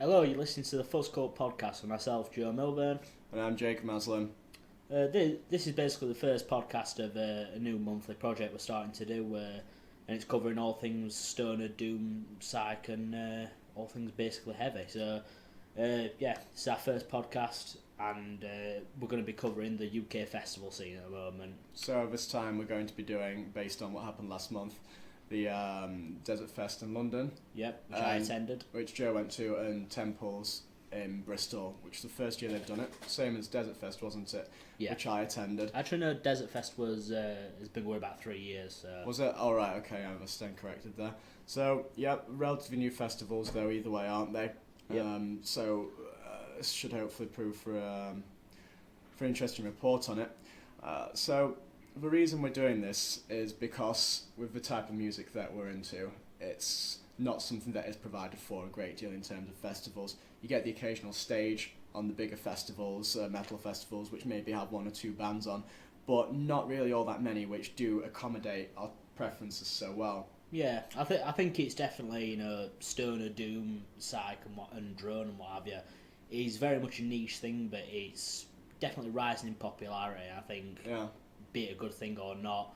Hello, you're listening to the Fuzz Cult podcast with myself, Joe Milburn. And I'm Jake Maslin. This is basically the first podcast of a new monthly project we're starting to do, and it's covering all things stoner, doom, psych, and all things basically heavy. So, it's our first podcast, and we're going to be covering the UK festival scene at the moment. So this time we're going to be doing, based on what happened last month, the Desertfest in London. Yep, which I attended. Which Joe went to, and Temples in Bristol, which is the first year they've done it. Same as Desertfest, wasn't it? Yeah. Which I attended. Actually, no, Desertfest has been going about 3 years. So. Was it? Oh, right, okay, I was stand corrected there. So, yeah, relatively new festivals, though, either way, aren't they? Yep. This should hopefully prove for an interesting report on it. So, the reason we're doing this is because with the type of music that we're into, it's not something that is provided for a great deal in terms of festivals. You get the occasional stage on the bigger festivals, metal festivals, which maybe have one or two bands on, but not really all that many which do accommodate our preferences so well. Yeah, I think it's definitely stoner, doom, psych, and drone and what have you. It's very much a niche thing, but it's definitely rising in popularity. I think, be it a good thing or not,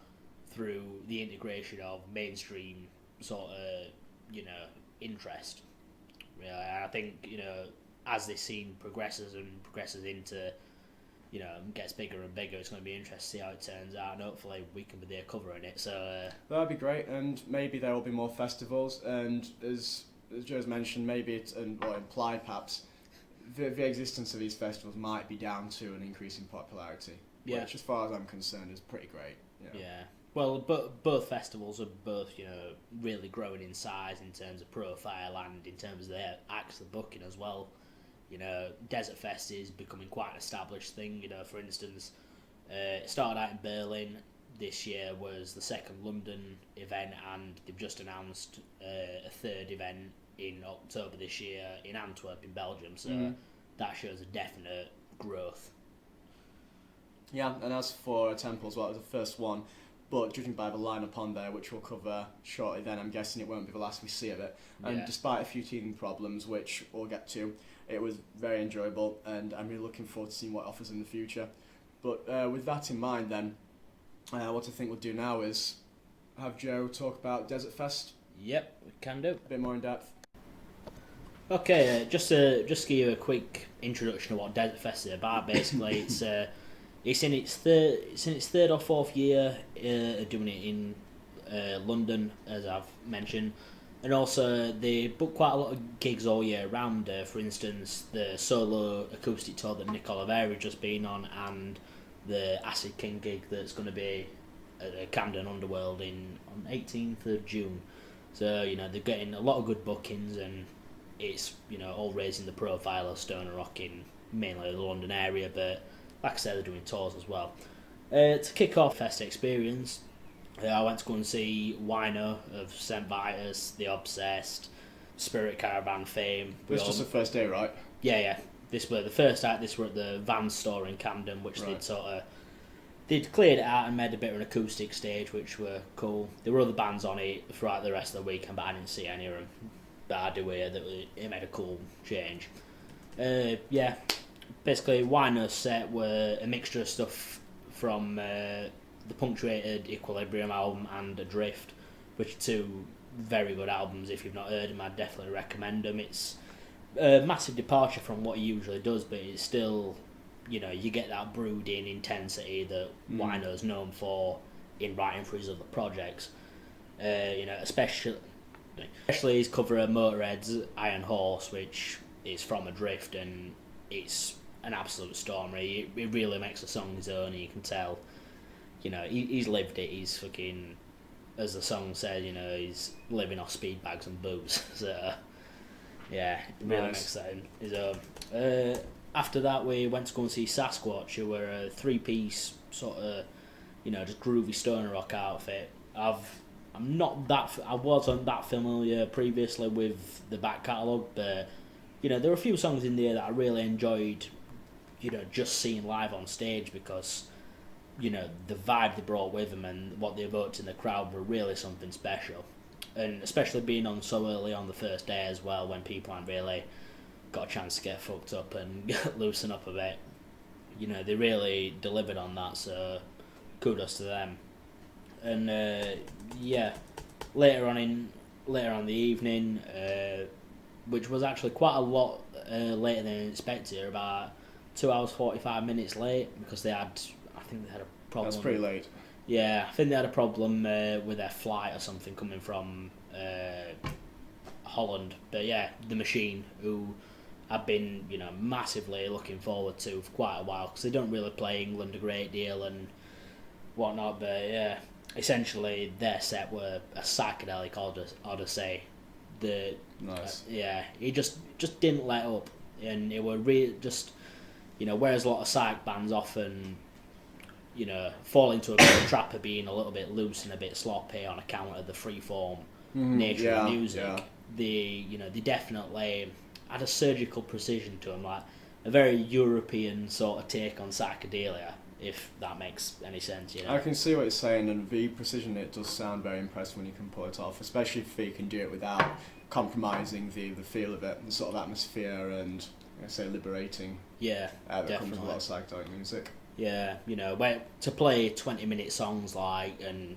through the integration of mainstream sort of interest. Yeah, I think as this scene progresses into gets bigger and bigger, it's going to be interesting to see how it turns out, and hopefully we can be there covering it. So that'd be great, and maybe there will be more festivals. And as Joe's mentioned, maybe it's or implied perhaps, the existence of these festivals might be down to an increase in popularity. Yeah. Which, as far as I'm concerned, is pretty great. Yeah. Well, both festivals are both really growing in size in terms of profile and in terms of their acts of booking as well. Desertfest is becoming quite an established thing. For instance, it started out in Berlin. This year was the second London event, and they've just announced a third event in October this year in Antwerp in Belgium. So that shows a definite growth. Yeah, and as for Temples, well, it was the first one, but judging by the lineup on there, which we'll cover shortly, then I'm guessing it won't be the last we see of it. And despite a few teething problems, which we'll get to, it was very enjoyable, and I'm really looking forward to seeing what it offers in the future. But with that in mind, then, what I think we'll do now is have Joe talk about Desertfest. Yep, we can do. A bit more in depth. Okay, just to give you a quick introduction of what Desertfest is about. Basically, it's in its third or fourth year doing it in London, as I've mentioned, and also they book quite a lot of gigs all year round. For instance, the solo acoustic tour that Nick Oliveri's just been on, and the Acid King gig that's going to be at Camden Underworld on 18th of June. So they're getting a lot of good bookings, and it's all raising the profile of stoner rock in mainly the London area, but like I said, they're doing tours as well. To kick off Fest experience, I went to go and see Wino of St. Vitus, The Obsessed, Spirit Caravan fame. This was just the first day, right? Yeah. This were the first act. This were at the Van store in Camden, which they'd cleared it out and made a bit of an acoustic stage, which were cool. There were other bands on it throughout the rest of the weekend, but I didn't see any of them. But I do hear that it made a cool change. Basically, Wino's set were a mixture of stuff from the Punctuated Equilibrium album and Adrift, which are two very good albums. If you've not heard them, I'd definitely recommend them. It's a massive departure from what he usually does, but it's still, you get that brooding intensity that Wino's known for in writing for his other projects. Especially his cover of Motorhead's Iron Horse, which is from Adrift, and it's an absolute storm. It really makes the song his own, and you can tell, he's lived it. He's fucking, as the song says, he's living off speed bags and booze. So, yeah, it really makes that his own. After that, we went to go and see Sasquatch, who were a three-piece sort of, just groovy stoner rock outfit. I wasn't that familiar previously with the back catalogue, but there were a few songs in there that I really enjoyed, just seeing live on stage, because the vibe they brought with them and what they evoked in the crowd were really something special. And especially being on so early on the first day as well, when people aren't really got a chance to get fucked up and loosen up a bit. You know, they really delivered on that, so kudos to them. And later on in the evening, which was actually quite a lot later than expected, about 2 hours 45 minutes late, because I think they had a problem. That's pretty late. Yeah, I think they had a problem with their flight or something coming from Holland. But yeah, the Machine, who I've been, you know, massively looking forward to for quite a while, because they don't really play England a great deal and whatnot. But yeah, essentially their set were a psychedelic odyssey. Nice. He just didn't let up, and it were just, you know, whereas a lot of psych bands often, you know, fall into a bit of trap of being a little bit loose and a bit sloppy on account of the freeform nature of music. They definitely had a surgical precision to them, like a very European sort of take on psychedelia, if that makes any sense. You know, I can see what you're saying, and the precision, it does sound very impressive when you can pull it off, especially if you can do it without compromising the feel of it, the sort of atmosphere and, I say, liberating. Yeah, that definitely. comes with a lot of psychedelic music. Yeah, you know, to play 20-minute songs like and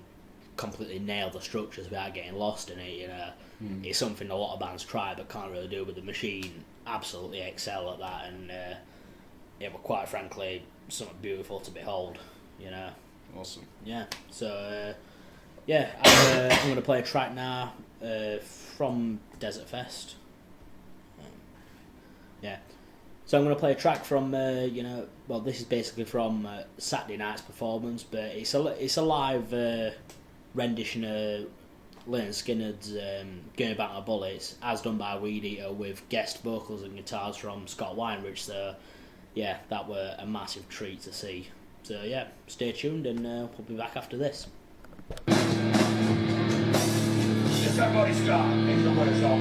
completely nail the structures without getting lost in it, you know, it's something a lot of bands try but can't really do. With the Machine, absolutely excel at that, and it was quite frankly something beautiful to behold, you know. Awesome. Yeah, so I'm going to play a track now from Desertfest. So I'm going to play a track from, this is basically from Saturday night's performance, but it's a live rendition of Lynyrd Skynyrd's Going Back My Bullets, as done by Weedeater, with guest vocals and guitars from Scott Weinrich. So yeah, that were a massive treat to see. So yeah, stay tuned, and we'll be back after this. It's everybody stop. Ain't nobody stop.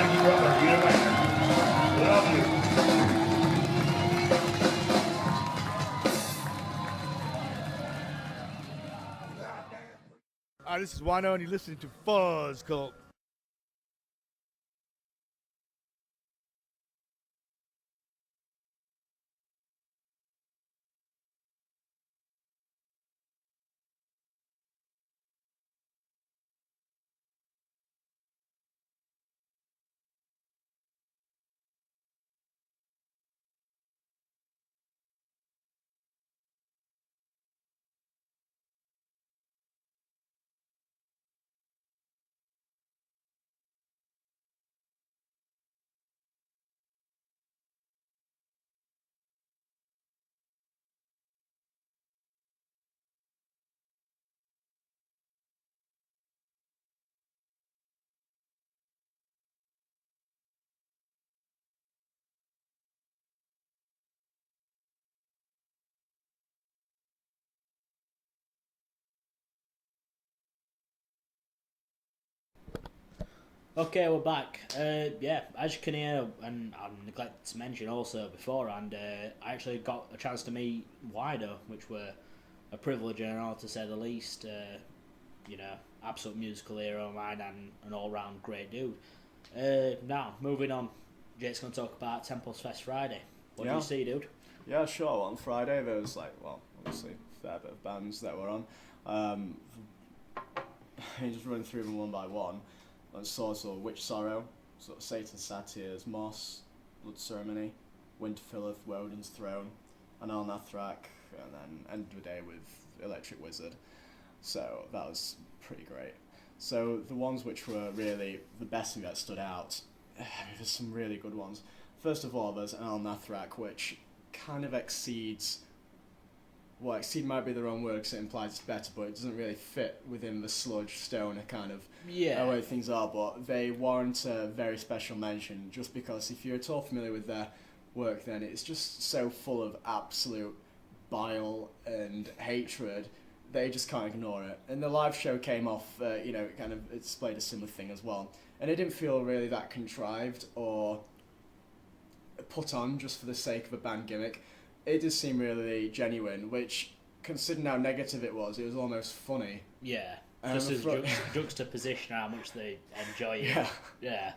Black Brother, Nowena. Love you. Hi, this is Wino, and you're listening to Fuzz Cult. Okay, we're back. Yeah, as you can hear, and I neglected to mention also beforehand, I actually got a chance to meet Wino, which were a privilege and an honour to say the least. You know, absolute musical hero of mine and an all-round great dude. Now, moving on, Jake's going to talk about Temples Fest Friday. What do you see, dude? Yeah, sure. Well, on Friday there was obviously a fair bit of bands that were on. Just running through them one by one. I saw sort of Witch Sorrow, sort of Satan's Satyrs, Moss, Blood Ceremony, Winterfilleth, Woden's Throne, and Alnathrak, and then ended the day with Electric Wizard. So that was pretty great. So the ones which were really the best thing that stood out, there's some really good ones. First of all, there's an Alnathrak, which kind of exceeds... Well, exceed might be the wrong word because it implies it's better, but it doesn't really fit within the sludge stoner kind of way things are. But they warrant a very special mention just because if you're at all familiar with their work, then it's just so full of absolute bile and hatred. They just can't ignore it. And the live show came off, it displayed a similar thing as well. And it didn't feel really that contrived or put on just for the sake of a band gimmick. It did seem really genuine, which, considering how negative it was almost funny. Yeah, just as juxtaposition how much they enjoy it. Yeah.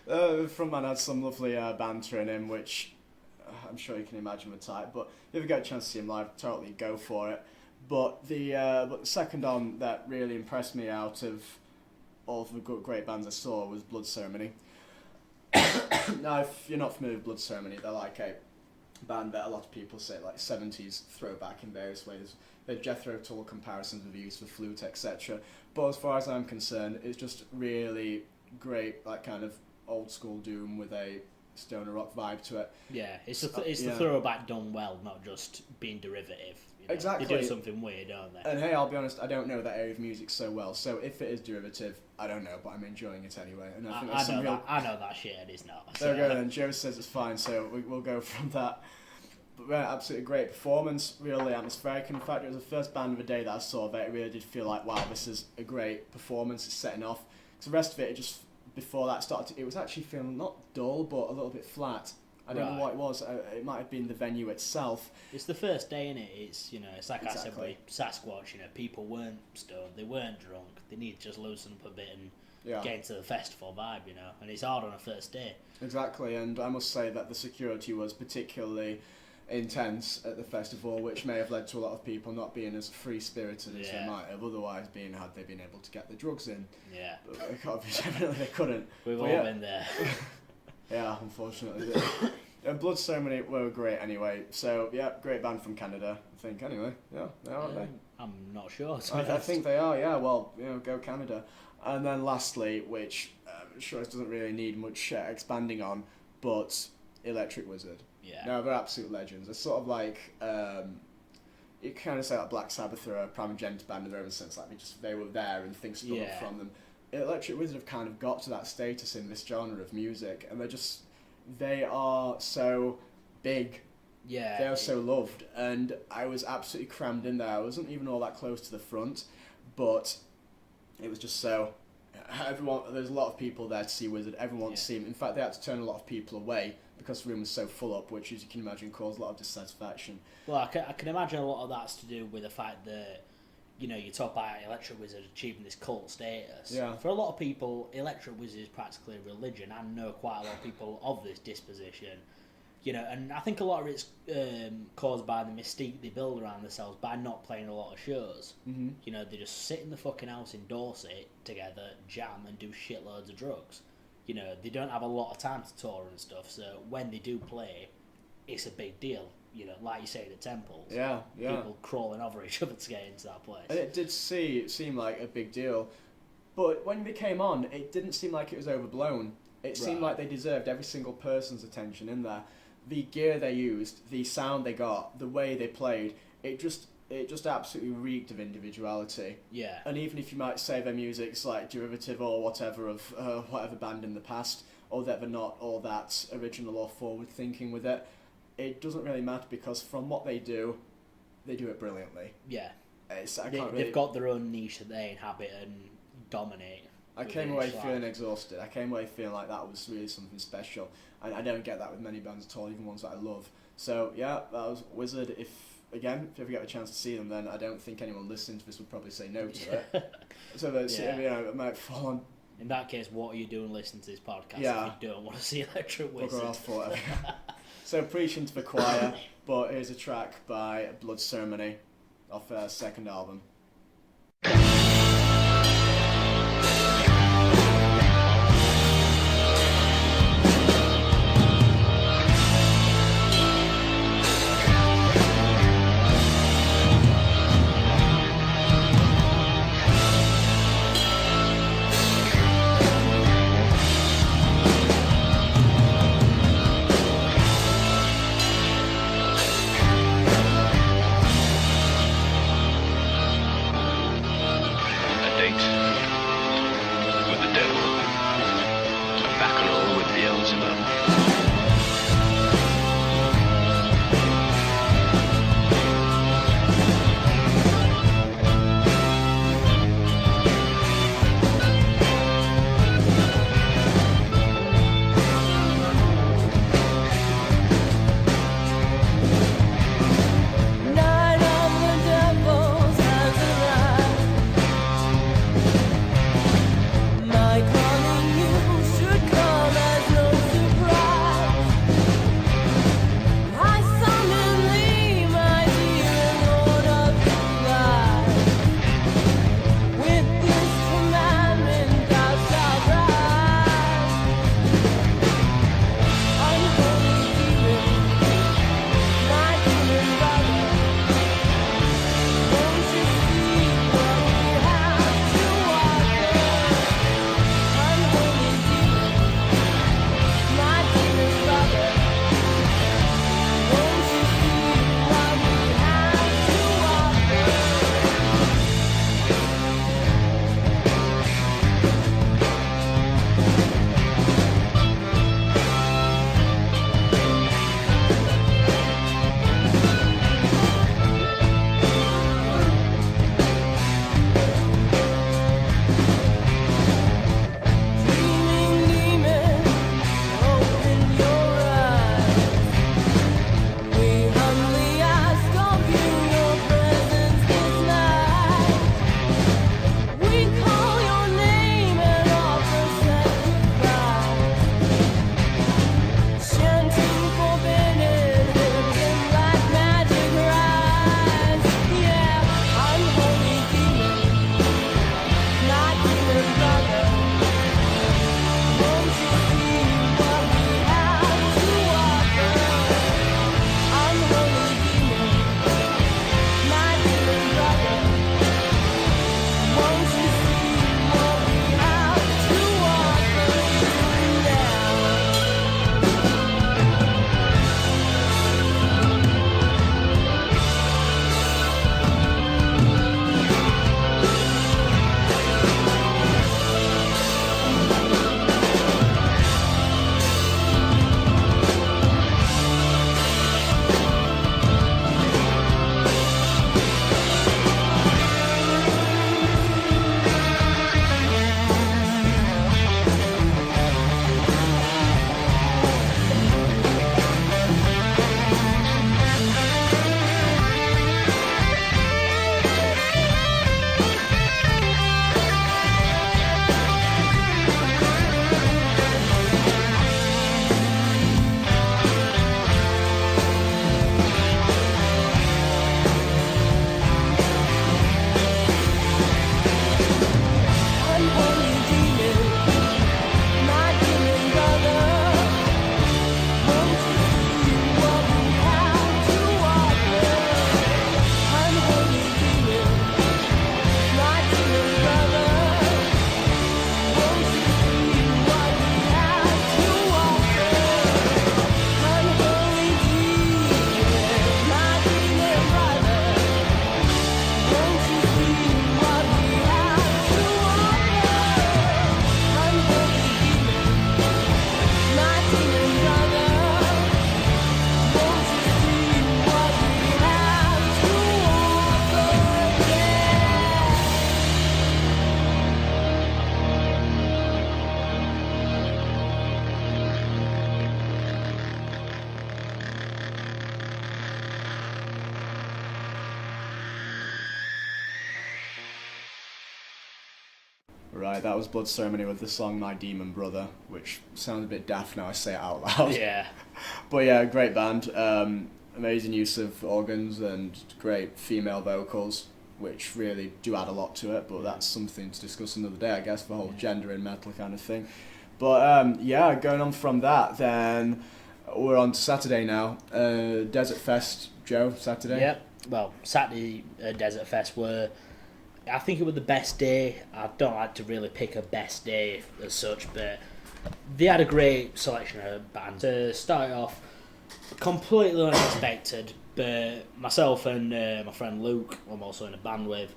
The frontman had some lovely banter in him, which I'm sure you can imagine the type. But if you ever get a chance to see him live, totally go for it. But the second on that really impressed me out of all of the great bands I saw was Blood Ceremony. Now, if you're not familiar with Blood Ceremony, they're like a band that a lot of people say like 70s throwback in various ways. They have Jethro Tull comparisons with the use of flute, etc. But as far as I'm concerned, it's just really great, like kind of old school doom with a stoner rock vibe to it. Yeah, it's the throwback done well, not just being derivative. You know? Exactly. They do something weird, don't they? And hey, I'll be honest, I don't know that area of music so well, so if it is derivative, I don't know, but I'm enjoying it anyway. And I know that shit, it is not. There we go then, Joe says it's fine, so we'll go from that. But yeah, absolutely great performance, really atmospheric. In fact, it was the first band of the day that I saw that it really did feel like, wow, this is a great performance, it's setting off. Because the rest of it just, before that started, it was actually feeling not dull, but a little bit flat. I don't know what it was. It might have been the venue itself. It's the first day, innit? It's, it's like Exactly. I said with Sasquatch, people weren't stoned, they weren't drunk. They need to just loosen up a bit and get into the festival vibe, And it's hard on a first day. Exactly, and I must say that the security was particularly intense at the festival, which may have led to a lot of people not being as free-spirited as they might have otherwise been had they been able to get the drugs in. Yeah. But obviously they couldn't. We've all been there. Yeah, unfortunately. And Blood Ceremony were great anyway. So, yeah, great band from Canada, I think, anyway. Yeah, they are, aren't they? I'm not sure. I think they are, yeah. Well, go Canada. And then lastly, which I'm sure it doesn't really need much expanding on, but Electric Wizard. Yeah. No, they're absolute legends. They're sort of like, you kind of say like Black Sabbath or a Primogenitor band in their own sense. Like they were there and things sprung up from them. Electric Wizard have kind of got to that status in this genre of music, and they are so big. Yeah. They are so loved, and I was absolutely crammed in there. I wasn't even all that close to the front, but it was just so There's a lot of people there to see Wizard. Everyone wants to see him. In fact, they had to turn a lot of people away because the room was so full up, which, as you can imagine, caused a lot of dissatisfaction. Well, I can imagine a lot of that's to do with the fact that, you know, you talk about Electric Wizard achieving this cult status. Yeah. For a lot of people, Electric Wizard is practically a religion. I know quite a lot of people of this disposition. You know, and I think a lot of it's caused by the mystique they build around themselves by not playing a lot of shows. Mm-hmm. You know, they just sit in the fucking house in Dorset together, jam, and do shitloads of drugs. You know, they don't have a lot of time to tour and stuff, so when they do play, it's a big deal. You know, like you say, the temples. Yeah. People crawling over each other to get into that place. And it did seem like a big deal, but when they came on, it didn't seem like it was overblown. It seemed like they deserved every single person's attention in there. The gear they used, the sound they got, the way they played, it just absolutely reeked of individuality. Yeah. And even if you might say their music's like derivative or whatever of whatever band in the past, or that they're not all that original or forward thinking with it, it doesn't really matter because from what they do it brilliantly. Yeah. They've got their own niche that they inhabit and dominate. I came away feeling exhausted. I came away feeling like that was really something special. And I don't get that with many bands at all, even ones that I love. So, yeah, that was Wizard. If you ever get a chance to see them, then I don't think anyone listening to this would probably say no to it. So, that's, you know, it might fall on... In that case, what are you doing listening to this podcast if you don't want to see Electric Wizard? Bugger off, whatever. So, preaching to the choir, but here's a track by Blood Ceremony off their second album. Right, that was Blood Ceremony with the song My Demon Brother, which sounds a bit daft now I say it out loud. Yeah. But yeah, great band. Amazing use of organs and great female vocals, which really do add a lot to it, but that's something to discuss another day, I guess, the whole gender in metal kind of thing. But yeah, going on from that, then we're on to Saturday now. Desertfest, Joe, Saturday? Yep. Well, Saturday Desertfest were, I think it was the best day. I don't like to really pick a best day as such, but they had a great selection of bands. To start off, completely unexpected, but myself and my friend Luke, who I'm also in a band with,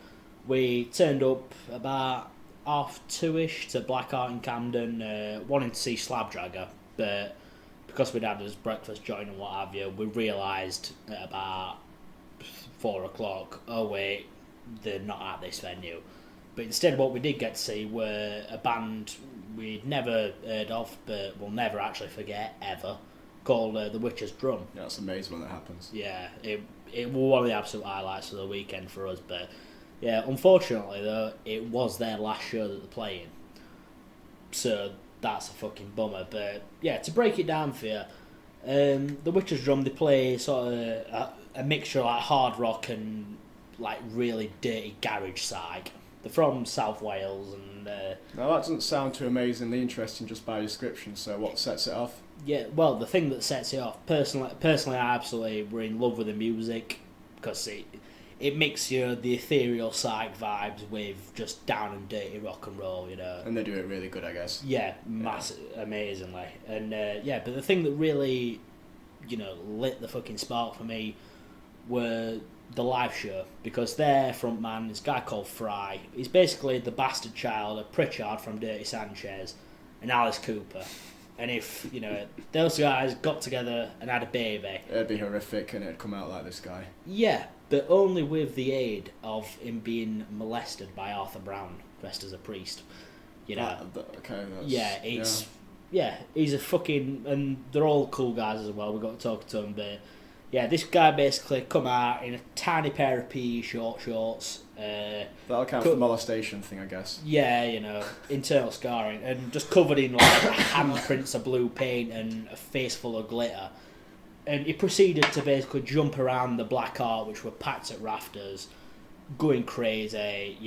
we turned up about 2:30ish to Black Art in Camden, wanting to see Slabdragger, but because we'd had his breakfast joint and what have you, we realised at about 4 o'clock, oh wait, they're not at this venue. But instead what we did get to see were a band we'd never heard of, but we'll never actually forget, ever, called The Witch's Drum. Yeah, it's amazing when that happens. Yeah, it was one of the absolute highlights of the weekend for us, but yeah, unfortunately though, it was their last show that they're playing. So that's a fucking bummer, but yeah, to break it down for you, The Witch's Drum, they play sort of a mixture of like hard rock and like really dirty garage psych. They're from South Wales and... Now that doesn't sound too amazingly interesting just by description, so what sets it off? Yeah, well, the thing that sets it off, personally I absolutely were in love with the music, because it mixes the ethereal psych vibes with just down and dirty rock and roll, you know. And they do it really good, I guess. Yeah, amazingly. And yeah, but the thing that really, lit the fucking spark for me were the live show, because their frontman is a guy called Fry. He's basically the bastard child of Pritchard from Dirty Sanchez and Alice Cooper. And if, those guys got together and had a baby... It'd be horrific and it'd come out like this guy. Yeah, but only with the aid of him being molested by Arthur Brown, dressed as a priest. Okay, that's... Yeah, he's a fucking... And they're all cool guys as well, we got to talk to him, but... Yeah, this guy basically come out in a tiny pair of PE short shorts. That'll count for the molestation thing, I guess. Yeah, internal scarring, and just covered in like handprints of blue paint and a face full of glitter. And he proceeded to basically jump around the Black Art, which were packed at rafters, going crazy.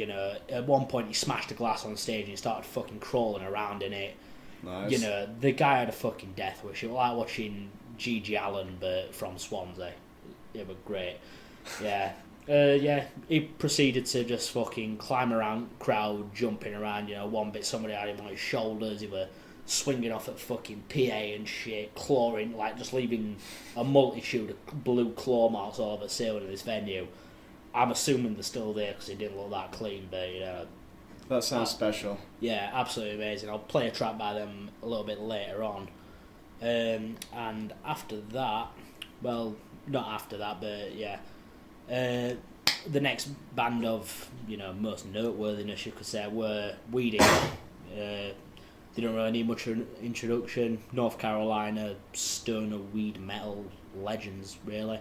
At one point he smashed a glass on stage and he started fucking crawling around in it. Nice. The guy had a fucking death wish. It was like watching G.G. Allen, but from Swansea. It was great. Yeah. He proceeded to just fucking climb around crowd, jumping around, one bit somebody had him on his shoulders, he were swinging off at fucking PA and shit, clawing, like just leaving a multitude of blue claw marks all over the ceiling of this venue. I'm assuming they're still there because it didn't look that clean, but that sounds special. Yeah, absolutely amazing. I'll play a track by them a little bit later on. And after that, well, not after that, but yeah, the next band of most noteworthiness, you could say, were Weedeater. They don't really need much introduction. North Carolina stoner weed metal legends, really.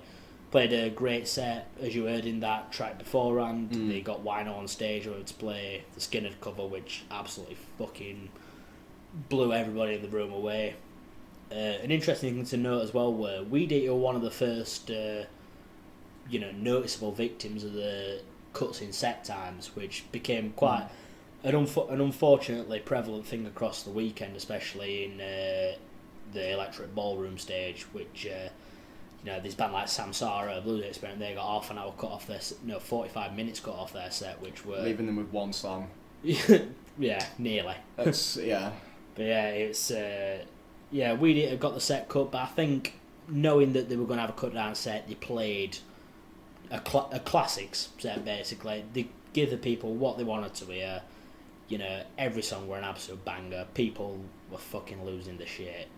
Played a great set, as you heard in that track beforehand. They got Wino on stage to play the Skinner cover, which absolutely fucking blew everybody in the room away. An interesting thing to note as well were Weedeater were one of the first, noticeable victims of the cuts in set times, which became quite an unfortunately prevalent thing across the weekend, especially in the Electric Ballroom stage, which, this band like Samsara, Blues Experiment, they got half an hour cut off their, 45 minutes cut off their set, which were... Leaving them with one song. Yeah, nearly. Yeah. But yeah, it's... Weedeater got the set cut, but I think knowing that they were going to have a cut down set, they played a classics set basically. They give the people what they wanted to hear. Every song were an absolute banger. People were fucking losing the shit.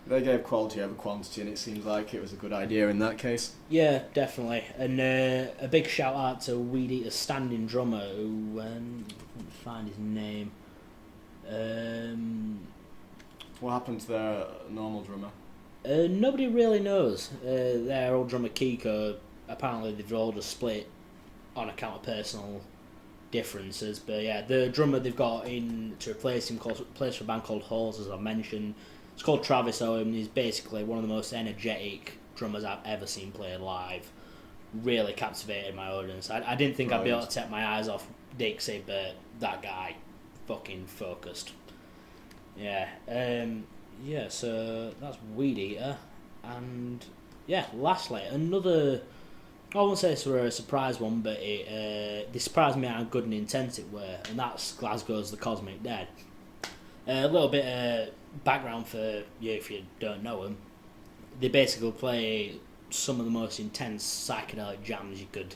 They gave quality over quantity, and it seems like it was a good idea in that case. Yeah, definitely. And a big shout out to Weedeater's standing drummer, who let me find his name. What happened to their normal drummer? Nobody really knows. Their old drummer Kiko, apparently they've all just split on account of personal differences. But yeah, the drummer they've got in to replace him plays for a band called Halls, as I mentioned. It's called Travis Owen. He's basically one of the most energetic drummers I've ever seen play live. Really captivated my audience. I didn't think I'd be able to take my eyes off Dixie, but that guy fucking focused. Yeah. So that's Weedeater. And yeah, lastly, another, I won't say it's a surprise one, but they surprised me how good and intense it were, and that's Glasgow's The Cosmic Dead. A little bit of background for you if you don't know them. They basically play some of the most intense psychedelic jams you could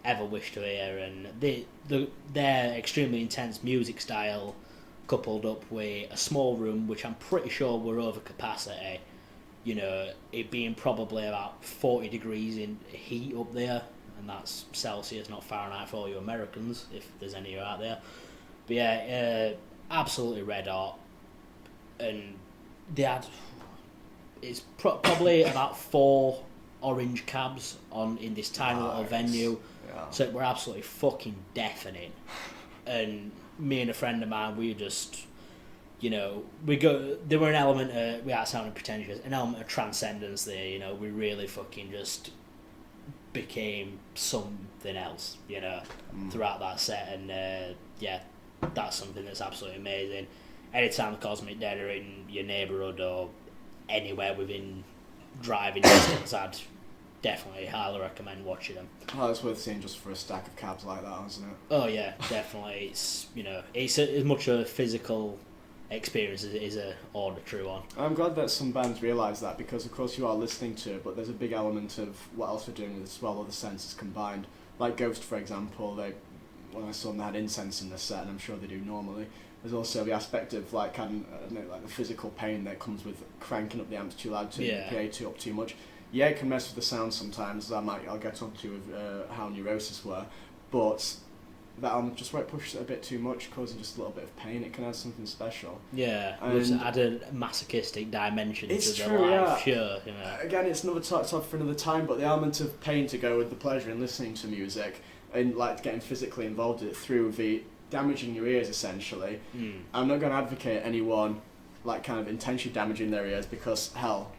ever wish to hear, and their extremely intense music style coupled up with a small room, which I'm pretty sure were over capacity, you know, it being probably about 40 degrees in heat up there, and that's Celsius, not Fahrenheit for all you Americans, if there's any of you out there. But yeah, absolutely red hot, and they had, it's probably about 4 orange cabs in this tiny little venue, so we're absolutely fucking deafening. And me and a friend of mine, we just, you know, there were an element of, without sounding pretentious, an element of transcendence there, you know, we really fucking just became something else, you know, throughout that set, and yeah, that's something that's absolutely amazing. Anytime the Cosmic Dead are in your neighbourhood or anywhere within driving distance, I'd definitely highly recommend watching them. Oh, it's worth seeing just for a stack of cabs like that, isn't it? Oh yeah, definitely. It's, you know, it's as much a physical experience as it is a auditory one. I'm glad that some bands realise that, because of course you are listening to it, but there's a big element of what else we're doing with as well, all the senses combined. Like Ghost, for example, when I saw them, they had incense in the set, and I'm sure they do normally. There's also the aspect of like the physical pain that comes with cranking up the amps too loud, turning the PA up too much. Yeah, it can mess with the sound sometimes. I'll get on to with how Neurosis were, but that just where it pushes it a bit too much, causing just a little bit of pain, it can add something special. Yeah, it's added a masochistic dimension to the true, live, sure. You know. Again, it's another talk for another time, but the element of pain to go with the pleasure in listening to music and like getting physically involved in it through the damaging your ears, essentially. I'm not going to advocate anyone like kind of intentionally damaging their ears, because hell,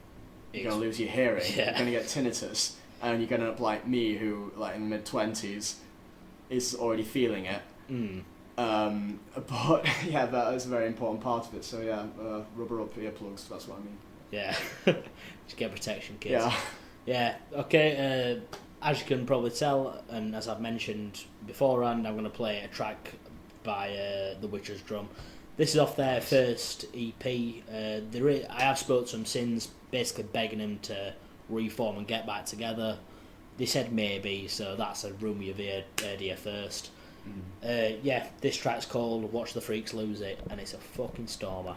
you're going to lose your hearing, you're going to get tinnitus, and you're going to end up like me, who like in the mid-20s is already feeling it. But yeah, that is a very important part of it. So yeah, rubber up earplugs, that's what I mean. Yeah, just get protection, kids. Yeah. Yeah, okay, as you can probably tell, and as I've mentioned beforehand, I'm going to play a track by The Witcher's Drum. This is off their first EP. I have spoke to them since, basically begging them to reform and get back together. They said maybe, so that's a rumour you've heard here first. Yeah, this track's called Watch the Freaks Lose It, and it's a fucking stormer.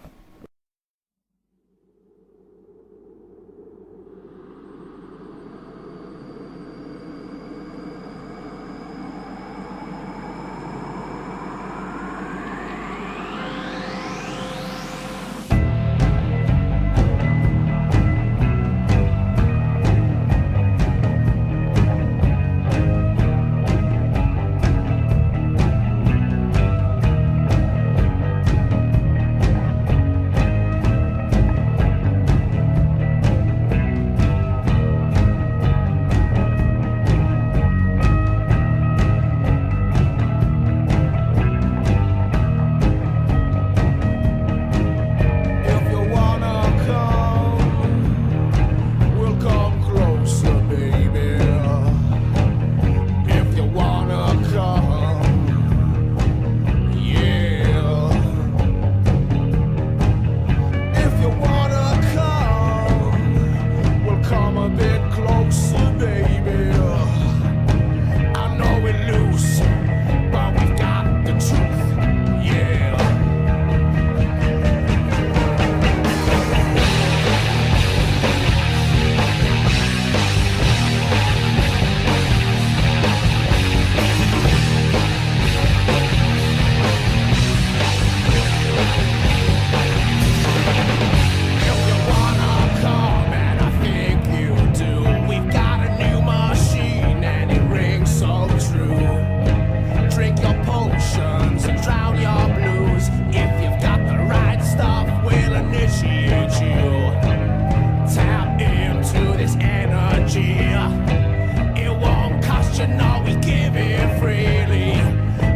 give it freely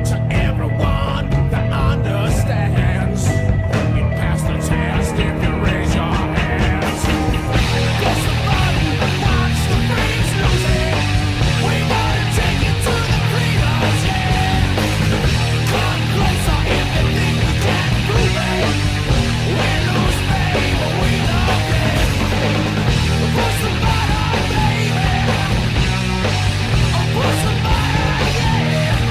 to everyone that understands. You pass the test if you raise your hands. Push the button, watch the brains lose it. We gotta take it to the cleaners, yeah. Come closer if you think we can't prove it. We lose faith, but we love it. Push the button, baby. Push the button, yeah.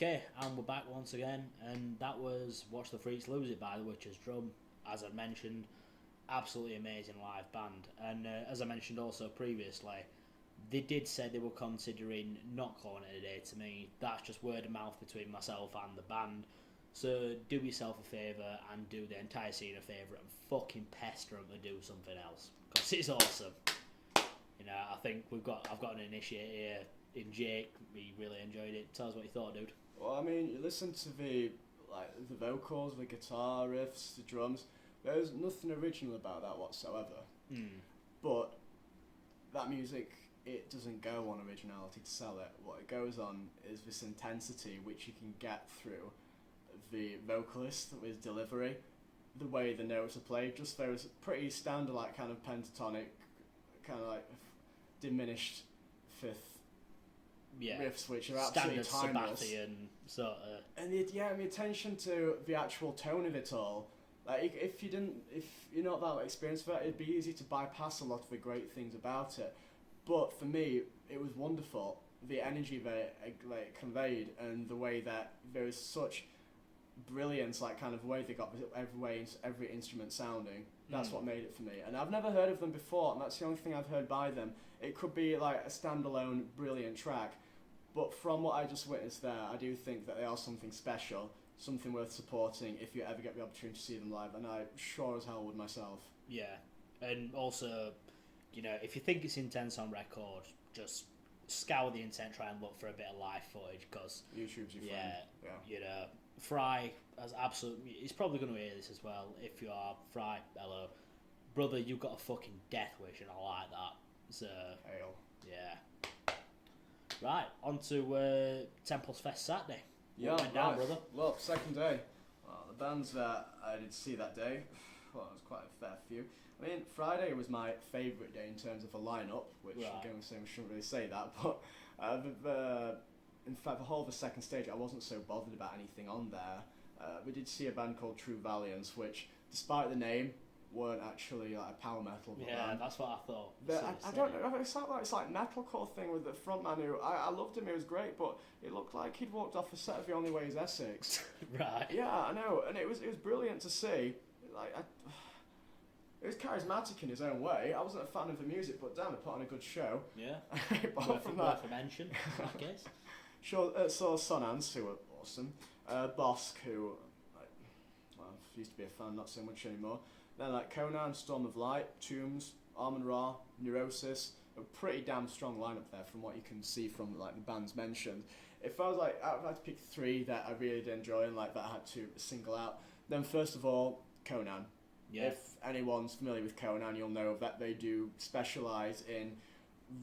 Okay, and we're back once again, and that was Watch the Freaks Lose It by The Witcher's Drum. As I mentioned, absolutely amazing live band. And as I mentioned also previously, they did say they were considering not calling it a day to me. That's just word of mouth between myself and the band. So do yourself a favour and do the entire scene a favour and fucking pester them to do something else. Because it's awesome. You know, I think I've got an initiate here in Jake. We really enjoyed it. Tell us what you thought, dude. Well, I mean, you listen to the vocals, the guitar riffs, the drums. There's nothing original about that whatsoever. But that music, it doesn't go on originality to sell it. What it goes on is this intensity which you can get through the vocalist with his delivery, the way the notes are played. Just those pretty standard, like kind of pentatonic, kind of like diminished fifth riffs, which are absolutely standard timeless. Sabbathian sort of. And the attention to the actual tone of it all. Like if you're not that experienced with it, it'd be easy to bypass a lot of the great things about it. But for me, it was wonderful. The energy that it conveyed, and the way that there was such brilliance, like kind of way they got every instrument sounding. That's what made it for me. And I've never heard of them before, and that's the only thing I've heard by them. It could be like a standalone brilliant track, but from what I just witnessed there, I do think that they are something special, something worth supporting if you ever get the opportunity to see them live, and I sure as hell would myself. Yeah, and also, you know, if you think it's intense on record, just scour the internet, try and look for a bit of live footage, because YouTube's your friend. Yeah. You know, Fry has absolutely. He's probably going to hear this as well. If you are Fry, hello, brother, you've got a fucking death wish, and I like that. So, Hail. Yeah. Right, on to Temples Fest Saturday. Yeah, what went down, brother? Well, second day. Well, the bands that I did see that day, well, it was quite a fair few. I mean, Friday was my favourite day in terms of a lineup, which again, we shouldn't really say that, but in fact, the whole of the second stage, I wasn't so bothered about anything on there. We did see a band called True Valiance, which, despite the name, weren't actually like a power metal band. Yeah, that's what I thought. I don't know, it's like metalcore thing with the frontman who, I loved him, he was great, but it looked like he'd walked off a set of The Only Way is Essex. Right. Yeah, I know, and it was brilliant to see. Like, it was charismatic in his own way. I wasn't a fan of the music, but damn, it put on a good show. Yeah. Apart from that, worth a mention, in that case. Sure, saw Sonance, who were awesome. Bosk, who, used to be a fan, not so much anymore. Then like Conan, Storm of Light, Tombs, Amenra, Neurosis, a pretty damn strong lineup there from what you can see from like the bands mentioned. If I was like, I had to pick three that I really did enjoy and like that I had to single out, then first of all, Conan. Yeah. If anyone's familiar with Conan, you'll know that they do specialise in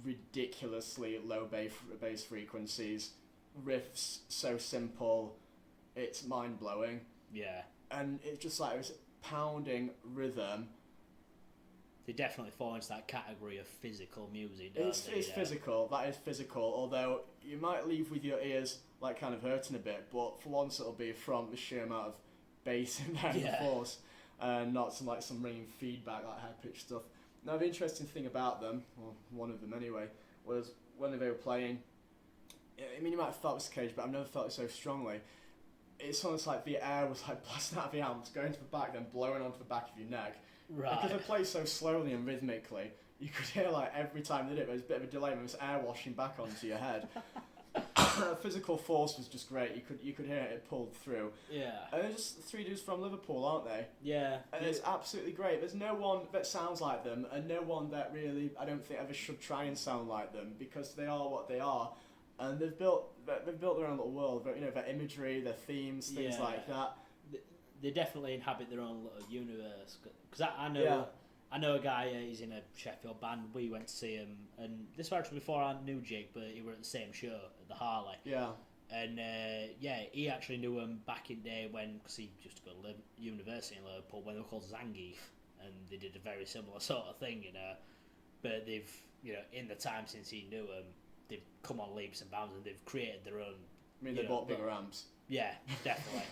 ridiculously low bass frequencies, riffs so simple, it's mind-blowing. Yeah. And it's just like, it was pounding rhythm. They definitely fall into that category of physical music, It's physical, that is physical, although you might leave with your ears like kind of hurting a bit, but for once it'll be from the sheer amount of bass in there and the force, and not some ringing feedback, like high-pitched stuff. Now the interesting thing about them, well, one of them anyway, was when they were playing, I mean you might have felt this cage, but I've never felt it so strongly. It's almost like the air was like blasting out of the amps, going to the back, then blowing onto the back of your neck. Right. Because they play so slowly and rhythmically, you could hear like every time they did it, there was a bit of a delay when it was air washing back onto your head. Physical force was just great. You could hear it pulled through. Yeah. And they're just three dudes from Liverpool, aren't they? Yeah. And it's absolutely great. There's no one that sounds like them, and no one that really, I don't think, ever should try and sound like them, because they are what they are. And they've built their own little world, you know, their imagery, their themes, things like that. They definitely inhabit their own little universe. Because I know a guy, he's in a Sheffield band, we went to see him, and this was actually before I knew Jake, but he were at the same show at the Harley. Yeah. And he actually knew him back in the day when, because he used to go to university in Liverpool, when they were called Zangief, and they did a very similar sort of thing, you know. But they've, you know, in the time since he knew him, they've come on leaps and bounds and they've created their own. I mean, they bought bigger amps. Yeah, definitely.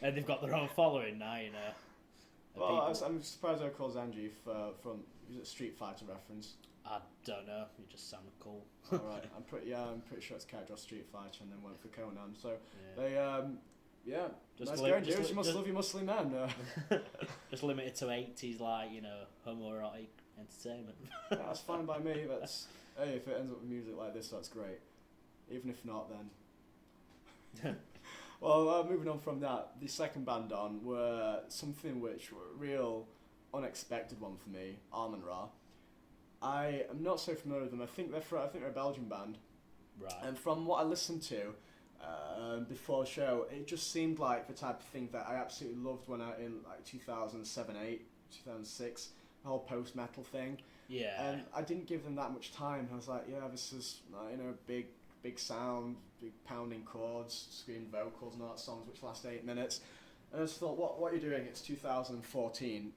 And they've got their own following now, you know. Well, I'm surprised they were called Zangief from, was it Street Fighter reference? I don't know. It just sounded cool. Alright, I'm pretty sure it's Character off Street Fighter and then went for Conan. So Yeah. they Just nice li- going, just dudes. li- You must just- love your muscly man. Just limited to 80s, like, you know, homoerotic entertainment. That's fine by me. Hey, if it ends up with music like this, that's great. Even if not, then. Well, moving on from that, the second band on were something which were a real unexpected one for me, Amenra. I am not so familiar with them. I think they're a Belgian band. Right. And from what I listened to before the show, it just seemed like the type of thing that I absolutely loved when in like 2007, 8, 2006, the whole post-metal thing. Yeah. And I didn't give them that much time. I was like, yeah, this is, big sound, big pounding chords, screamed vocals and all that, songs which last 8 minutes. And I just thought, what are you doing? It's 2014.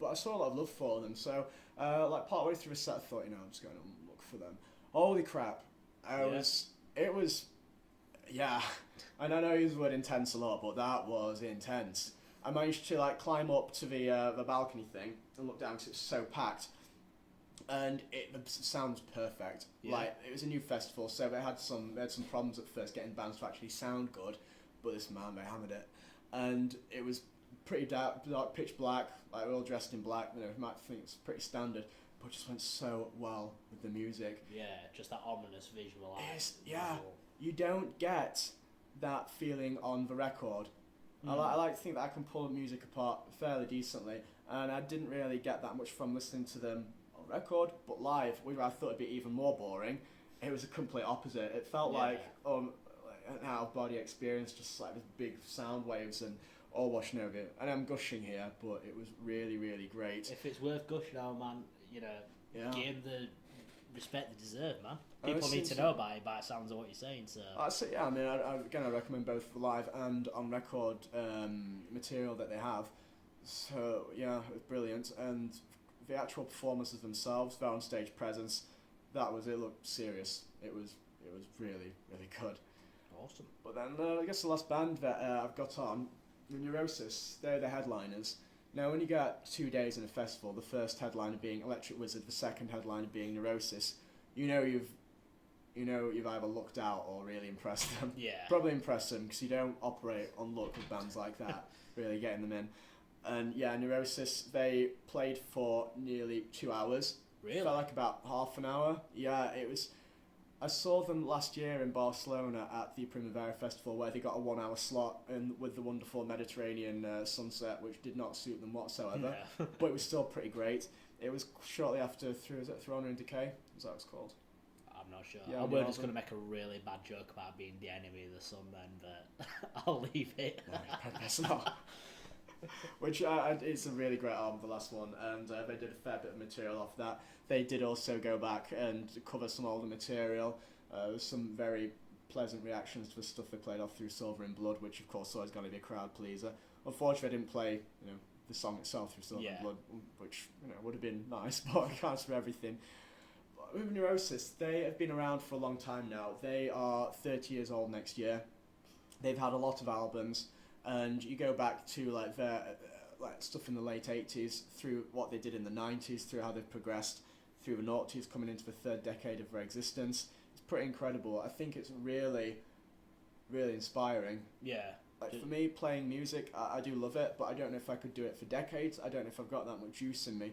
But I saw a lot of love for them. So, like, partway through the set, I thought, I'm just going to look for them. Holy crap. It was, and I know I use the word intense a lot, but that was intense. I managed to, like, climb up to the balcony thing and look down because it was so packed. And the sound was perfect. Yeah. Like, it was a new festival, so they had some problems at first getting bands to actually sound good, but this man, they hammered it. And it was pretty dark, pitch black, like we're all dressed in black, you might think it's pretty standard, but it just went so well with the music. Yeah, just that ominous visual. You don't get that feeling on the record. I like to think that I can pull music apart fairly decently, and I didn't really get that much from listening to them on record, but live, where I thought it'd be even more boring, it was a complete opposite. It felt like an out-of-body experience, just like this big sound waves and all washing over it. And I'm gushing here, but it was really, really great. If it's worth gushing on, man, give them the respect they deserve, man. People need to know about it by the sounds of what you're saying. So I recommend both live and on record material that they have. So yeah, it was brilliant. And the actual performances themselves, their on-stage presence, it looked serious. It was really, really good. Awesome. But then I guess the last band that I've got on, the Neurosis, they're the headliners. Now, when you get 2 days in a festival, the first headliner being Electric Wizard, the second headliner being Neurosis, you've either lucked out or really impressed them. Yeah. Probably impressed them because you don't operate on luck with bands like that, really getting them in. And yeah, Neurosis, they played for nearly 2 hours. Really? Felt like about half an hour. Yeah, it was. I saw them last year in Barcelona at the Primavera Festival, where they got a 1 hour slot and with the wonderful Mediterranean sunset, which did not suit them whatsoever. Yeah. But it was still pretty great. It was shortly after Throne in Decay? Is that what it's called? I'm not sure. Yeah, We're just going to make a really bad joke about being the enemy of the sun, then, but I'll leave it. That's not. Which it's a really great album, the last one, and they did a fair bit of material off that. They did also go back and cover some older material. Some very pleasant reactions to the stuff they played off through Silver in Blood, which of course is always going to be a crowd pleaser. Unfortunately, I didn't play the song itself through Silver in Blood, which would have been nice, but I can't for everything. But with Neurosis, they have been around for a long time now. They are 30 years old next year. They've had a lot of albums. And you go back to like their stuff in the late 80s, through what they did in the 90s, through how they've progressed through the noughties, coming into the third decade of their existence. It's pretty incredible. I think it's really, really inspiring. Yeah. Like for me, playing music, I do love it, but I don't know if I could do it for decades. I don't know if I've got that much juice in me.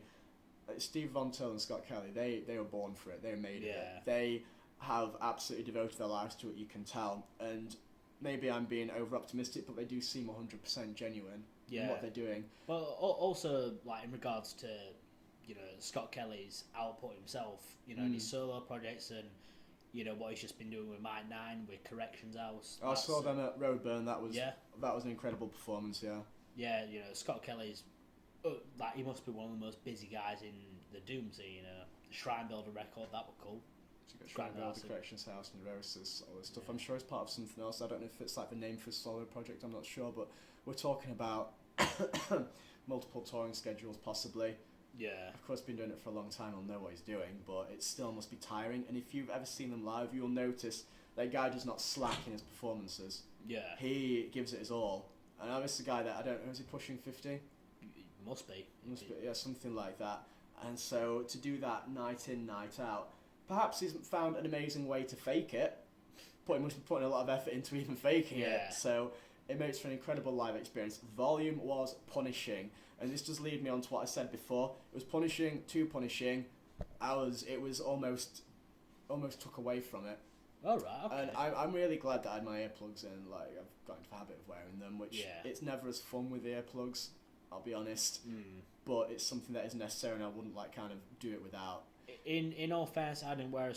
Like Steve Von Till and Scott Kelly, they were born for it. They were made of it. They have absolutely devoted their lives to it, you can tell. And maybe I'm being over-optimistic, but they do seem 100% genuine in what they're doing. Well, also, like, in regards to, Scott Kelly's output himself, and his solo projects and, what he's just been doing with Mike 9, with Corrections House. I saw them at Roadburn. That was an incredible performance, yeah. Yeah, Scott Kelly's, he must be one of the most busy guys in the Doom scene, the Shrine Builder record, that was cool. Shrine Builder, Corrections House, Neurosis, all this stuff. Yeah. I'm sure it's part of something else. I don't know if it's like the name for a solo project, I'm not sure, but we're talking about multiple touring schedules possibly. Yeah. Of course, been doing it for a long time, I'll know what he's doing, but it still must be tiring. And if you've ever seen them live, you'll notice that guy does not slack in his performances. Yeah. He gives it his all. And now this is a guy that, I don't know, is he pushing 50? Must be. Yeah, something like that. And so to do that night in, night out, perhaps he's found an amazing way to fake it. He must be putting a lot of effort into even faking it. So it makes for an incredible live experience. Volume was punishing. And this does lead me on to what I said before. It was punishing, too punishing. It was almost took away from it. All right, okay. And I'm really glad that I had my earplugs in. Like, I've got into the habit of wearing them, which it's never as fun with earplugs, I'll be honest. But it's something that is necessary, and I wouldn't kind of do it without. In all fairness, I didn't wear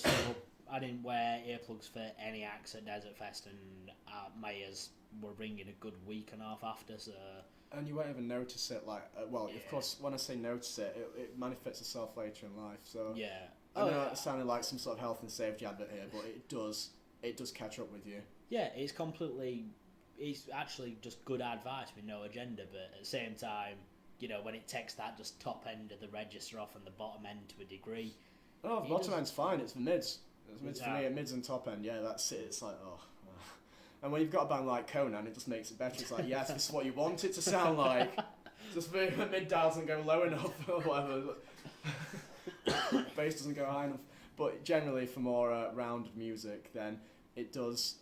earplugs for any acts at Desertfest, and my ears were ringing a good week and a half after. So. And you won't even notice it. Of course, when I say notice it, it manifests itself later in life. So I know it sounded like some sort of health and safety advert here, but it does catch up with you. Yeah, it's actually just good advice with no agenda, but at the same time, when it takes that just top end of the register off and the bottom end to a degree. Oh, the bottom end's fine. It's the mids. It's mids for me. Mids and top end. Yeah, that's it. It's like And when you've got a band like Conan, it just makes it better. It's like, yes, this is what you want it to sound like. Just the mid dial doesn't go low enough or whatever. Bass doesn't go high enough. But generally, for more rounded music, then it does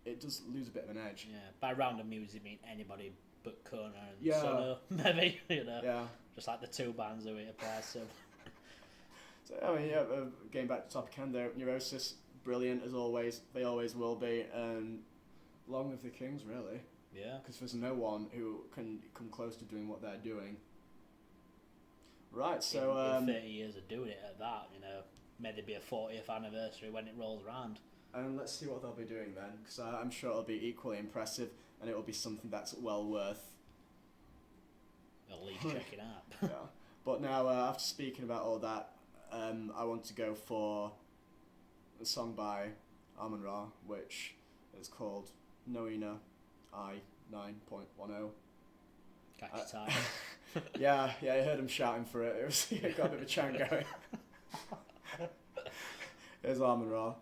lose a bit of an edge. Yeah, by rounded music, I mean anybody but Conan and Sono, maybe, Yeah. Just like the two bands that we apply to. So, I mean, getting back to topic hand there, Neurosis, brilliant as always. They always will be. And long live the Kings, really. Yeah. Because there's no one who can come close to doing what they're doing. Right, so... In 30 years of doing it at that, may there be a 40th anniversary when it rolls around. And let's see what they'll be doing then, because I'm sure it'll be equally impressive, and it'll be something that's well worth... At least checking out. Yeah. But now, after speaking about all that, I want to go for a song by Amenra, which is called Nowena I 9.10. Catchy title. Yeah, I heard him shouting for it. It got a bit of a chant going. Here's Amenra.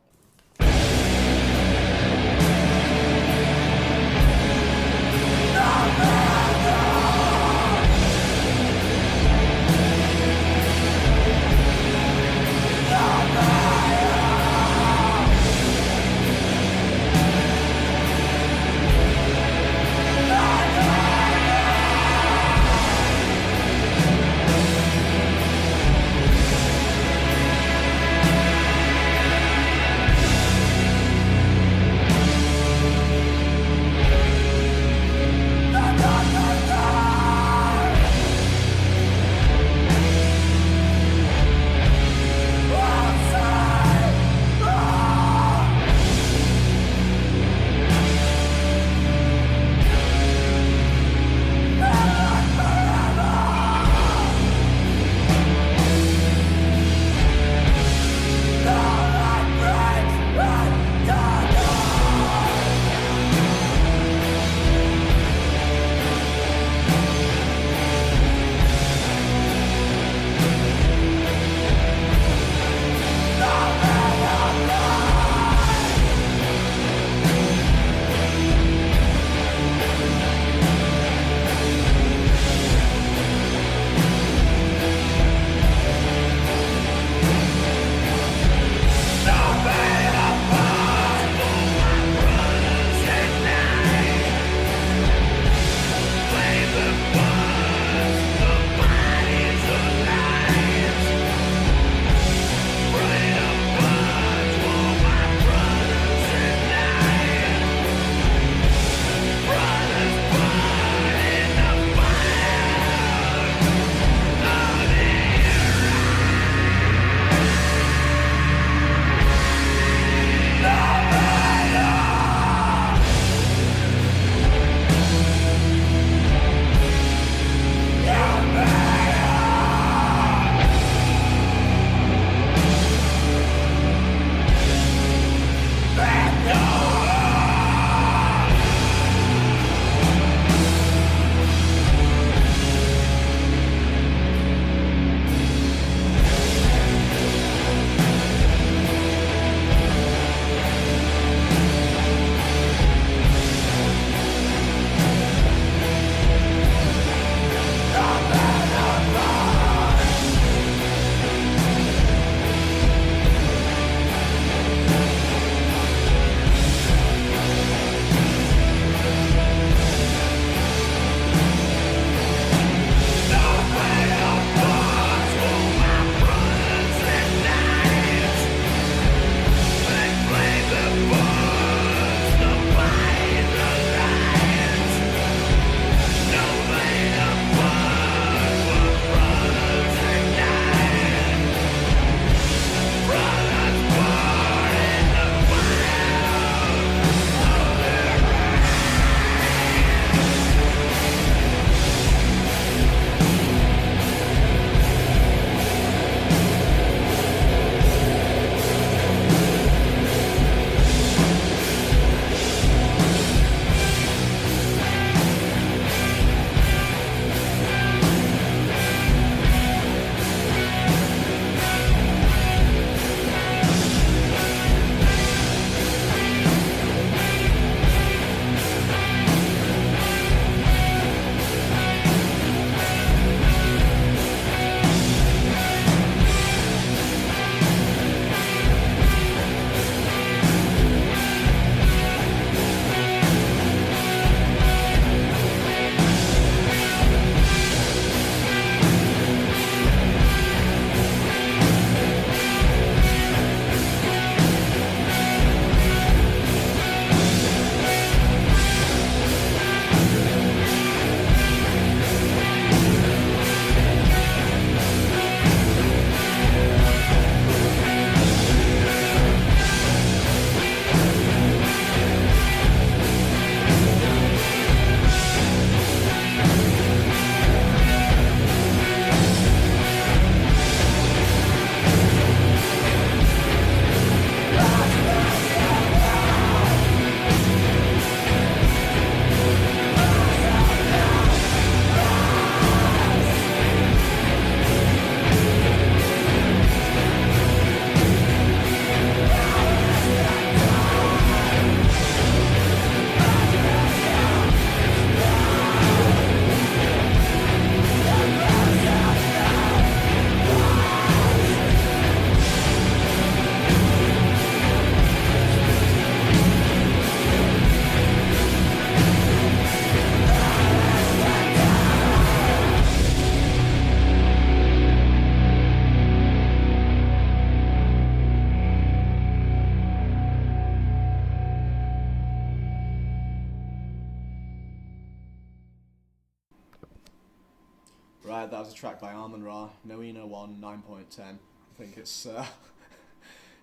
that was a track by Amenra, Nowena 1, 9.10. I think it's,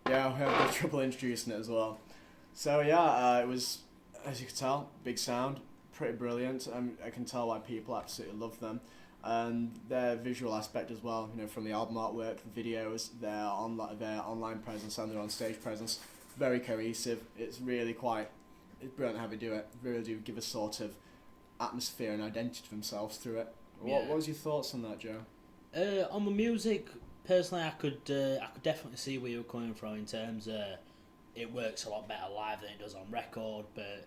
yeah, we had trouble introducing it as well. So yeah, it was, as you can tell, big sound, pretty brilliant. I can tell why people absolutely love them. And their visual aspect as well, you know, from the album artwork, the videos, their online presence and their on-stage presence, very cohesive. It's really it's brilliant how they do it. Really do give a sort of atmosphere and identity to themselves through it. What was your thoughts on that, Joe? On the music, personally, I could definitely see where you're coming from in terms of it works a lot better live than it does on record, but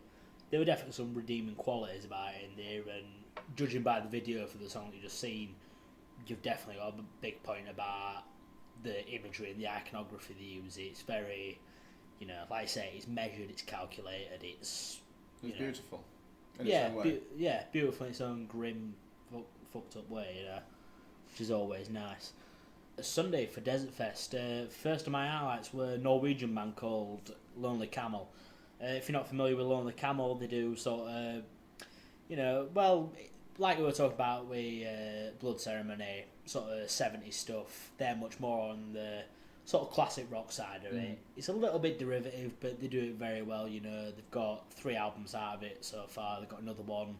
there were definitely some redeeming qualities about it in there, and judging by the video for the song you just seen, you've definitely got a big point about the imagery and the iconography they use. It's very, you know, like I say, it's measured, it's calculated, it's beautiful. Beautiful in its own grim, fucked up way, you know, which is always nice. A Sunday for Desertfest, first of my highlights were a Norwegian band called Lonely Camel. If you're not familiar with Lonely Camel, they do sort of, you know, well, like we were talking about with Blood Ceremony, sort of 70s stuff. They're much more on the sort of classic rock side of it. It's a little bit derivative, but they do it very well, you know. They've got 3 albums out of it so far. They've got another one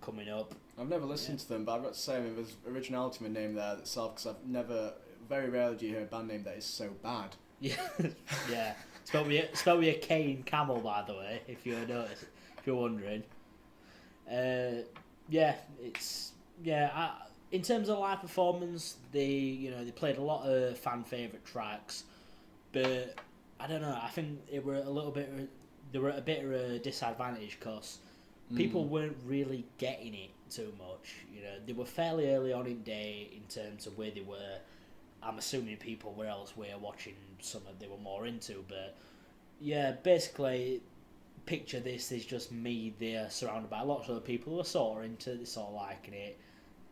coming up. I've never listened to them, but I've got to say, there's originality in the name there itself, because very rarely do you hear a band name that is so bad. Yeah, yeah. Spelled with a K in camel, by the way, if you're wondering. In terms of live performance, they played a lot of fan favourite tracks, but I don't know. I think they were at a bit of a disadvantage because people weren't really getting it too much. You know, they were fairly early on in day in terms of where they were. I'm assuming people were elsewhere watching something they were more into, but yeah, basically, picture this is just me there surrounded by lots of other people who are sort of into it, sort of liking it,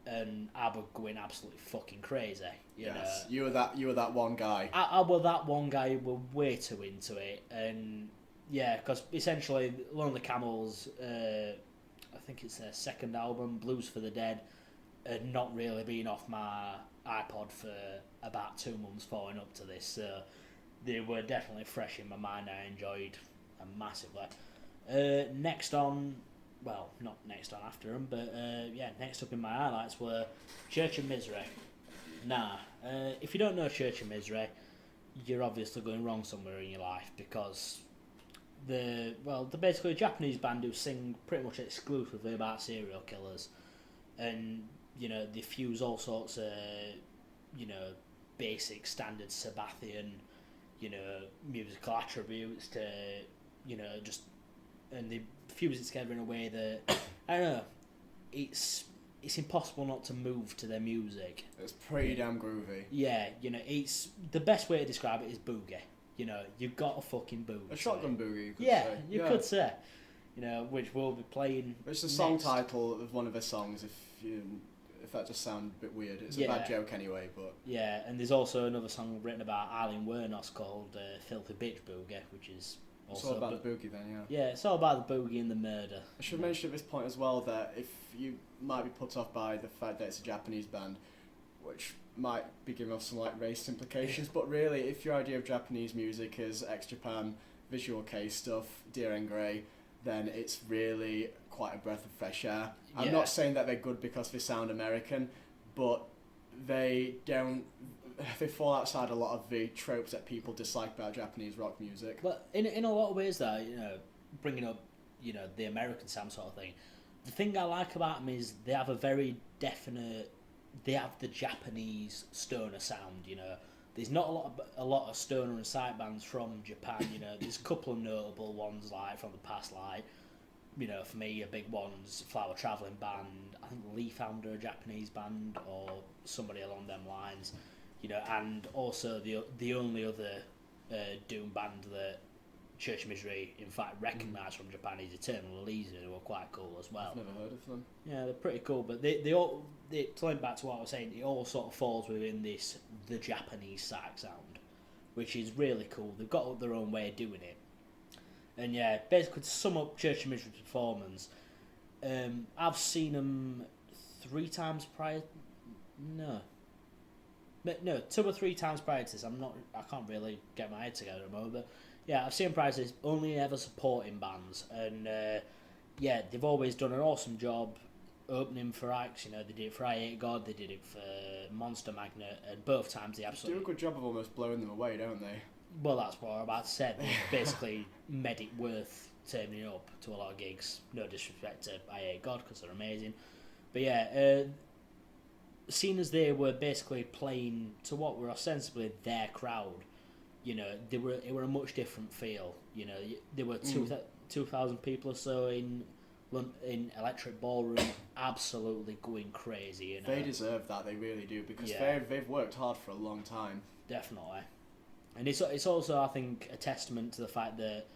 and I was going absolutely fucking crazy. You know? You were that one guy. I was that one guy who were way too into it, and yeah, because essentially, Lonely Camels, I think it's their second album, Blues for the Dead, had not really been off my iPod for about 2 months following up to this, so they were definitely fresh in my mind. I enjoyed them massively. Next on, well, not next on after them, but next up in my highlights were Church of Misery. If you don't know Church of Misery, you're obviously going wrong somewhere in your life, because they're basically a Japanese band who sing pretty much exclusively about serial killers, and you know, they fuse all sorts of, you know, basic standard Sabbathian, you know, musical attributes to, you know, and they fuse it together in a way that, I don't know, it's impossible not to move to their music. It's pretty damn groovy. Yeah, you know, it's, the best way to describe it is boogie. You know, you've got a fucking boogie. A shotgun boogie, you could say. You know, which we'll be playing. It's the song title of one of their songs, if that just sounds a bit weird. It's a bad joke anyway, but... Yeah, and there's also another song written about Eileen Wernos called Filthy Bitch Boogie, which is also... It's all about the boogie then, yeah. Yeah, it's all about the boogie and the murder. I should mention at this point as well that if you might be put off by the fact that it's a Japanese band, which might be giving off some like race implications, but really, if your idea of Japanese music is ex-Japan, Visual K stuff, Deer and Grey, then it's really quite a breath of fresh air. I'm not saying that they're good because they sound American, but they fall outside a lot of the tropes that people dislike about Japanese rock music. But in a lot of ways, though, you know, bringing up, you know, the American sound sort of thing, the thing I like about them is they have a very definite, they have the Japanese stoner sound, you know. There's not a lot of stoner and side bands from Japan, you know. There's a couple of notable ones like from the past, like, you know, for me, a big one's Flower Travelling Band. I think Leaf Hound are a Japanese band or somebody along them lines, you know. And also the only other doom band that Church of Misery, in fact, recognised from Japan is Eternal Elysium, who are quite cool as well. I've never heard of them. Yeah, they're pretty cool, but they all, going back to what I was saying, it all sort of falls within this, the Japanese psych sound, which is really cool. They've got their own way of doing it. And yeah, basically to sum up Church of Misery's performance, I've seen them 3 times prior No. But no, 2 or 3 times prior to this, I can't really get my head together at the moment, but yeah, I've seen prior to this, only ever supporting bands, and yeah, they've always done an awesome job opening for acts. You know, they did it for I Hate God, they did it for Monster Magnet, and both times they absolutely do a good job of almost blowing them away, don't they? Well, that's what I'm about to say. They basically made it worth turning up to a lot of gigs. No disrespect to I Hate God, because they're amazing. But yeah, seeing as they were basically playing to what were ostensibly their crowd, you know, it were a much different feel. You know, there were 2,000 people or so in Electric Ballroom, absolutely going crazy. You know? They deserve that, they really do, because they've worked hard for a long time. Definitely. And it's also, I think, a testament to the fact that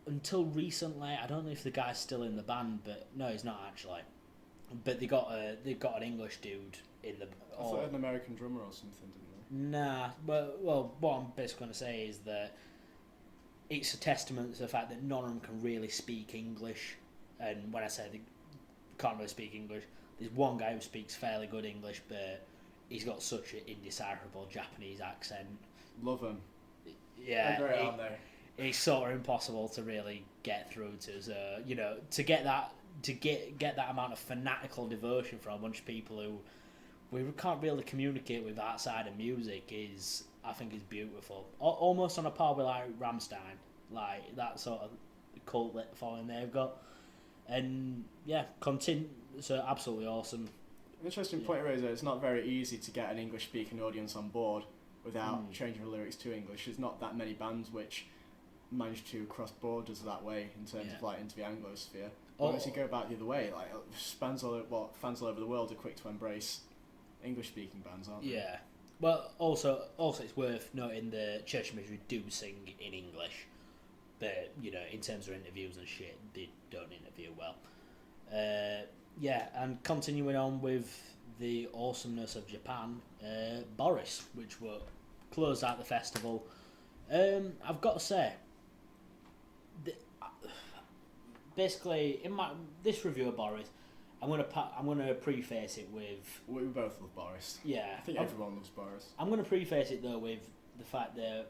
until recently, I don't know if the guy's still in the band, but no, he's not actually. But they've got an English dude in the. I thought they had an American drummer or something, didn't they? Nah, but well, what I'm basically going to say is that it's a testament to the fact that none of them can really speak English. And when I say they can't really speak English, there's one guy who speaks fairly good English, but he's got such an indecipherable Japanese accent. Love him. Yeah, they're great, aren't they? It's sort of impossible to really get through to. So, you know, to get that amount of fanatical devotion from a bunch of people who we can't really communicate with outside of music I think is beautiful. Almost on a par with like Rammstein, like that sort of cult following they've got. And yeah, so absolutely awesome. An interesting point you raised there, it's not very easy to get an English speaking audience on board without changing the lyrics to English. There's not that many bands which manage to cross borders that way in terms of like into the Anglosphere. Whereas you go back the other way, like fans all over the world are quick to embrace English speaking bands, aren't they? Yeah. Well, also it's worth noting that Church of Misery do sing in English, but you know, in terms of interviews and shit, they don't interview well. Yeah, and continuing on with the awesomeness of Japan, Boris, which will close out the festival. I've got to say, basically, in this review of Boris, I'm gonna preface it with. We both love Boris. Yeah, I think everyone loves Boris. I'm gonna preface it though with the fact that,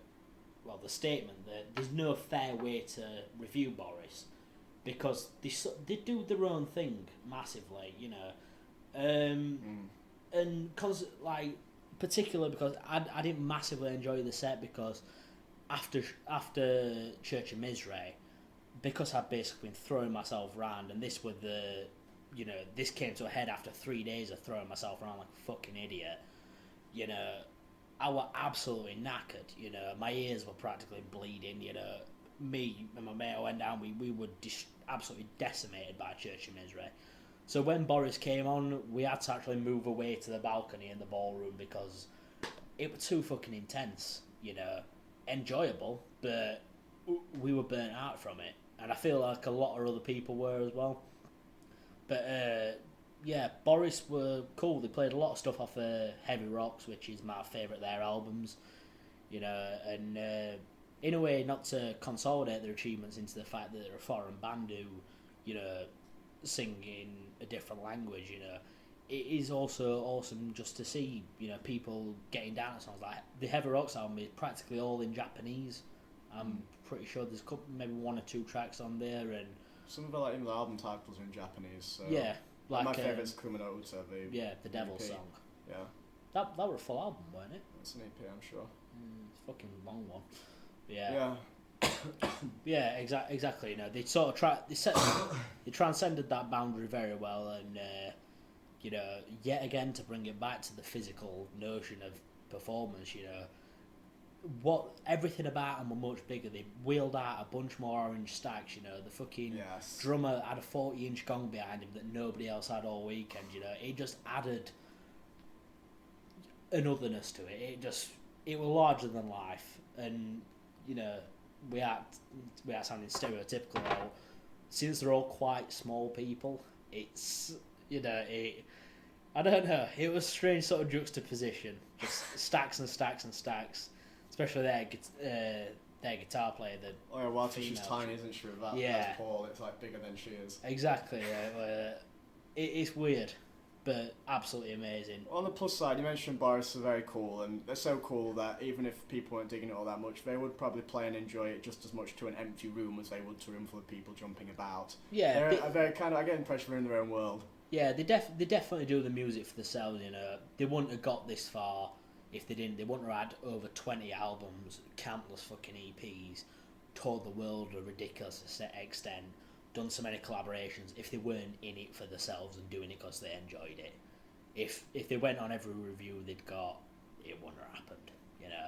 well, the statement that there's no fair way to review Boris, because they do their own thing massively, you know, and like particularly because I didn't massively enjoy the set because after Church of Misery, because I'd basically been throwing myself around, and this came to a head after 3 days of throwing myself around like a fucking idiot. You know, I was absolutely knackered. You know, my ears were practically bleeding. You know, me and my mate went down. We were absolutely decimated by Church of Misery. So when Boris came on, we had to actually move away to the balcony in the ballroom because it was too fucking intense. You know, enjoyable, but we were burnt out from it, and I feel like a lot of other people were as well. But yeah, Boris were cool. They played a lot of stuff off Heavy Rocks, which is my favourite of their albums. You know, and in a way, not to consolidate their achievements into the fact that they're a foreign band who, you know, sing in a different language. You know, it is also awesome just to see, you know, people getting down at songs. Like the Heavy Rocks album is practically all in Japanese. I'm pretty sure there's maybe 1 or 2 tracks on there, and some of the the album titles are in Japanese. So yeah, like my favourite's Kumino Uta, the Devil EP. song. Yeah, that were a full album, weren't it? it's an EP, I'm sure. It's a fucking long one. Yeah. Yeah, exactly. You know, they sort of they transcended that boundary very well, and you know, yet again to bring it back to the physical notion of performance. You know, everything about them were much bigger. They wheeled out a bunch more orange stacks. You know, the fucking drummer had a 40-inch gong behind him that nobody else had all weekend. You know, it just added an otherness to it. It was larger than life, and you know, we are sounding stereotypical now. Since they're all quite small people, it's, you know, I don't know, it was a strange sort of juxtaposition, just stacks and stacks and stacks, especially their guitar player. Whilst she's tiny, isn't she? That's Paul. It's like bigger than she is. Exactly. It's weird. but absolutely amazing. On the plus side, you mentioned Boris are very cool, and they're so cool that even if people weren't digging it all that much, they would probably play and enjoy it just as much to an empty room as they would to a room full of people jumping about. Yeah, they're kind of, I get the impression they're in their own world. Yeah, they definitely do the music for themselves, you know. They wouldn't have got this far if they didn't. They wouldn't have had over 20 albums, countless fucking EPs, toured the world to a ridiculous extent, done so many collaborations if they weren't in it for themselves and doing it because they enjoyed it. If they went on every review they'd got, it wouldn't have happened, you know.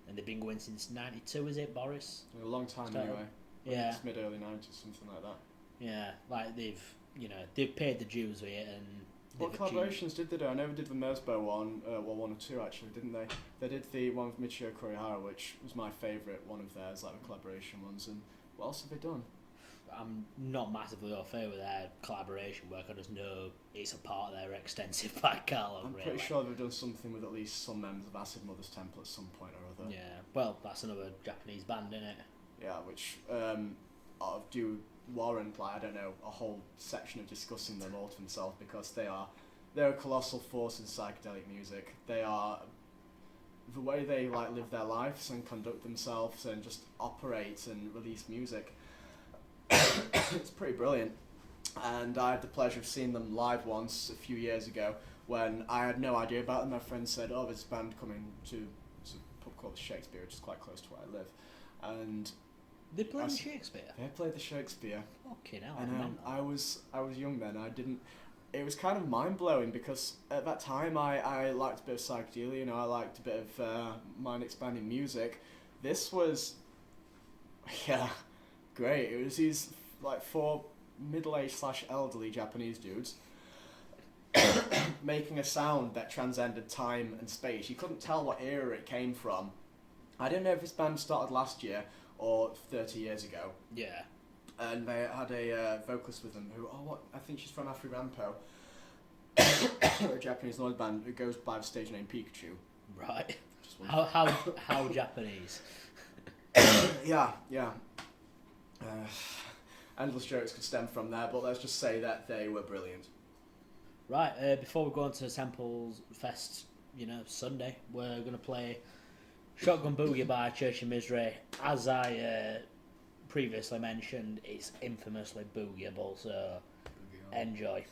And they've been going since 92, is it, Boris? A long time anyway. Yeah. It's mid-early 90s, something like that. Yeah, like they've paid the dues with it. And what collaborations did they do? I know they did the Mersbo one, one or two actually, didn't they? They did the one with Michio Kurihara, which was my favourite one of theirs, like the collaboration ones. And what else have they done? I'm not massively au fait with their collaboration work. I just know it's a part of their extensive back catalogue. I'm pretty sure they've done something with at least some members of Acid Mother's Temple at some point or other. Yeah, well, that's another Japanese band, isn't it? Yeah, which do warrant, like, I don't know, a whole section of discussing them all to themselves, because they're a colossal force in psychedelic music. They are the way they like live their lives and conduct themselves and just operate and release music. It's pretty brilliant. And I had the pleasure of seeing them live once a few years ago when I had no idea about them. My friend said, "Oh, there's a band coming to a pub called the Shakespeare, which is quite close to where I live." And they played the Shakespeare? They played the Shakespeare. Fucking hell, and I was young then. I didn't. It was kind of mind blowing because at that time I liked a bit of psychedelia. You know, I liked a bit of mind expanding music. This was, yeah, great. It was these like 4 middle-aged / elderly Japanese dudes making a sound that transcended time and space. You couldn't tell what era it came from. I don't know if this band started last year or 30 years ago. Yeah. And they had a vocalist with them who, I think she's from Afri Rampo, a Japanese noise band who goes by the stage name Pikachu. Right. How Japanese? Yeah. Endless jokes could stem from there, but let's just say that they were brilliant. Right, before we go on to Temples Fest, Sunday, we're going to play Shotgun Boogie by Church of Misery. As I previously mentioned, it's infamously boogieable, so enjoy.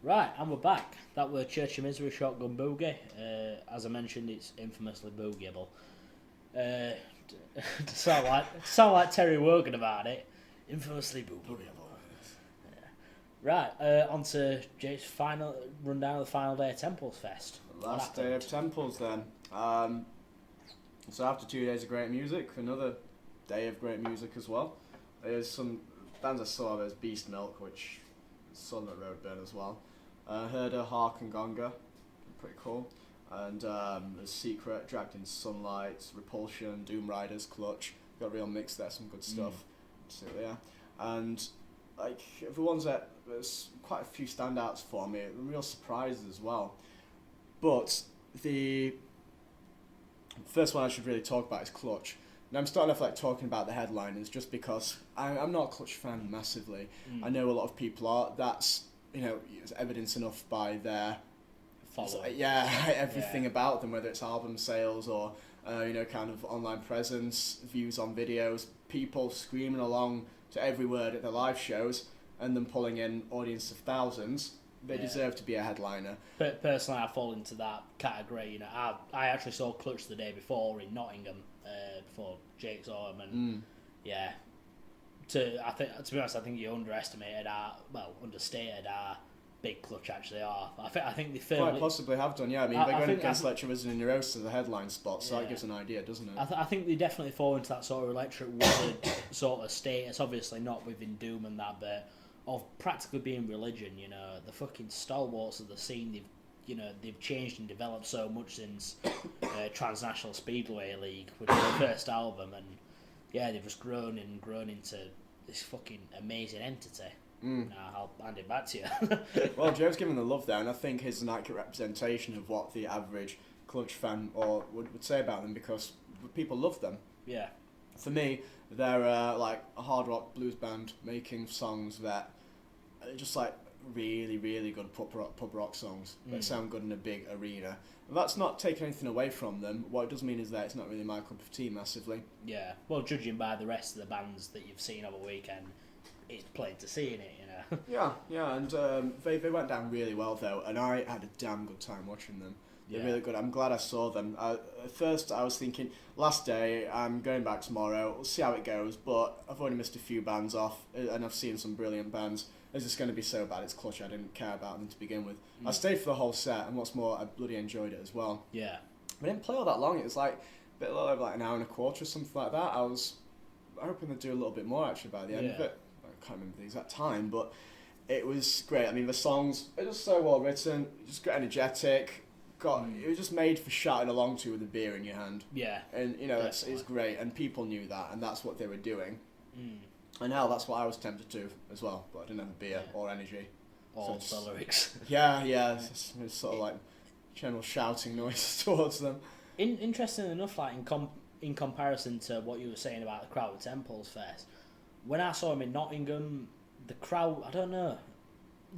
Right, and we're back. That were Church of Misery Shotgun Boogie. As I mentioned, it's infamously boogieable. To sound like Terry Wogan about it, infamously boogieable. Right, on to Jake's final rundown of the final day of Temples Fest. Last day of Temples then. So after 2 days of great music, another day of great music as well. There's some bands I saw. There's Beast Milk, which is Sunlit Roadburn as well. Heard a Hark and Gonga, pretty cool. And there's Secret, Dragged in Sunlight, Repulsion, Doom Riders, Clutch. Got a real mix there, some good stuff. So yeah, and like the ones that there's quite a few standouts for me, real surprises as well. But the first one I should really talk about is Clutch. And I'm starting off like talking about the headliners just because I'm not a Clutch fan massively. I know a lot of people are. That's, you know, it's evidence enough by their everything about them, whether it's album sales or you know, kind of online presence, views on videos, people screaming along to every word at the live shows, and them pulling in audience of thousands. They deserve to be a headliner. But personally, I fall into that category. You know, I actually saw Clutch the day before in Nottingham, before Jake saw him, and to be honest, I think you understated how big Clutch actually are. I think they firmly... Quite possibly have done, yeah. I mean, they're going against Lecturers and Neurosis as a headline spot, so that gives an idea, doesn't it? I think they definitely fall into that sort of electric wizard sort of status. Obviously not within Doom and that, but of practically being religion, you know. The fucking stalwarts of the scene, they've changed and developed so much since Transnational Speedway League, which was their first album, and yeah, they've just grown into this fucking amazing entity. I'll hand it back to you. Well, Joe's given the love there, and I think he's an accurate representation of what the average Clutch fan would say about them, because people love them. Yeah. For me, they're like a hard rock blues band making songs that are just like really, really good pub rock songs that sound good in a big arena. And that's not taking anything away from them. What it does mean is that it's not really my cup of tea massively. Yeah. Well, judging by the rest of the bands that you've seen over the weekend, it's plain to see in it, you know. yeah, and they went down really well though, and I had a damn good time watching them. They're really good. I'm glad I saw them. At first, I was thinking, last day, I'm going back tomorrow. We'll see how it goes. But I've already missed a few bands off, and I've seen some brilliant bands. Is this going to be so bad? It's Clutch. I didn't care about them to begin with. I stayed for the whole set, and what's more, I bloody enjoyed it as well. Yeah. I didn't play all that long. It was like a bit over like an hour and a quarter or something like that. I was hoping they'd do a little bit more actually by the end of it. I can't remember the exact time, but it was great. I mean, the songs are just so well written, just got energetic. It was just made for shouting along to with a beer in your hand. Yeah. And, you know, it's great. And people knew that, and that's what they were doing. And hell, that's what I was tempted to as well, but I didn't have a beer or energy. Or the lyrics. Yeah. It's sort of like general shouting noise towards them. Interesting enough, like in comparison to what you were saying about the crowd at Temples Fest, when I saw him in Nottingham, the crowd, I don't know,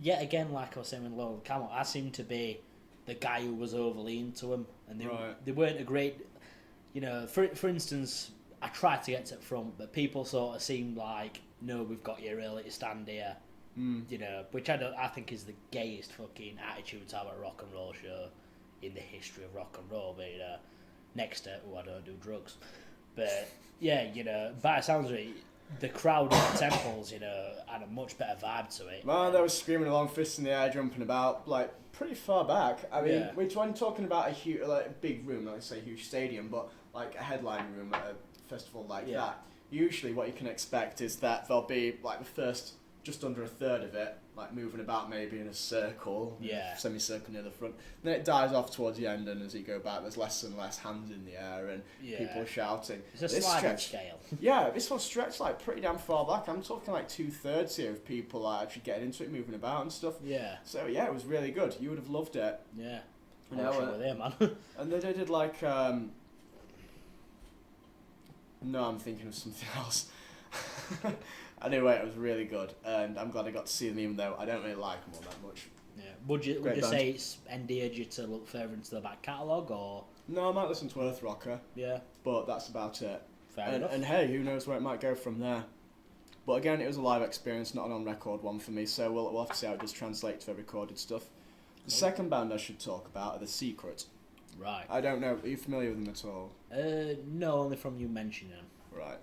yet again, like I was saying with Lord Camel, I seemed to be the guy who was overly into him, and they weren't a great, you know, for instance, I tried to get to the front, but people sort of seemed like, no, we've got you really to stand here, you know, which I think is the gayest fucking attitude to have at a rock and roll show in the history of rock and roll, but, you know, next to, I don't do drugs, but yeah, you know, by the sounds of it, the crowd at the Temples, you know, had a much better vibe to it. Man, they were screaming along, fists in the air, jumping about, like, pretty far back. I mean, we're talking about a huge, like, a big room, like say a huge stadium, but like a headline room at a festival like that. Usually what you can expect is that there'll be like the first just under a third of it, like moving about maybe in a circle, semicircle near the front. Then it dies off towards the end, and as you go back, there's less and less hands in the air and people shouting. It's a sliding scale. Yeah, this one stretched like pretty damn far back. I'm talking like 2/3 here of people like, actually getting into it, moving about and stuff. Yeah. So yeah, it was really good. You would have loved it. Yeah. You know, with him, man. And they did like no, I'm thinking of something else. Anyway, it was really good, and I'm glad I got to see them, even though I don't really like them all that much. Yeah. Would you say it's endeared you to look further into the back catalogue, or? No, I might listen to Earth Rocker. Yeah. But that's about it. Fair enough. And hey, who knows where it might go from there? But again, it was a live experience, not an on-record one for me, so we'll have to see how it does translate to the recorded stuff. The second band I should talk about are The Secret. Right. I don't know, are you familiar with them at all? No, only from you mentioning them. Right.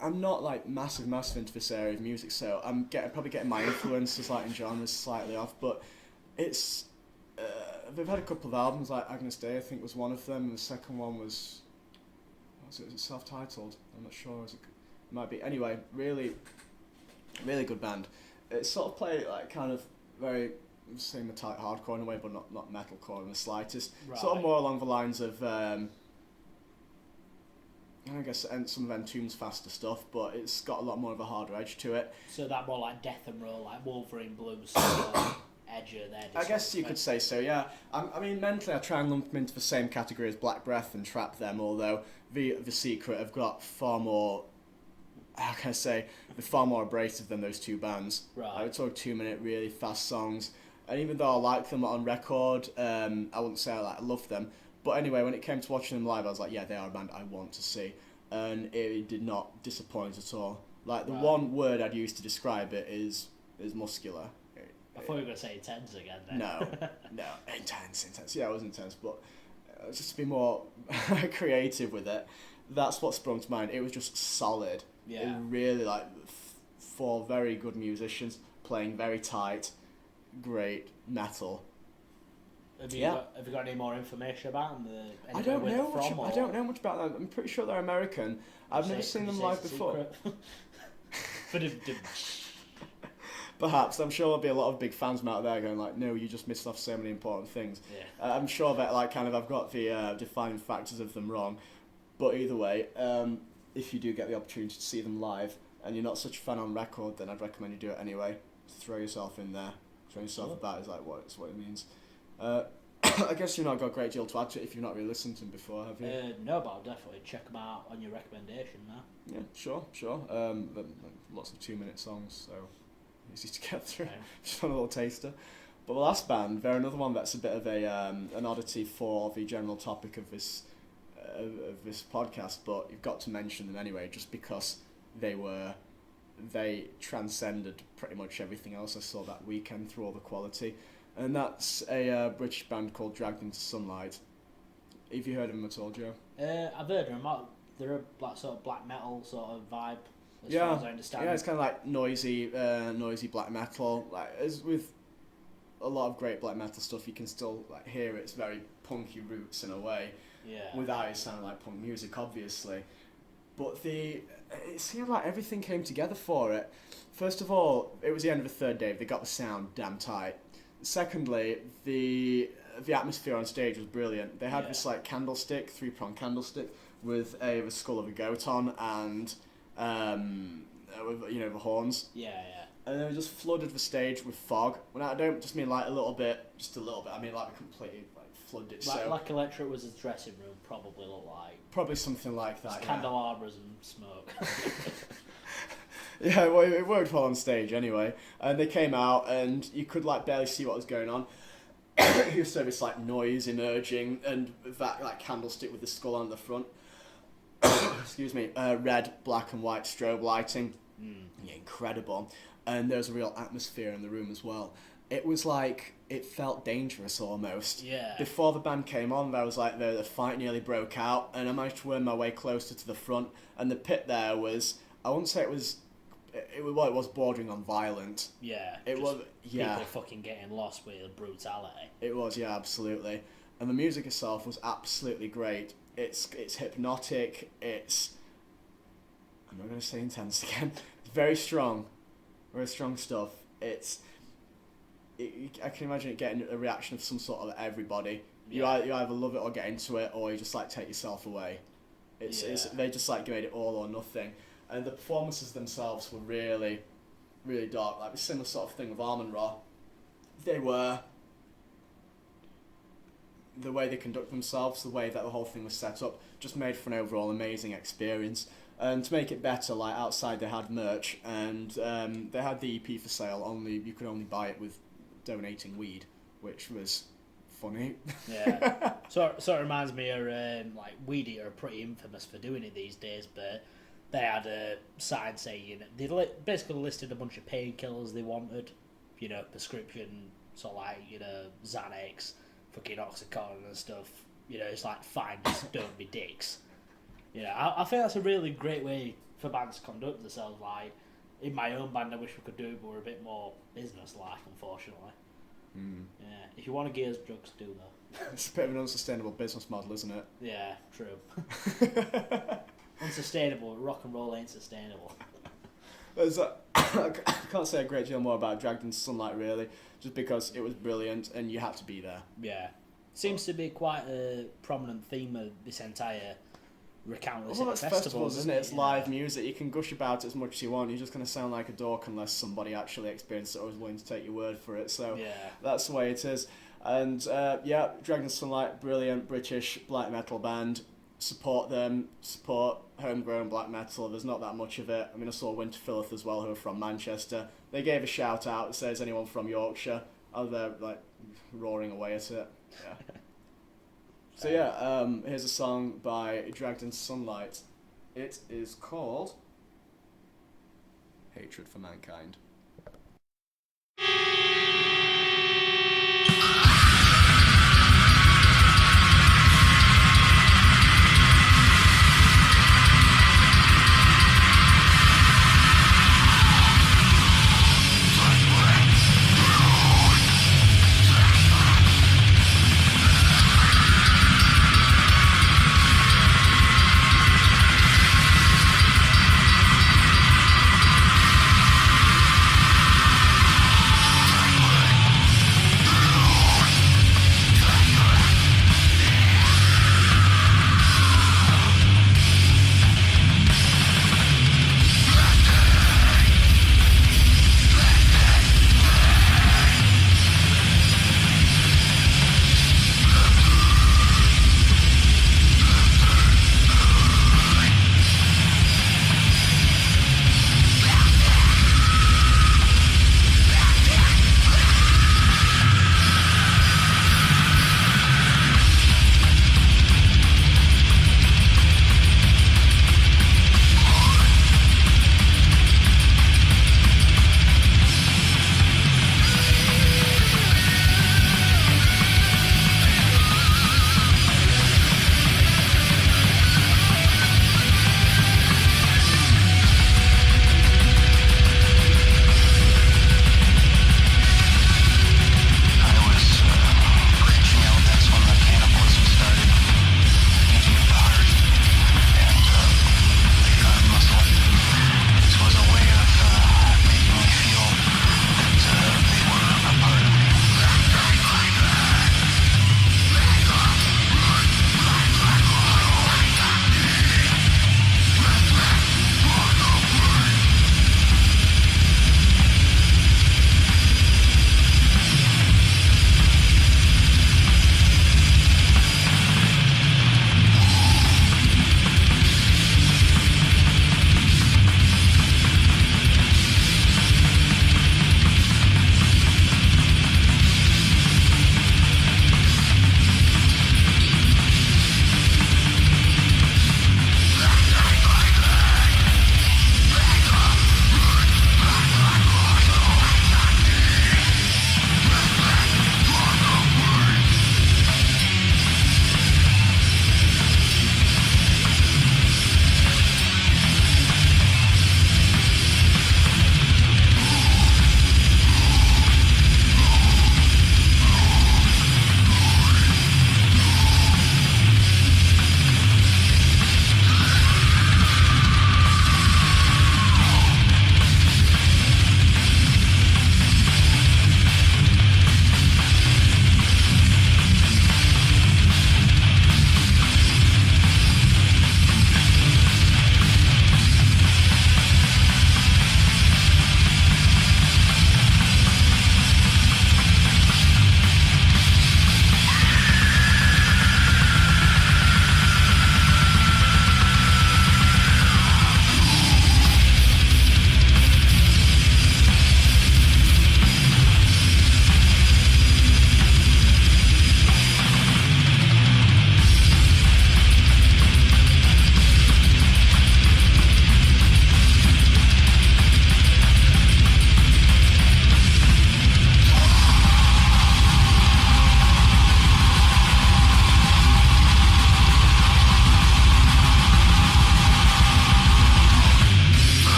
I'm not like massive into this area of music, so I'm probably getting my influences like in genres slightly off, but it's they've had a couple of albums, like Agnes Day I think was one of them, and the second one was it self-titled? I'm not sure. It might be. Anyway, really good band. It sort of play like kind of very same metallic hardcore in a way, but not metalcore in the slightest. Right. Sort of more along the lines of I guess some of Entombed's faster stuff, but it's got a lot more of a harder edge to it. So that more like death and roll, like Wolverine Blues, edger there. I guess you could say so, yeah. I mean, mentally I try and lump them into the same category as Black Breath and Trap them, although the Secret have got far more, how can I say, they're far more abrasive than those two bands. Right. I would talk 2-minute, really fast songs, and even though I like them on record, I wouldn't say I love them. But anyway, when it came to watching them live, I was like, yeah, they are a band I want to see. And it did not disappoint at all. Like, the one word I'd use to describe it is muscular. I thought you were going to say intense again then. No, intense. Yeah, it was intense, but just to be more creative with it, that's what sprung to mind. It was just solid. Yeah. It really, like, 4 very good musicians playing very tight, great metal. Have you got any more information about them? I don't know much about them. I'm pretty sure they're American. I've never seen them live before. Perhaps. I'm sure there'll be a lot of big fans from out there going like, no, you just missed off so many important things. Yeah. I'm sure that like kind of I've got the defining factors of them wrong. But either way, if you do get the opportunity to see them live and you're not such a fan on record, then I'd recommend you do it anyway. Throw yourself in there. Throwing yourself about is like what it means. I guess you've not got a great deal to add to it if you've not really listened to them before, have you? No, but I'll definitely check them out on your recommendation now. Yeah, sure. Lots of 2-minute songs, so easy to get through. Okay. Just a little taster. But the last band, they're another one that's a bit of an oddity for the general topic of this podcast, but you've got to mention them anyway, just because they transcended pretty much everything else I saw that weekend through all the quality. And that's a British band called Dragged Into Sunlight. Have you heard of them at all, Joe? I've heard of them. They're a sort of black metal sort of vibe, as far as I understand. Yeah, it's kind of like noisy black metal. Like, as with a lot of great black metal stuff, you can still like hear its very punky roots in a way. Yeah. Without it sounding like punk music, obviously. But it seemed like everything came together for it. First of all, it was the end of the third day. They got the sound damn tight. Secondly, the atmosphere on stage was brilliant. They had this like candlestick, 3-prong candlestick with the skull of a goat on and with, the horns. Yeah. And they just flooded the stage with fog. Well, I don't just mean like a little bit. I mean like completely like flooded it. Like Electric was his dressing room probably looked like. Probably something like that. Candelabras and smoke. Yeah, well, it worked well on stage anyway. And they came out, and you could like barely see what was going on. You saw this like noise emerging, and that like candlestick with the skull on the front. Excuse me. Red, black, and white strobe lighting. Yeah, incredible. And there was a real atmosphere in the room as well. It was like it felt dangerous almost. Yeah. Before the band came on, there was like the fight nearly broke out, and I managed to worm my way closer to the front. And the pit there was, I wouldn't say it was bordering on violent. Yeah. It was, yeah. People fucking getting lost with brutality. It was, yeah, absolutely. And the music itself was absolutely great. It's hypnotic. I'm not going to say intense again. It's very strong stuff. I can imagine it getting a reaction of some sort of everybody. Yeah. You either love it or get into it, or you just like take yourself away. They just like made it all or nothing. And the performances themselves were really, really dark. Like the similar sort of thing with Amenra. The way they conduct themselves, the way that the whole thing was set up, just made for an overall amazing experience. And to make it better, like outside they had merch, and they had the EP for sale. You could only buy it with donating weed, which was funny. Yeah. Sort of reminds me of like Weedeater are pretty infamous for doing it these days, but they had a sign saying they basically listed a bunch of painkillers they wanted, prescription, so like Xanax, fucking Oxycontin and stuff. It's like fine, just don't be dicks. I think that's a really great way for bands to conduct themselves. Like in my own band, I wish we could do it, but we're a bit more business-like, unfortunately. Yeah, if you want to gears drugs, do that. It's a bit of an unsustainable business model, isn't it? Yeah, true. Unsustainable. Rock and roll ain't sustainable. I can't say a great deal more about Dragged into Sunlight, really, just because it was brilliant and you had to be there. Yeah. Seems to be quite a prominent theme of this entire recountless festivals, isn't it? It's live music. You can gush about it as much as you want. You're just going to sound like a dork unless somebody actually experienced it or is willing to take your word for it. So that's the way it is. And Dragged into Sunlight, brilliant British black metal band. Support them. Support homegrown black metal. There's not that much of it. I mean, I saw Winterfilth as well, who are from Manchester. They gave a shout out that says anyone from Yorkshire. I was there like roaring away at it. Yeah. So here's a song by Dragged into Sunlight. It is called Hatred for Mankind.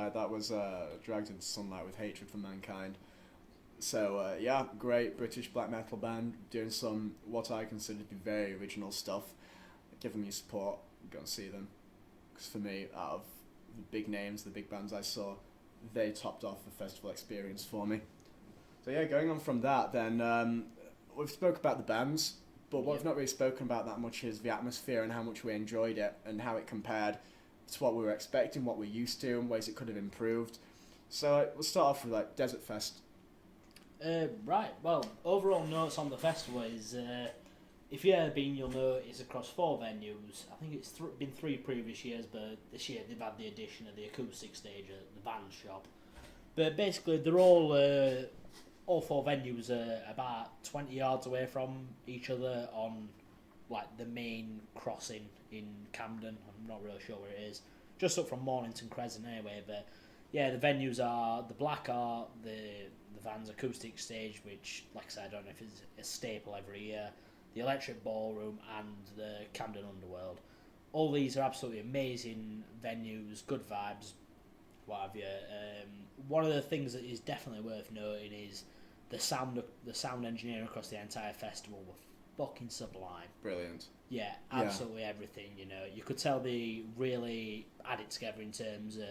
right. That was Dragged into Sunlight with Hatred for Mankind. So, yeah, great British black metal band doing some, what I consider to be very original stuff. Give them your support, go and see them. Because for me, out of the big names, the big bands I saw, they topped off the festival experience for me. So yeah, going on from that then, we've spoke about the bands, but what we've not really spoken about that much is the atmosphere and how much we enjoyed it and how it compared to what we were expecting, what we're used to, and ways it could have improved. So we'll start off with like Desertfest. Right, well, overall notes on the festival is, if you've ever been, you'll know it's across 4 venues. I think it's been 3 previous years, but this year they've had the addition of the acoustic stage at the band shop. But basically, they're all 4 venues are about 20 yards away from each other on like the main crossing in Camden. I'm not really sure where it is. Just up from Mornington Crescent anyway, but yeah, the venues are the Black Art, the Van's acoustic stage, which, like I said, I don't know if it's a staple every year, the Electric Ballroom, and the Camden Underworld. All these are absolutely amazing venues, good vibes, what have you. One of the things that is definitely worth noting is the sound engineering across the entire festival were fucking sublime. Brilliant. Yeah, absolutely everything, you know. You could tell they really add it together in terms of,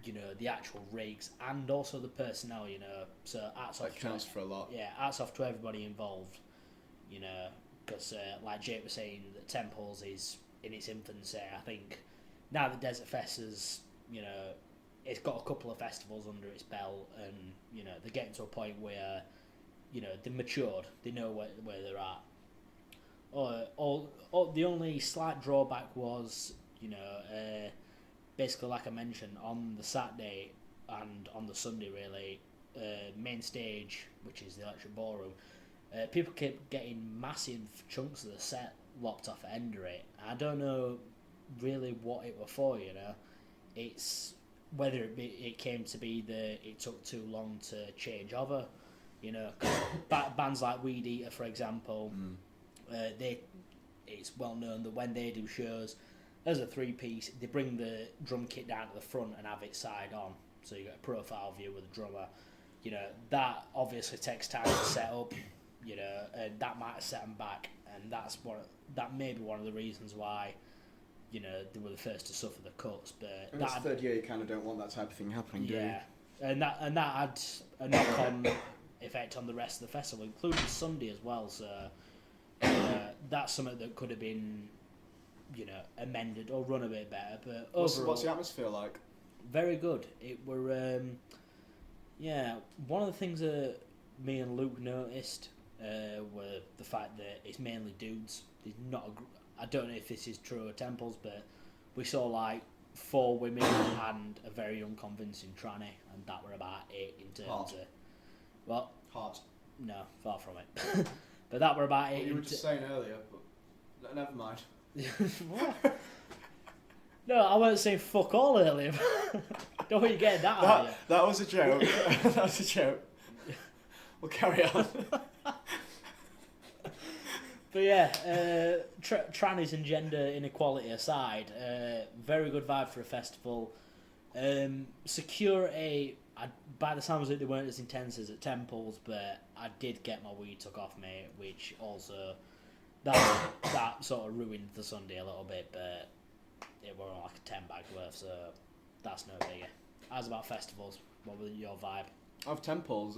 you know, the actual rigs and also the personnel, you know. So hats off. That counts for a lot. Yeah, hats off to everybody involved, you know, because like Jake was saying, that Temples is in its infancy. I think now that Desertfest has, you know, it's got a couple of festivals under its belt, and you know they're getting to a point where, you know, they've matured. They know where they're at. The only slight drawback was, you know, basically like I mentioned, on the Saturday and on the Sunday really, main stage, which is the Electric Ballroom, people kept getting massive chunks of the set lopped off the end of it. I don't know really what it were for, you know. It's whether it came to be that it took too long to change over, you know. Bands like Weedeater, for example, it's well known that when they do shows as a 3-piece, they bring the drum kit down to the front and have it side on, so you get a profile view with the drummer. You know, that obviously takes time to set up, you know, and that might have set them back, and that may be one of the reasons why, you know, they were the first to suffer the cuts. But in this third year, you kind of don't want that type of thing happening, do you? Yeah, and that had a knock-on effect on the rest of the festival, including Sunday as well. So that's something that could have been, you know, amended or run a bit better. But overall, what's the atmosphere like? Very good. It were, yeah. One of the things that me and Luke noticed were the fact that it's mainly dudes. There's not. I don't know if this is true at Temples, but we saw like 4 women and a very unconvincing tranny, and that were about it in terms Hot. of. Well, Hot. no, far from it. But that were about it. You were just saying earlier, but never mind. What? No, I wasn't saying fuck all earlier. Don't want you getting that out of you. That was a joke. That was a joke. We'll carry on. But yeah, trannies and gender inequality aside, very good vibe for a festival. Security, by the sounds of it, they weren't as intense as at Temples, but I did get my weed took off me, which also that sort of ruined the Sunday a little bit, but it were like a 10 bag worth, so that's no bigger. As about festivals, what was your vibe? Of Temples,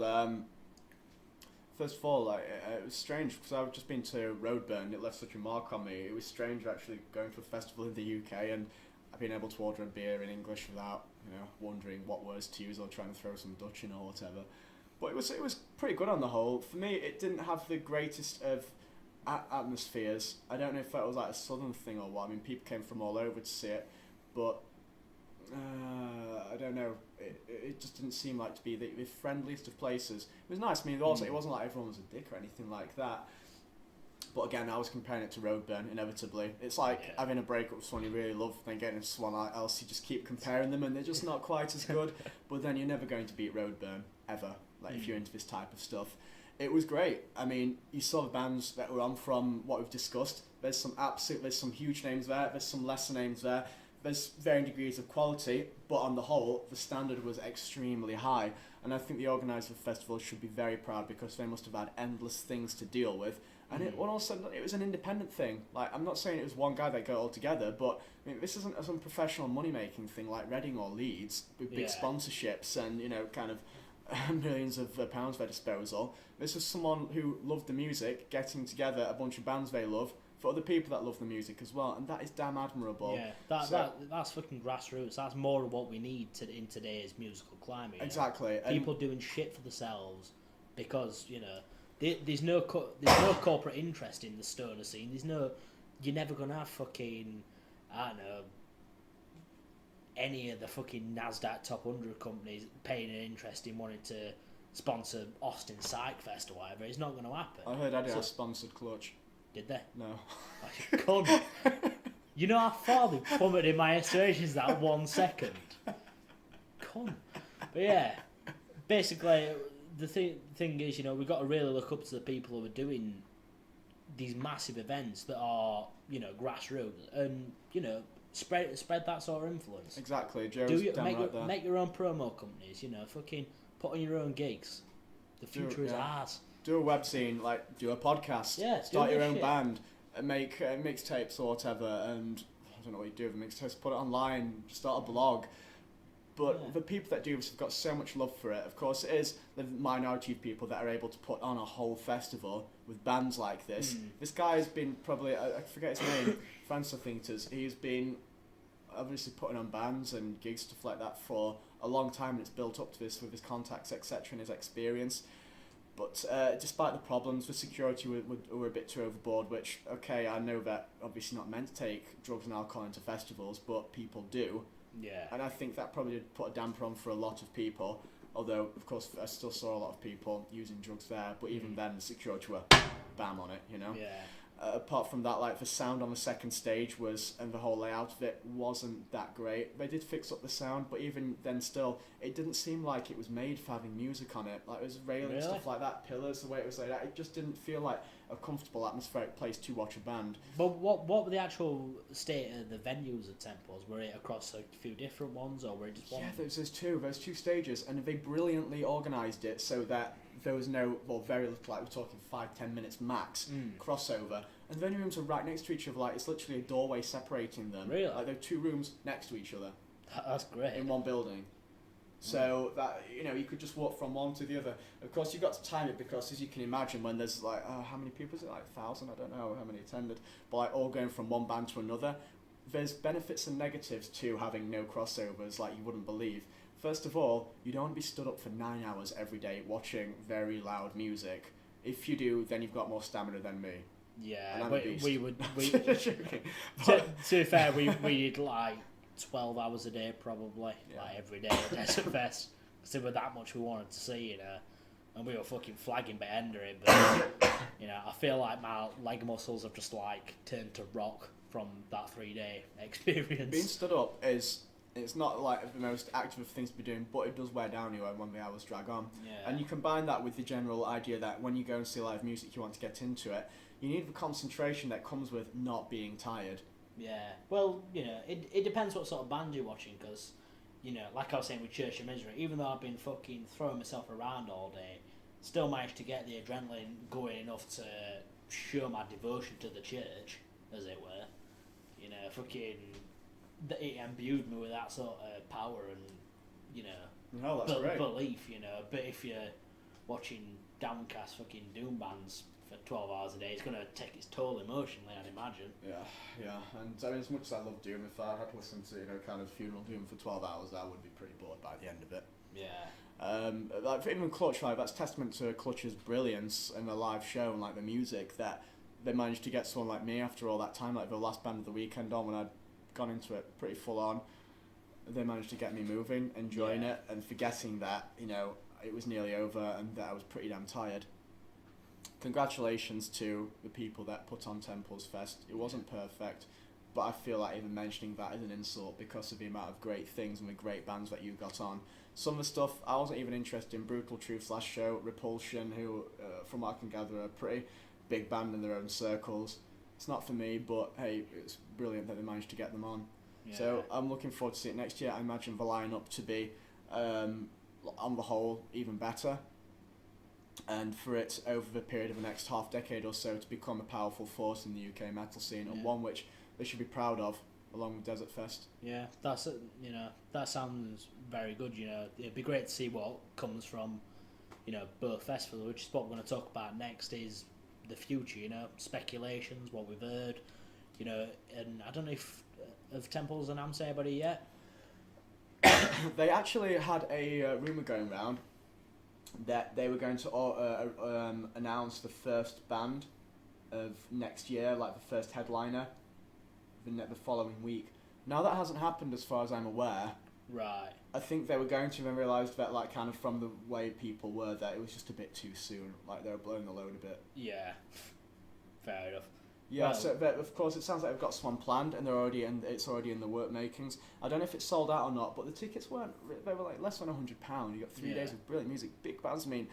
first of all, like, it was strange because I've just been to Roadburn. It left such a mark on me. It was strange actually going to a festival in the UK and I've been able to order a beer in English without, you know, wondering what words to use or trying to throw some Dutch in or whatever. But it was pretty good on the whole. For me, it didn't have the greatest of atmospheres. I don't know if that was like a southern thing or what. I mean, people came from all over to see it, but I don't know. It just didn't seem like to be the friendliest of places. It was nice. I mean, also, it wasn't like everyone was a dick or anything like that. But again, I was comparing it to Roadburn, inevitably. It's like having a breakup with someone you really love, then getting into someone else, you just keep comparing them, and they're just not quite as good. But then you're never going to beat Roadburn, ever, like if you're into this type of stuff. It was great. I mean, you saw the bands that were on from what we've discussed. There's some huge names there, there's some lesser names there. there's varying degrees of quality, but on the whole, the standard was extremely high. And I think the organisers of the festival should be very proud because they must have had endless things to deal with. And it was an independent thing. Like, I'm not saying it was one guy that got it all together, but I mean, this isn't some professional money-making thing like Reading or Leeds with big sponsorships and, you know, kind of millions of pounds at their disposal. This is someone who loved the music, getting together a bunch of bands they love for other people that love the music as well, and that is damn admirable. Yeah, that's fucking grassroots. That's more of what we need in today's musical climate. Exactly. People doing shit for themselves because, you know, there's no corporate interest in the stoner scene. You're never gonna have fucking, I don't know, any of the fucking NASDAQ top 100 companies paying an interest in wanting to sponsor Austin Psych Fest or whatever. It's not going to happen. I heard Adidas sponsored Clutch. Did they? No. Cunt. You know how far they plummeted in my estimations that 1 second? Cunt. But yeah, basically, the thing is, you know, we've got to really look up to the people who are doing these massive events that are, you know, grassroots and, you know, spread that sort of influence. Exactly. Joe's make your own promo companies, you know, fucking put on your own gigs. The future is ours. Do a web scene, like do a podcast. Yeah, start your own band, and make mixtapes or whatever. And I don't know what you do with mixtapes. Put it online. Start a blog. But the people that do this have got so much love for it. Of course, it is the minority of people that are able to put on a whole festival with bands like this. This guy has been probably, I forget his name, Francis, I think it is. He's been obviously putting on bands and gigs, stuff like that, for a long time, and it's built up to this with his contacts, etc., and his experience. But despite the problems, the security were a bit too overboard, which, okay, I know that obviously not meant to take drugs and alcohol into festivals, but people do. Yeah. And I think that probably did put a damper on for a lot of people, although, of course, I still saw a lot of people using drugs there, but even then, the security were bam on it, you know? Yeah. Apart from that, like, the sound on the second stage and the whole layout of it wasn't that great. They did fix up the sound, but even then still, it didn't seem like it was made for having music on it. Like, it was railing, stuff like that, pillars, the way it was laid out. It just didn't feel like a comfortable, atmospheric place to watch a band. But what were the actual state of the venues at Temples? Were it across a few different ones, or were it just one? Yeah, there's two stages, and they brilliantly organised it so that there was no, well, very little, like we're talking 5-10 minutes max, crossover. And the venue rooms are right next to each other, like it's literally a doorway separating them. Really? Like they're two rooms next to each other. That's great. In one building. So that, you know, you could just walk from one to the other. Of course, you've got to time it because, as you can imagine, when there's like, how many people is it? Like 1,000? I don't know how many attended. But like all going from one band to another. There's benefits and negatives to having no crossovers like you wouldn't believe. First of all, you don't want to be stood up for 9 hours every day watching very loud music. If you do, then you've got more stamina than me. Yeah, we would. To be fair, we did like 12 hours a day probably, like every day at Desertfest. Because there were that much we wanted to see, you know, and we were fucking flagging by end of it. But you know, I feel like my leg muscles have just like turned to rock from that 3-day experience. Being stood up it's not like the most active of things to be doing, but it does wear down you when the hours drag on. Yeah. And you combine that with the general idea that when you go and see live music, you want to get into it. You need the concentration that comes with not being tired. Yeah, well, you know, it depends what sort of band you're watching, because, you know, like I was saying with Church of Misery, even though I've been fucking throwing myself around all day, still managed to get the adrenaline going enough to show my devotion to the church, as it were. You know, fucking, it imbued me with that sort of power and, you know, belief, you know. But if you're watching downcast fucking doom bands for 12 hours a day, it's going to take its toll emotionally, I'd imagine. Yeah. And I mean, as much as I love doom, if I had to listen to, you know, kind of funeral doom for 12 hours, I would be pretty bored by the end of it. Yeah. Like even Clutch, like, that's testament to Clutch's brilliance in the live show and like the music, that they managed to get someone like me after all that time, like the last band of the weekend on, when I'd gone into it pretty full on. They managed to get me moving, enjoying it, and forgetting that, you know, it was nearly over and that I was pretty damn tired. Congratulations to the people that put on Temples Fest. It wasn't perfect, but I feel like even mentioning that is an insult because of the amount of great things and the great bands that you got on. Some of the stuff I wasn't even interested in. Brutal Truth's last show, Repulsion, who, from what I can gather, are a pretty big band in their own circles. It's not for me, but hey, it's brilliant that they managed to get them on. So I'm looking forward to see it next year. I imagine the lineup to be, on the whole, even better. And for it, over the period of the next half decade or so, to become a powerful force in the UK metal scene, and one which they should be proud of, along with Desert Fest. Yeah, that's that sounds very good. It'd be great to see what comes from, both festivals, which is what we're going to talk about next. Is the future, speculations, what we've heard, and I don't know if have Temples announced anybody yet. They actually had a rumour going around that they were going to announce the first band of next year, like the first headliner, the following week. Now that hasn't happened as far as I'm aware. Right. I think they were going to, and realised that, like, kind of from the way people were, that it was just a bit too soon. Like, they were blowing the load a bit. Yeah. Fair enough. Yeah, well, so of course it sounds like they've got one planned, and it's already in the work makings. I don't know if it's sold out or not, but the tickets they were like less than £100. You got 3 days of brilliant music, big bands. I mean,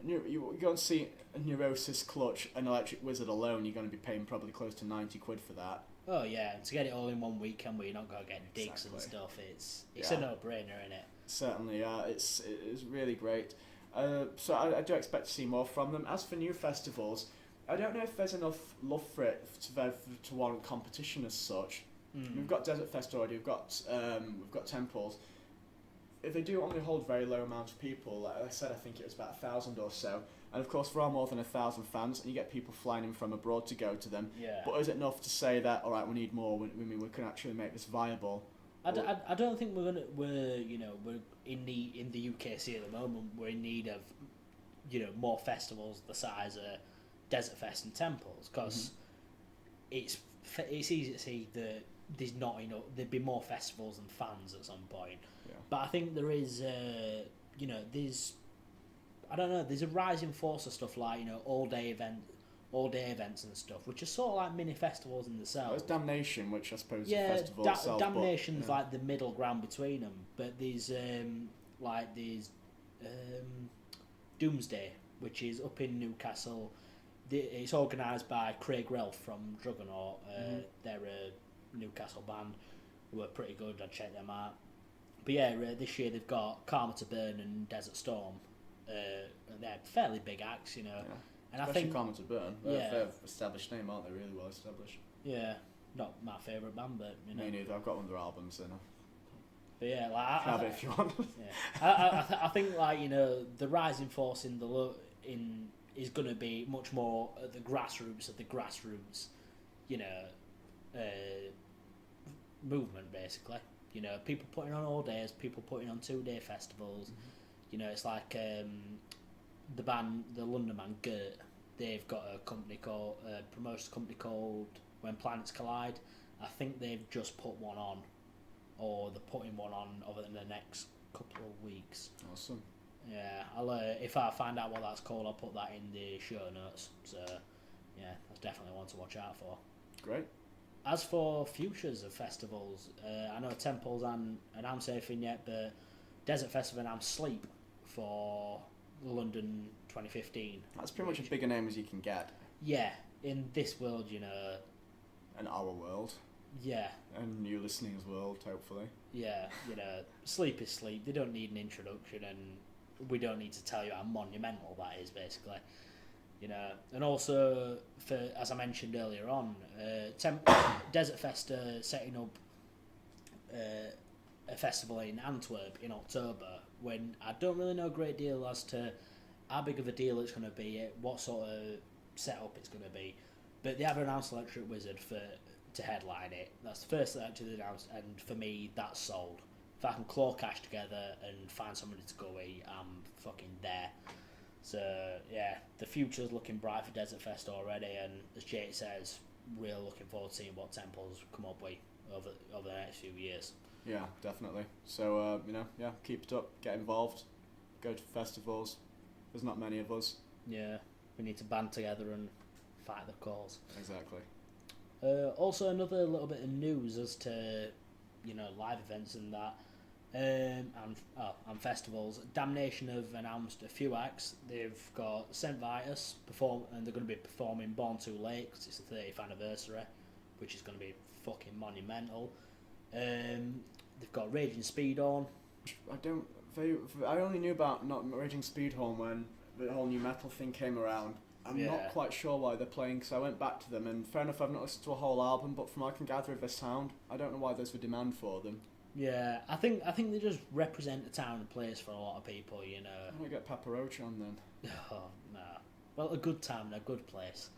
you go and see Neurosis, Clutch, and Electric Wizard alone, you're going to be paying probably close to £90 for that. Oh yeah, to get it all in one weekend where you're not going to get digs and stuff, it's a no-brainer, isn't it? Certainly, yeah, it's really great. So I do expect to see more from them. As for new festivals, I don't know if there's enough love for it to warrant competition as such. We've got Desert Fest already. We've got Temples. If they do only hold very low amount of people, like I said, I think it was about 1,000 or so. And of course, there are more than 1,000 fans, and you get people flying in from abroad to go to them. Yeah. But is it enough to say that, all right, we need more? We can actually make this viable. I don't think we're in the UKC at the moment. We're in need of more festivals the size of Desert Fest and Temples, because it's easy to see that there's not enough. There'd be more festivals than fans at some point. Yeah. But I think there is, there's a rising force of stuff like all day events and stuff, which are sort of like mini festivals in themselves. There's Damnation, which I suppose is a festival itself. Damnation's like the middle ground between them, but there's Doomsday, which is up in Newcastle. It's organised by Craig Relf from Juggernaut. They're a Newcastle band who are pretty good. I'd check them out. But yeah, this year they've got Karma to Burn and Desert Storm. They're fairly big acts, Yeah. And especially I think Karma to Burn. They're an established name, aren't they? Really well established. Yeah, not my favourite band, but Me neither. I've got one of their albums, But yeah, like have it if you want. Yeah, I think the rising force is going to be much more at the grassroots of the grassroots, movement basically. People putting on all days, people putting on 2-day festivals. It's like the band, the London band Gert. They've got a company called promotion company called When Planets Collide. I think they've just put one on, or they're putting one on over the next couple of weeks. Awesome. Yeah, I'll if I find out what that's called, I'll put that in the show notes. So, yeah, that's definitely one to watch out for. Great. As for futures of festivals, I know Temples and announced anything yet, but Desert Festival announced Sleep for London 2015. That's pretty much a bigger name as you can get. Yeah, in this world, And our world. Yeah. And you listening's world, hopefully. Yeah, Sleep is Sleep. They don't need an introduction, and we don't need to tell you how monumental that is, basically. And also, as I mentioned earlier on, Desert Fest setting up a festival in Antwerp in October, when I don't really know a great deal as to how big of a deal it's going to be, what sort of setup it's going to be. But they have announced Electric Wizard to headline it. That's the first thing they announced, and for me, that's sold. If I can claw cash together and find somebody to go with, I'm fucking there. So, yeah, the future's looking bright for Desert Fest already, and as Jake says, we're looking forward to seeing what Temples come up with over the next few years. Yeah, definitely. So, keep it up, get involved, go to festivals. There's not many of us. Yeah, we need to band together and fight the cause. Exactly. Also, another little bit of news as to, live events and that, and festivals. Damnation have announced a few acts. They've got St. Vitus and they're going to be performing Born Too Late because it's the 30th anniversary, which is going to be fucking monumental. They've got Raging Speed on. I only knew about not Raging Speedhorn when the whole new metal thing came around. I'm not quite sure why they're playing, because I went back to them, and fair enough, I've not listened to a whole album, but from what I can gather of their sound, I don't know why there's a demand for them. Yeah, I think they just represent a town and place for a lot of people, you know. I'm gonna get Papa Roach on then. Oh, no. Well, a good town, a good place.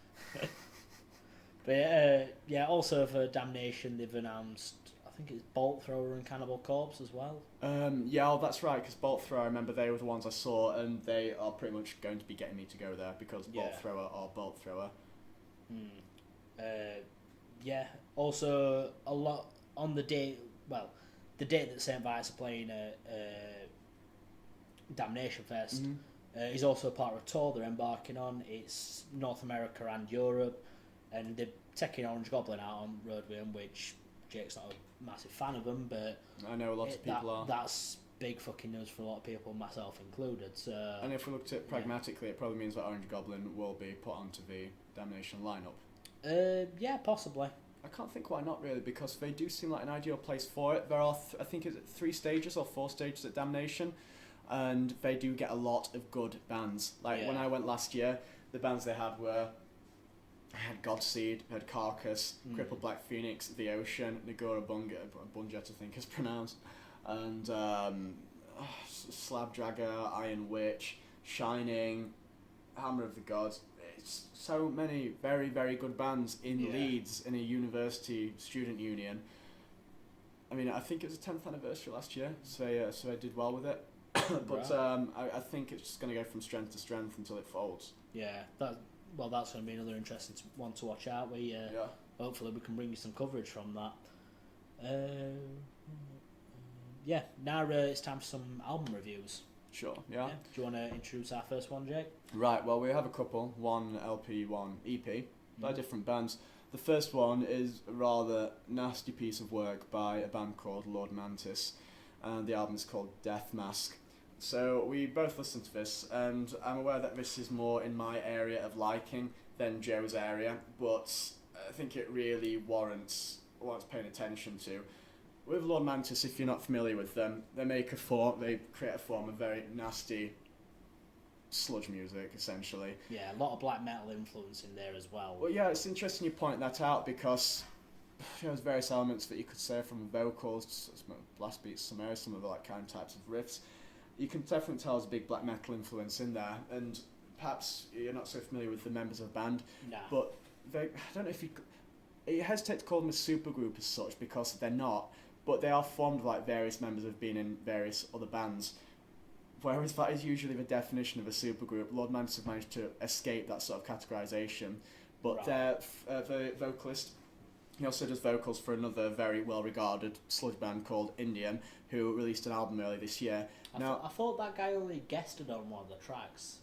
But yeah, also for Damnation, they've announced, I think it's Bolt Thrower and Cannibal Corpse as well. That's right, because Bolt Thrower, I remember they were the ones I saw, and they are pretty much going to be getting me to go there, because Bolt Thrower or Bolt Thrower. Also a lot on the date, the date that St. Vitus are playing Damnation Fest is also part of a tour they're embarking on. It's North America and Europe, and they're taking Orange Goblin out on road with them, which Jake's not a massive fan of them, but I know a lot of people are. That's big fucking news for a lot of people, myself included. So, and if we looked at it pragmatically, it probably means that Orange Goblin will be put onto the Damnation lineup. Yeah, possibly. I can't think why not, really, because they do seem like an ideal place for it. There are, I think, is it 3 stages or 4 stages at Damnation, and they do get a lot of good bands. When I went last year, the bands they had were, I had Godseed, I had Carcass, Crippled Black Phoenix, The Ocean, Nagora Bunjet, I think is pronounced, and Slabdragger, Iron Witch, Shining, Hammer of the Gods. It's so many very, very good bands in Leeds in a university student union. I mean, I think it was the 10th anniversary last year, so I did well with it. But I think it's just going to go from strength to strength until it folds. Yeah, that's going to be another interesting one to watch out. Hopefully we can bring you some coverage from that. Now it's time for some album reviews. Sure, yeah. Do you want to introduce our first one, Jake? Right, well, we have a couple, one LP, one EP, by different bands. The first one is a rather nasty piece of work by a band called Lord Mantis, and the album is called Death Mask. So we both listened to this, and I'm aware that this is more in my area of liking than Joe's area, but I think it really warrants paying attention to. With Lord Mantis, if you're not familiar with them, they create a form of very nasty sludge music, essentially. Yeah, a lot of black metal influence in there as well. Well, yeah, it's interesting you point that out, because there's various elements that you could say, from vocals, some blast beats, some of the kind of types of riffs. You can definitely tell there's a big black metal influence in there, and perhaps you're not so familiar with the members of the band, but I don't know if you hesitate to call them a supergroup as such, because they're not. But they are formed of various members who have been in various other bands, whereas that is usually the definition of a supergroup. Lord Mantis have managed to escape that sort of categorisation, but the vocalist, he also does vocals for another very well-regarded sludge band called Indian, who released an album earlier this year. I thought that guy only guested on one of the tracks.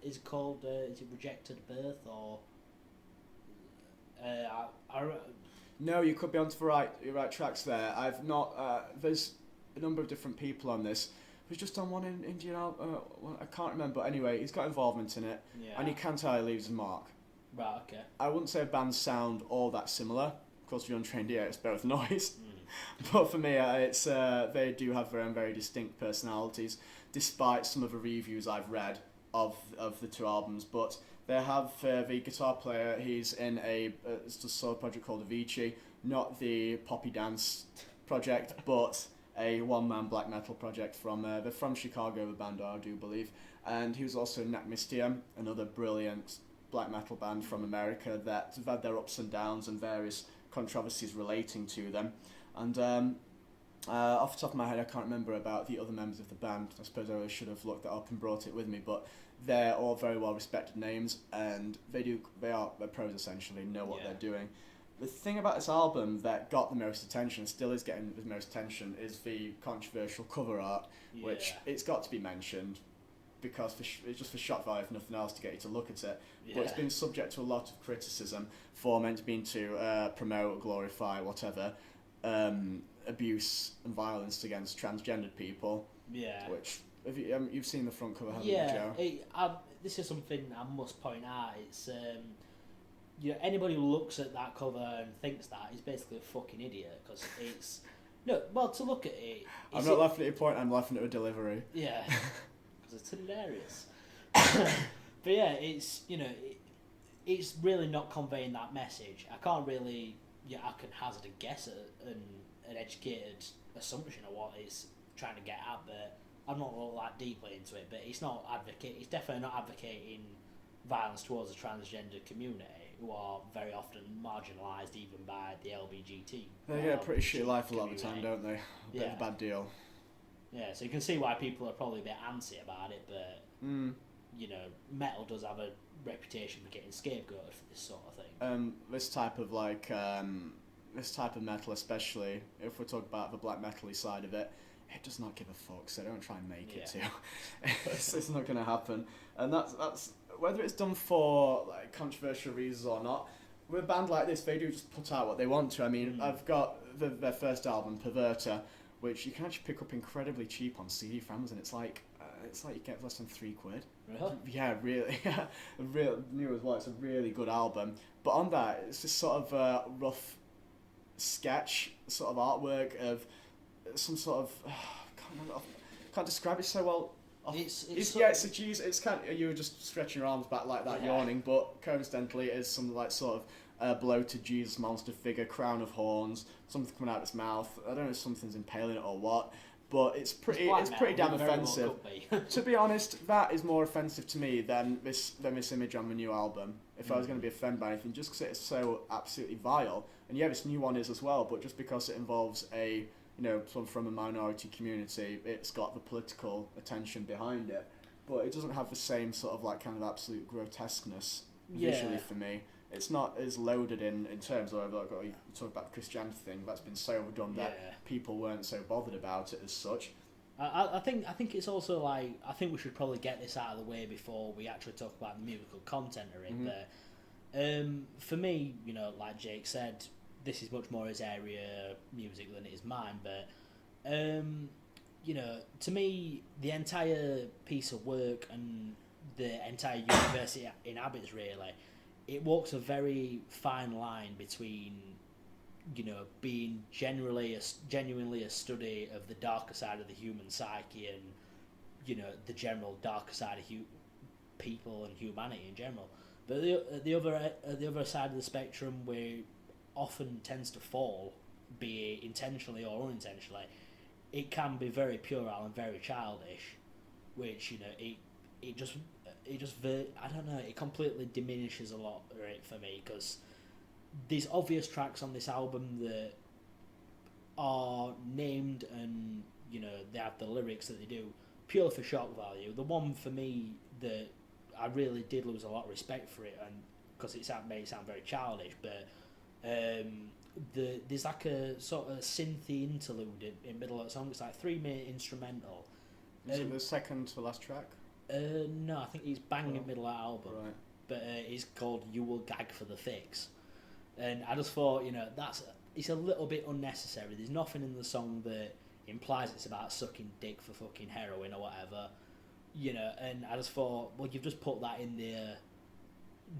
Is it called is it Rejected Birth or? No, you could be onto the right tracks there. I've not. There's a number of different people on this. He was just on one in Indian album. I can't remember. Anyway, he's got involvement in it, and you can tell he leaves a mark. Right. Okay. I wouldn't say bands sound all that similar. Of course, if you're untrained ear, it's both noise. But for me, it's they do have their own very distinct personalities, despite some of the reviews I've read of the 2 albums. But they have the guitar player. He's in it's a solo project called Avicii, not the poppy dance project, but a one-man black metal project from they're from Chicago, the band I do believe. And he was also in Nakmistium, another brilliant black metal band from America that have had their ups and downs and various controversies relating to them. And off the top of my head, I can't remember about the other members of the band. I suppose I really should have looked that up and brought it with me, but they're all very well respected names, and they're pros essentially, know what they're doing. The thing about this album that got the most attention, still is getting the most attention, is the controversial cover art, which it's got to be mentioned, because it's just for shock value, if nothing else, to get you to look at it. But it's been subject to a lot of criticism for meant to promote, glorify, whatever, abuse and violence against transgendered people. Yeah. Which you've seen the front cover, haven't you, Joe? This is something I must point out. It's anybody who looks at that cover and thinks that is basically a fucking idiot, because it's no. Well, to look at it, I'm not laughing at your point. I'm laughing at a delivery. Yeah, because it's hilarious. But yeah, it's it's really not conveying that message. I can't really. Yeah, I can hazard a guess at an educated assumption of what it's trying to get at, but I'm not all that deeply into it. But it's not It's definitely not advocating violence towards the transgender community, who are very often marginalised even by the LBGT. They get a pretty shitty life a lot of the time, don't they? A bit of Yeah. a bad deal. Yeah, so you can see why people are probably a bit antsy about it, but metal does have a reputation for getting scapegoated for this sort of thing. This type of metal, especially if we're talking about the black metal-y side of it, it does not give a fuck. So don't try and make it to. It's not going to happen, and that's whether it's done for like controversial reasons or not. With a band like this, they do just put out what they want to. I mean, I've got their first album, Perverter, which you can actually pick up incredibly cheap on CD from Amazon. It's like you get less than £3. Really? Yeah, really. Real new as well. It's a really good album. But on that, it's just sort of a rough sketch, sort of artwork of some sort of can't describe it so well. It's kind of, you were just stretching your arms back like that, yawning, but coincidentally it is some like sort of bloated Jesus monster figure, crown of horns, something coming out of its mouth. I don't know if something's impaling it or what, but it's pretty damn offensive. To be honest, that is more offensive to me than this image on the new album. If I was going to be offended by anything, just because it's so absolutely vile, and yeah, this new one is as well, but just because it involves someone from a minority community, it's got the political attention behind it, but it doesn't have the same sort of like kind of absolute grotesqueness visually for me. It's not as loaded in terms of like you talk about the Christianity thing, that's been so overdone that people weren't so bothered about it as such. I think it's also like, I think we should probably get this out of the way before we actually talk about the musical content of it. But for me, like Jake said, this is much more his area music than it is mine, but to me the entire piece of work and the entire universe it inhabits, really, it walks a very fine line between being genuinely a study of the darker side of the human psyche and the general darker side of people and humanity in general, but the other side of the spectrum where often tends to fall, be it intentionally or unintentionally, it can be very puerile and very childish, which it just I don't know, it completely diminishes a lot right for me, because there's obvious tracks on this album that are named and they have the lyrics that they do purely for shock value. The one for me that I really did lose a lot of respect for it, and because it made it sound very childish, but there's like a sort of synthy interlude in the middle of the song. It's like 3-minute instrumental. Is it the second to last track? No, I think it's bang in the middle of the album. Right. But it's called "You Will Gag for the Fix," and I just thought it's a little bit unnecessary. There's nothing in the song that implies it's about sucking dick for fucking heroin or whatever, And I just thought, well, you've just put that in there.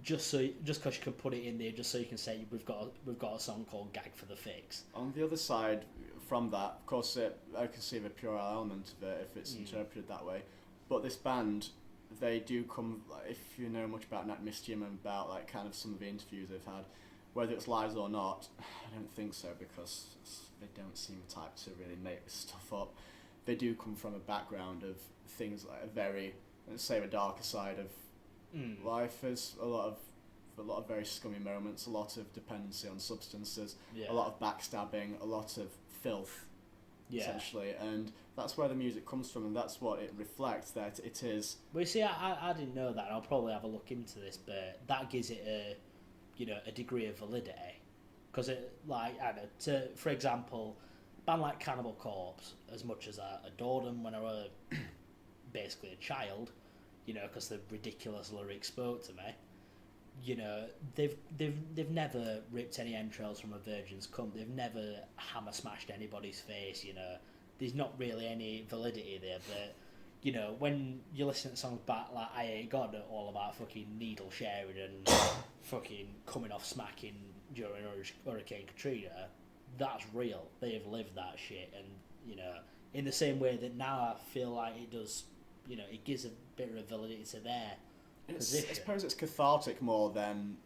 Just because you can put it in there, just so you can say we've got a song called "Gag for the Fix." On the other side from that, of course, I can see the pure element of it if it's interpreted that way. But this band, they do come. If you know much about Nat Mystium and about like kind of some of the interviews they've had, whether it's lies or not, I don't think so, because they don't seem the type to really make this stuff up. They do come from a background of things like a very, let's say, the darker side of life. There's a lot of very scummy moments, a lot of dependency on substances, a lot of backstabbing, a lot of filth, essentially, and that's where the music comes from, and that's what it reflects. That it is. Well, you see, I didn't know that, and I'll probably have a look into this, but that gives it a degree of validity, because for example, a band like Cannibal Corpse, as much as I adored them when I was basically a child, because the ridiculous lyrics spoke to me. They've never ripped any entrails from a virgin's cum. They've never hammer smashed anybody's face. There's not really any validity there. But you know, when you listen to songs back like I Ain't God, all about fucking needle sharing and fucking coming off smacking during Hurricane Katrina, that's real. They've lived that shit, and you know, in the same way that now I feel like it does, you know, it gives a bit of validity to their position. I suppose it's cathartic more than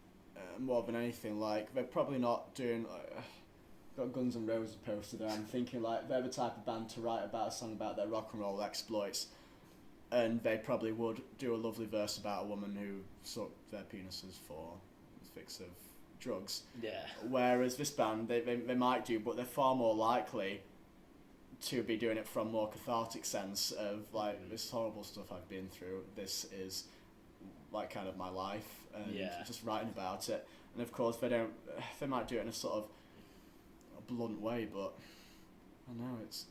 anything. Like, they're probably not doing got Guns N' Roses posted there. I'm thinking like they're the type of band to write about a song about their rock and roll exploits, and they probably would do a lovely verse about a woman who sucked their penises for the fix of drugs. Yeah. Whereas this band, they might do, but they're far more likely to be doing it from more cathartic sense of like, this horrible stuff I've been through, this is like kind of my life, and just writing about it. And of course they might do it in a sort of a blunt way, but I know it's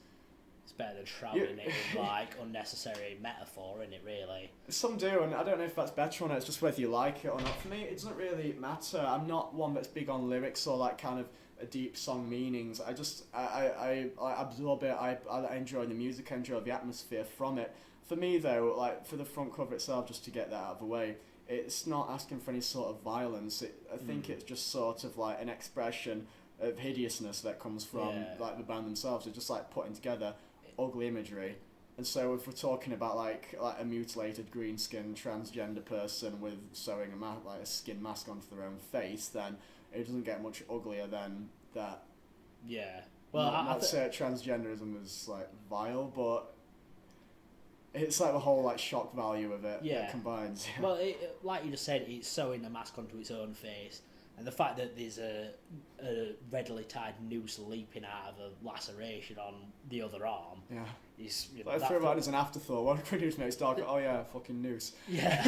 better than shrouding it with like unnecessary metaphor in it, really. Some do, and I don't know if that's better or not. It's just whether you like it or not. For me, it doesn't really matter. I'm not one that's big on lyrics or like kind of a deep song meanings. I just I absorb it. I enjoy the music. I enjoy the atmosphere from it. For me though, like for the front cover itself, just to get that out of the way, it's not asking for any sort of violence. I think it's just sort of like an expression of hideousness that comes from like the band themselves. They're just like putting together ugly imagery. And so if we're talking about like a mutilated green skinned transgender person with sewing a skin mask onto their own face, then it doesn't get much uglier than that. Yeah. Well, not say transgenderism is like vile, but it's like the whole like shock value of it that combines. Well, like you just said, it's sewing a mask onto its own face. And the fact that there's a readily tied noose leaping out of a laceration on the other arm is... You know, like, throw that as an afterthought. What can we do to make it dark? Oh yeah, fucking noose. Yeah,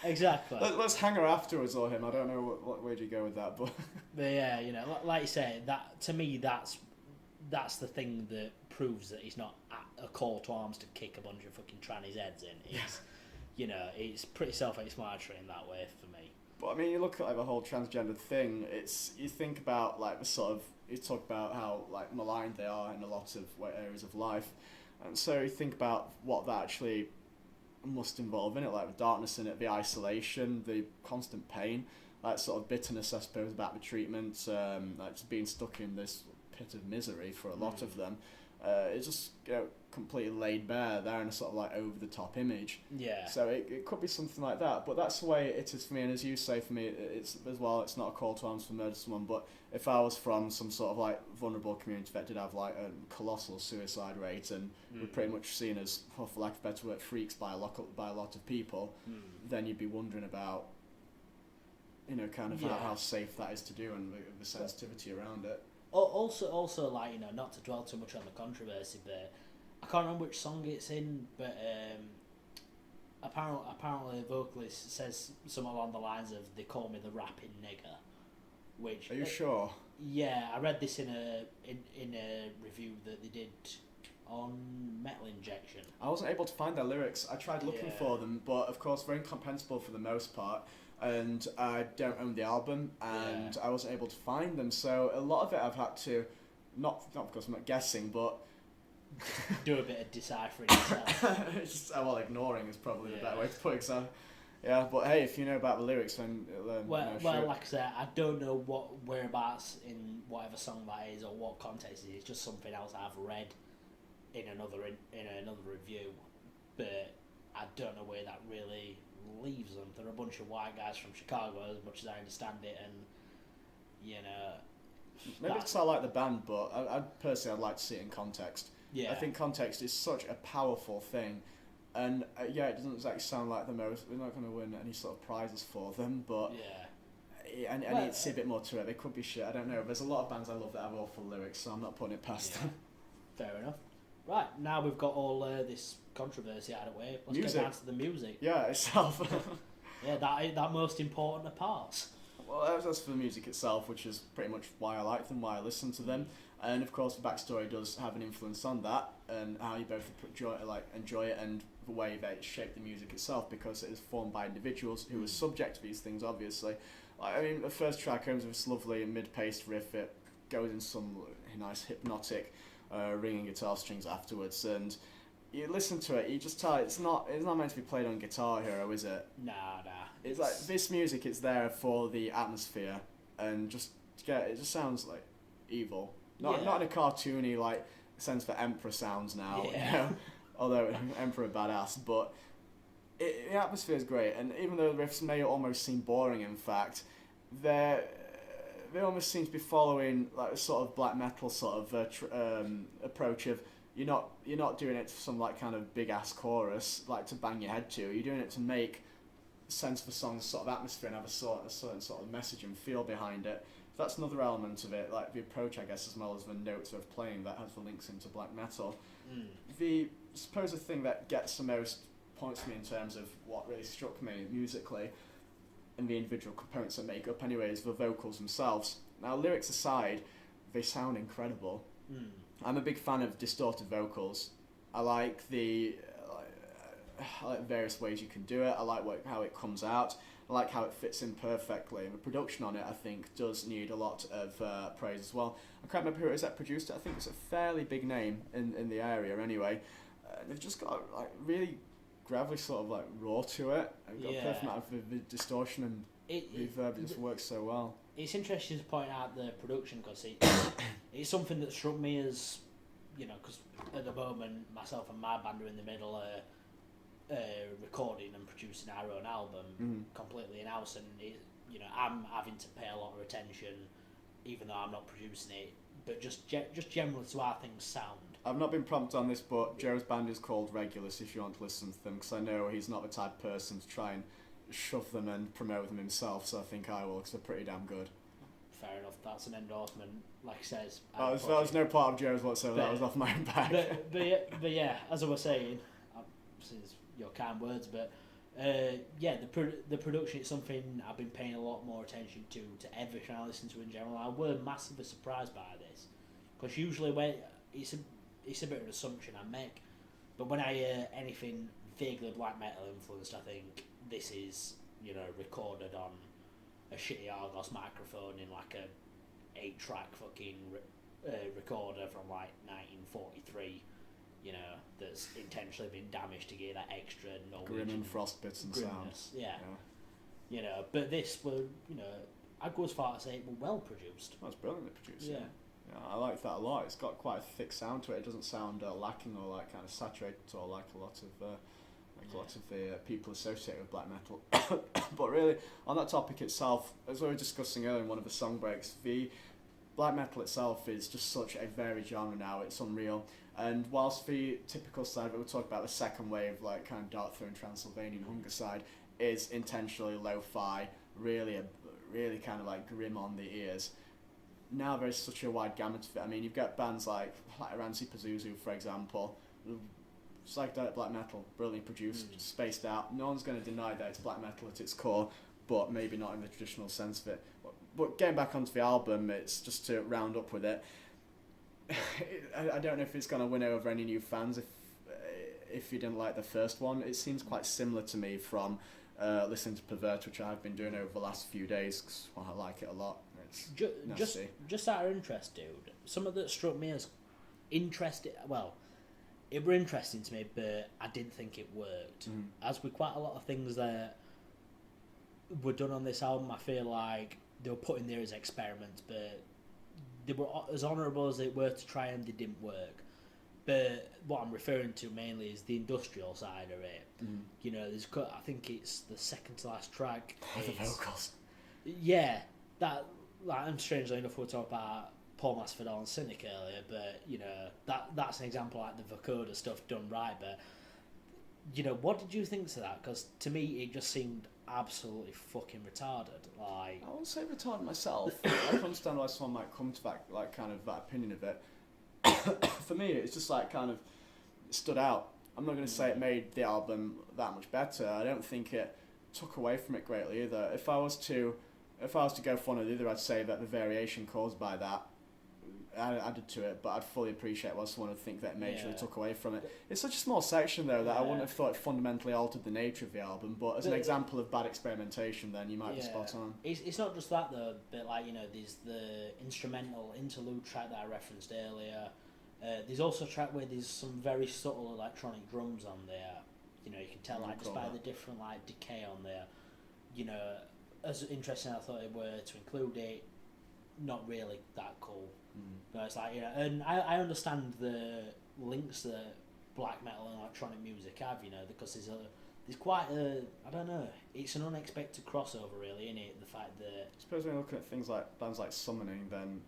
exactly. Let's hang her afterwards or him. I don't know what way do you go with that, but yeah, you know, like you say, that to me, that's the thing that proves that he's not a call to arms to kick a bunch of fucking trannies' heads in. It's, you know, it's pretty self-explanatory in that way for me. But I mean, you look at like the whole transgender thing. You think about like the sort of, you talk about how like maligned they are in a lot of areas of life, and so you think about what that actually must involve in it, like the darkness in it, the isolation, the constant pain, like sort of bitterness, I suppose, about the treatment, like just being stuck in this pit of misery for a lot of them. It's just, you know, completely laid bare there in a sort of like over the top image. Yeah. So it could be something like that, but that's the way it is for me. And as you say, for me, it's as well. It's not a call to arms to murder someone, but if I was from some sort of like vulnerable community that did have like a colossal suicide rate and were pretty much seen as, for lack of better word, freaks by a lot of people, then you'd be wondering about, you know, kind of how safe that is to do and the sensitivity around it. Also, like, you know, not to dwell too much on the controversy, but I can't remember which song it's in, but apparently the vocalist says something along the lines of, "They call me the rapping nigger," which... Are you sure? Yeah, I read this in a review that they did on Metal Injection. I wasn't able to find their lyrics. I tried looking for them, but of course they're incomprehensible for the most part, and I don't own the album, and I wasn't able to find them, so a lot of it I've had to, not because I'm not guessing, but do a bit of deciphering yourself. Just, well, ignoring is probably the better way to put it, so yeah, but hey, if you know about the lyrics, then well, like I said, I don't know what whereabouts in whatever song that is or what context it is. It's just something else I've read in another review, but I don't know where that really leaves them. They're a bunch of white guys from Chicago, as much as I understand it, and you know, maybe because I like the band, but I'd like to see it in context. Yeah, I think context is such a powerful thing, and it doesn't exactly sound like the most. We're not going to win any sort of prizes for them, but I need to see a bit more to it. They could be shit. I don't know. There's a lot of bands I love that have awful lyrics, so I'm not putting it past them. Fair enough. Right, now we've got all this controversy out of the way. Let's get down to the music. Yeah, itself. that most important of parts. Well, that's for the music itself, which is pretty much why I like them, why I listen to them. And of course, the backstory does have an influence on that, and how you both enjoy it, and the way that it shaped the music itself, because it is formed by individuals who are subject to these things, obviously. I mean, the first track comes with this lovely mid-paced riff. It goes in some nice hypnotic ringing guitar strings afterwards, and you listen to it, you just tell it's not meant to be played on Guitar Hero, is it? Nah. It's like this music. It's there for the atmosphere, and it just sounds like evil. Not in a cartoony like sense that Emperor sounds now. Yeah. You know? Although Emperor badass, but the atmosphere is great, and even though the riffs may almost seem boring, in fact, they almost seem to be following like a sort of black metal sort of approach of you're not doing it for some like kind of big ass chorus like to bang your head to. You're doing it to make sense of the song's sort of atmosphere and have a certain sort of message and feel behind it. So that's another element of it, like the approach, I guess, as well as the notes of playing that has the links into black metal. I suppose the thing that gets the most points for me in terms of what really struck me musically and the individual components that make up anyway is the vocals themselves. Now, lyrics aside, they sound incredible. I'm a big fan of distorted vocals. I like I like various ways you can do it. I like how it comes out. I like how it fits in perfectly. And the production on it, I think, does need a lot of praise as well. I can't remember who it is that produced it. I think it's a fairly big name in the area anyway. They've just got like really gravelly sort of like raw to it. They've got a perfect amount of the distortion and reverb. It just works so well. It's interesting to point out the production because it's something that struck me as, you know, because at the moment myself and my band are in the middle of recording and producing our own album completely in-house, and I'm having to pay a lot of attention even though I'm not producing it, but just generally to how things sound. I've not been prompted on this, but Joe's band is called Regulus if you want to listen to them, because I know he's not the type of person to try and shove them and promote them himself, so I think I will, because they're pretty damn good. Fair enough, that's an endorsement, like I says. That was no part of Joe's whatsoever, that was off my own back. But yeah, as I was saying, since your kind words, but the production is something I've been paying a lot more attention to everything I listen to in general. I were massively surprised by this, because usually when it's a bit of an assumption I make, but when I hear anything vaguely black metal influenced, I think this is recorded on a shitty Argos microphone in like a 8-track fucking recorder from like 1943. That's intentionally been damaged to get that extra Norwegian grim and frost bits and grimness. sound. Yeah. But this were, I'd go as far as say it were well produced. That's brilliantly produced. Yeah. I like that a lot. It's got quite a thick sound to it. It doesn't sound lacking or like kind of saturated or like a lot of the people associated with black metal. But really, on that topic itself, as we were discussing earlier in one of the song breaks, the black metal itself is just such a varied genre now. It's unreal. And whilst the typical side of it, we'll talk about the second wave, like kind of Dark Throne, Transylvanian Hunger side, is intentionally lo-fi, really kind of like grim on the ears. Now there's such a wide gamut of it. I mean, you've got bands like Rancy Pazuzu, for example, psychedelic black metal, brilliantly produced, spaced out. No one's going to deny that it's black metal at its core, but maybe not in the traditional sense of it. But getting back onto the album, it's just to round up with it. I don't know if it's going to win over any new fans if you didn't like the first one. It seems quite similar to me from listening to Pervert, which I've been doing over the last few days, because I like it a lot. It's just out of interest, dude, something that struck me as interesting, well, it were interesting to me, but I didn't think it worked. As with quite a lot of things that were done on this album, I feel like they were put in there as experiments, but they were as honourable as they were to try and they didn't work. But what I'm referring to mainly is the industrial side of it. There's I think it's the second to last track. The vocals. Yeah, that and strangely enough we'll talk about Paul Masvidal and Cynic earlier, but that's an example like the vocoder stuff done right. But what did you think to that? Because to me it just seemed absolutely fucking retarded. Like, I wouldn't say retarded myself. I can understand why someone might come to that like kind of that opinion of it. For me, it's just like kind of stood out. I'm not going to say it made the album that much better. I don't think it took away from it greatly either. If I was to go for one or the other, I'd say that the variation caused by that added to it, but I'd fully appreciate what someone would think that majorly took away from it. It's such a small section though that I wouldn't have thought it fundamentally altered the nature of the album, but as an example of bad experimentation, then you might be spot on. It's not just that though, but like there's the instrumental interlude track that I referenced earlier, There's also a track where there's some very subtle electronic drums on there. You know, you can tell just by the different decay on there. You know, as interesting as I thought it were to include it, not really that cool. But it's and I understand the links that black metal and electronic music have. You know, because there's quite I don't know. It's an unexpected crossover, really, isn't it? The fact that I suppose when you're looking at things like bands like Summoning, then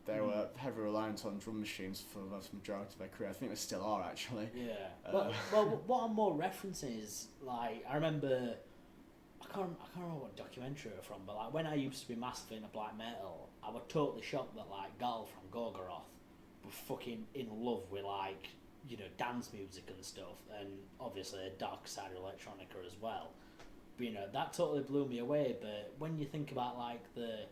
they were heavily reliant on drum machines for the vast majority of their career. I think they still are, actually. Yeah. Well, what I'm more referencing is I remember. I can't remember what documentary it was from, but when I used to be massive into black metal, I was totally shocked that Gal from Gorgoroth was fucking in love with dance music and stuff, and obviously a dark side of electronica as well. But that totally blew me away. But when you think about the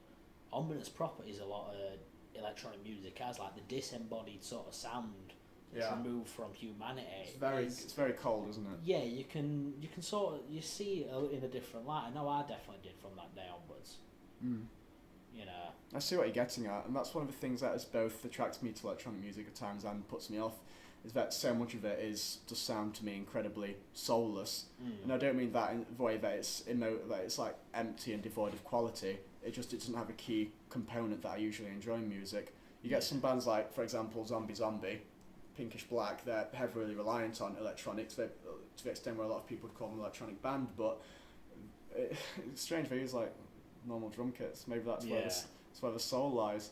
ominous properties a lot of electronic music has, the disembodied sort of sound that's removed from humanity. It's very cold, isn't it? Yeah, you can sort of see it in a different light. I know I definitely did from that day onwards. You know. I see what you're getting at, and that's one of the things that has both attracted me to electronic music at times and puts me off, is that so much of it just sound to me incredibly soulless. And I don't mean that in the way that it's empty and devoid of quality. It doesn't have a key component that I usually enjoy in music. You get some bands like, for example, Zombie, Pinkish Black. They're heavily reliant on electronics to the extent where a lot of people would call them an electronic band, but it's strange they use normal drum kits. Maybe that's where the soul lies.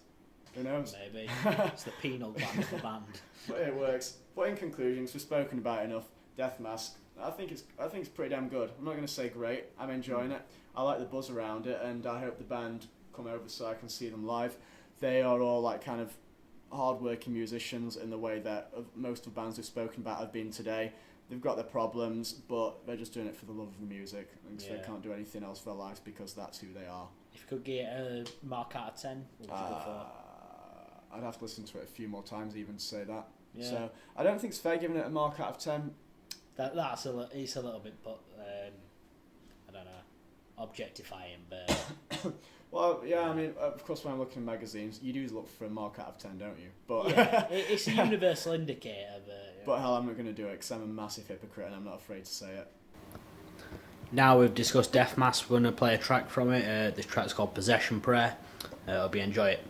Who knows? Maybe. It's the penal gland of the band. But it works. But in conclusion, we've spoken about enough. Death Mask, I think it's pretty damn good. I'm not going to say great. I'm enjoying it. I like the buzz around it, and I hope the band come over so I can see them live. They are all kind of hard-working musicians in the way that most of the bands we've spoken about have been today. They've got their problems, but they're just doing it for the love of the music, and they can't do anything else for their lives because that's who they are. If you could get a mark out of 10, what would you go for? I'd have to listen to it a few more times even to say that. Yeah. So I don't think it's fair giving it a mark out of 10. It's a little bit, but I don't know, objectifying, but. Well, yeah, I mean, of course, when I'm looking at magazines, you do look for a mark out of 10, don't you? But it's a universal indicator. But hell, I'm not going to do it because I'm a massive hypocrite and I'm not afraid to say it. Now we've discussed Death Mask, we're going to play a track from it. This track's called Possession Prayer. Hope you enjoy it.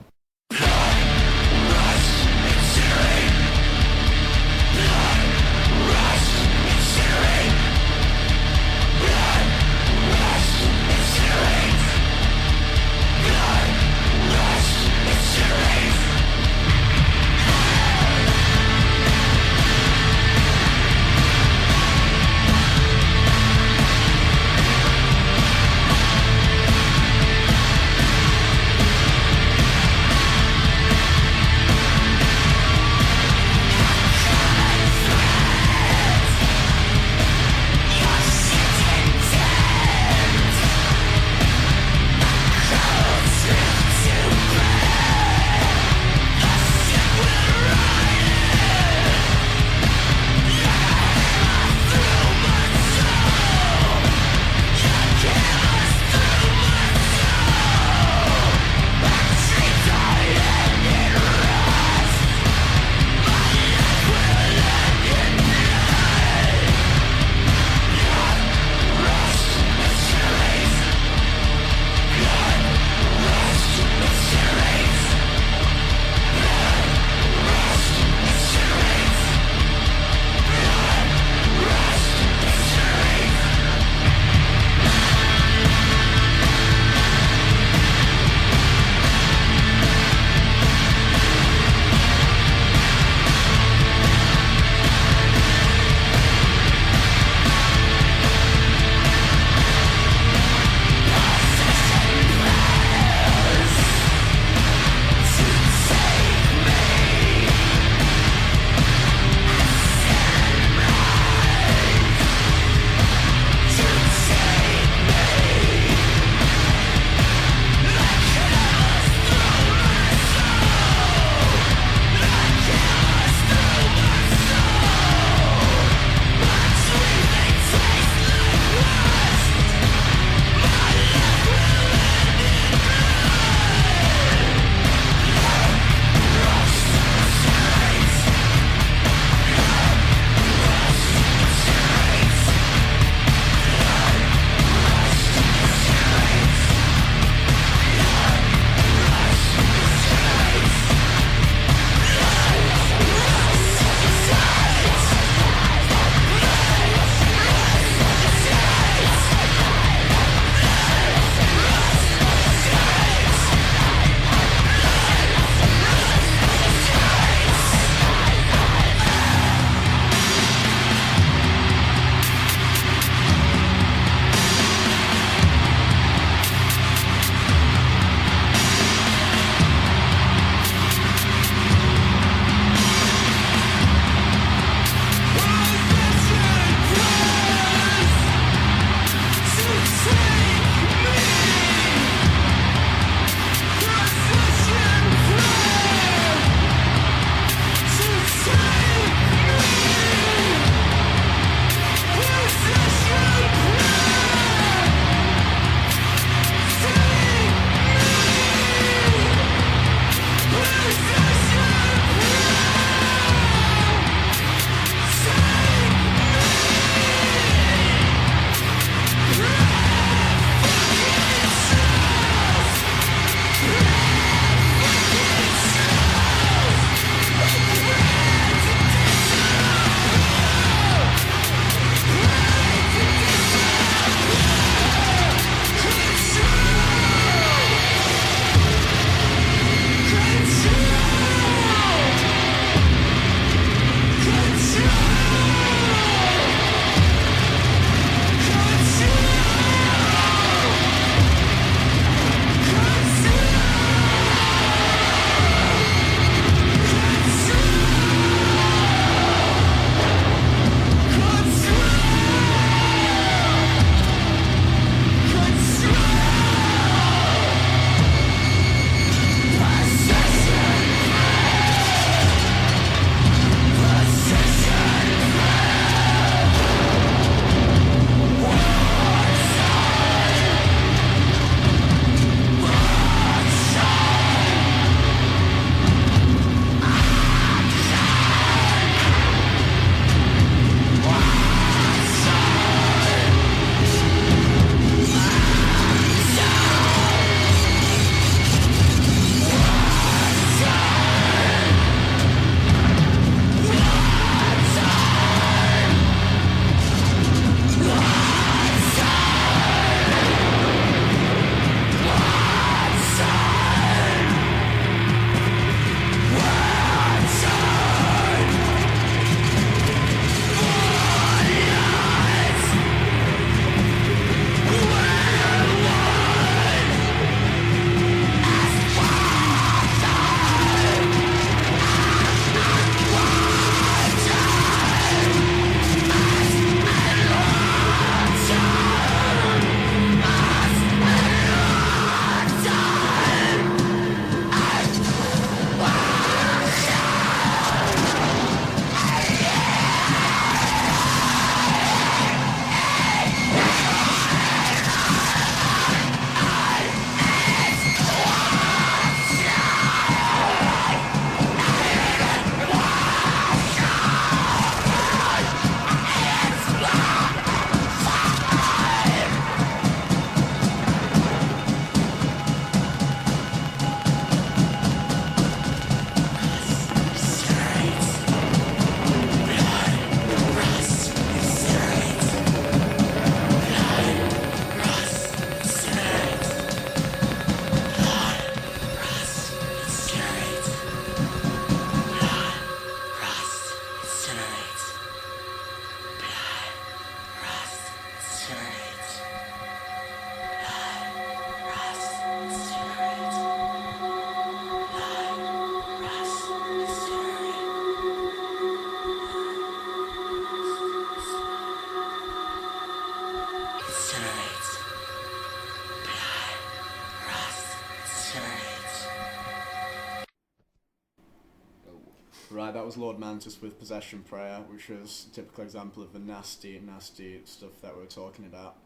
Right, that was Lord Mantis with Possession Prayer, which was a typical example of the nasty, nasty stuff that we were talking about.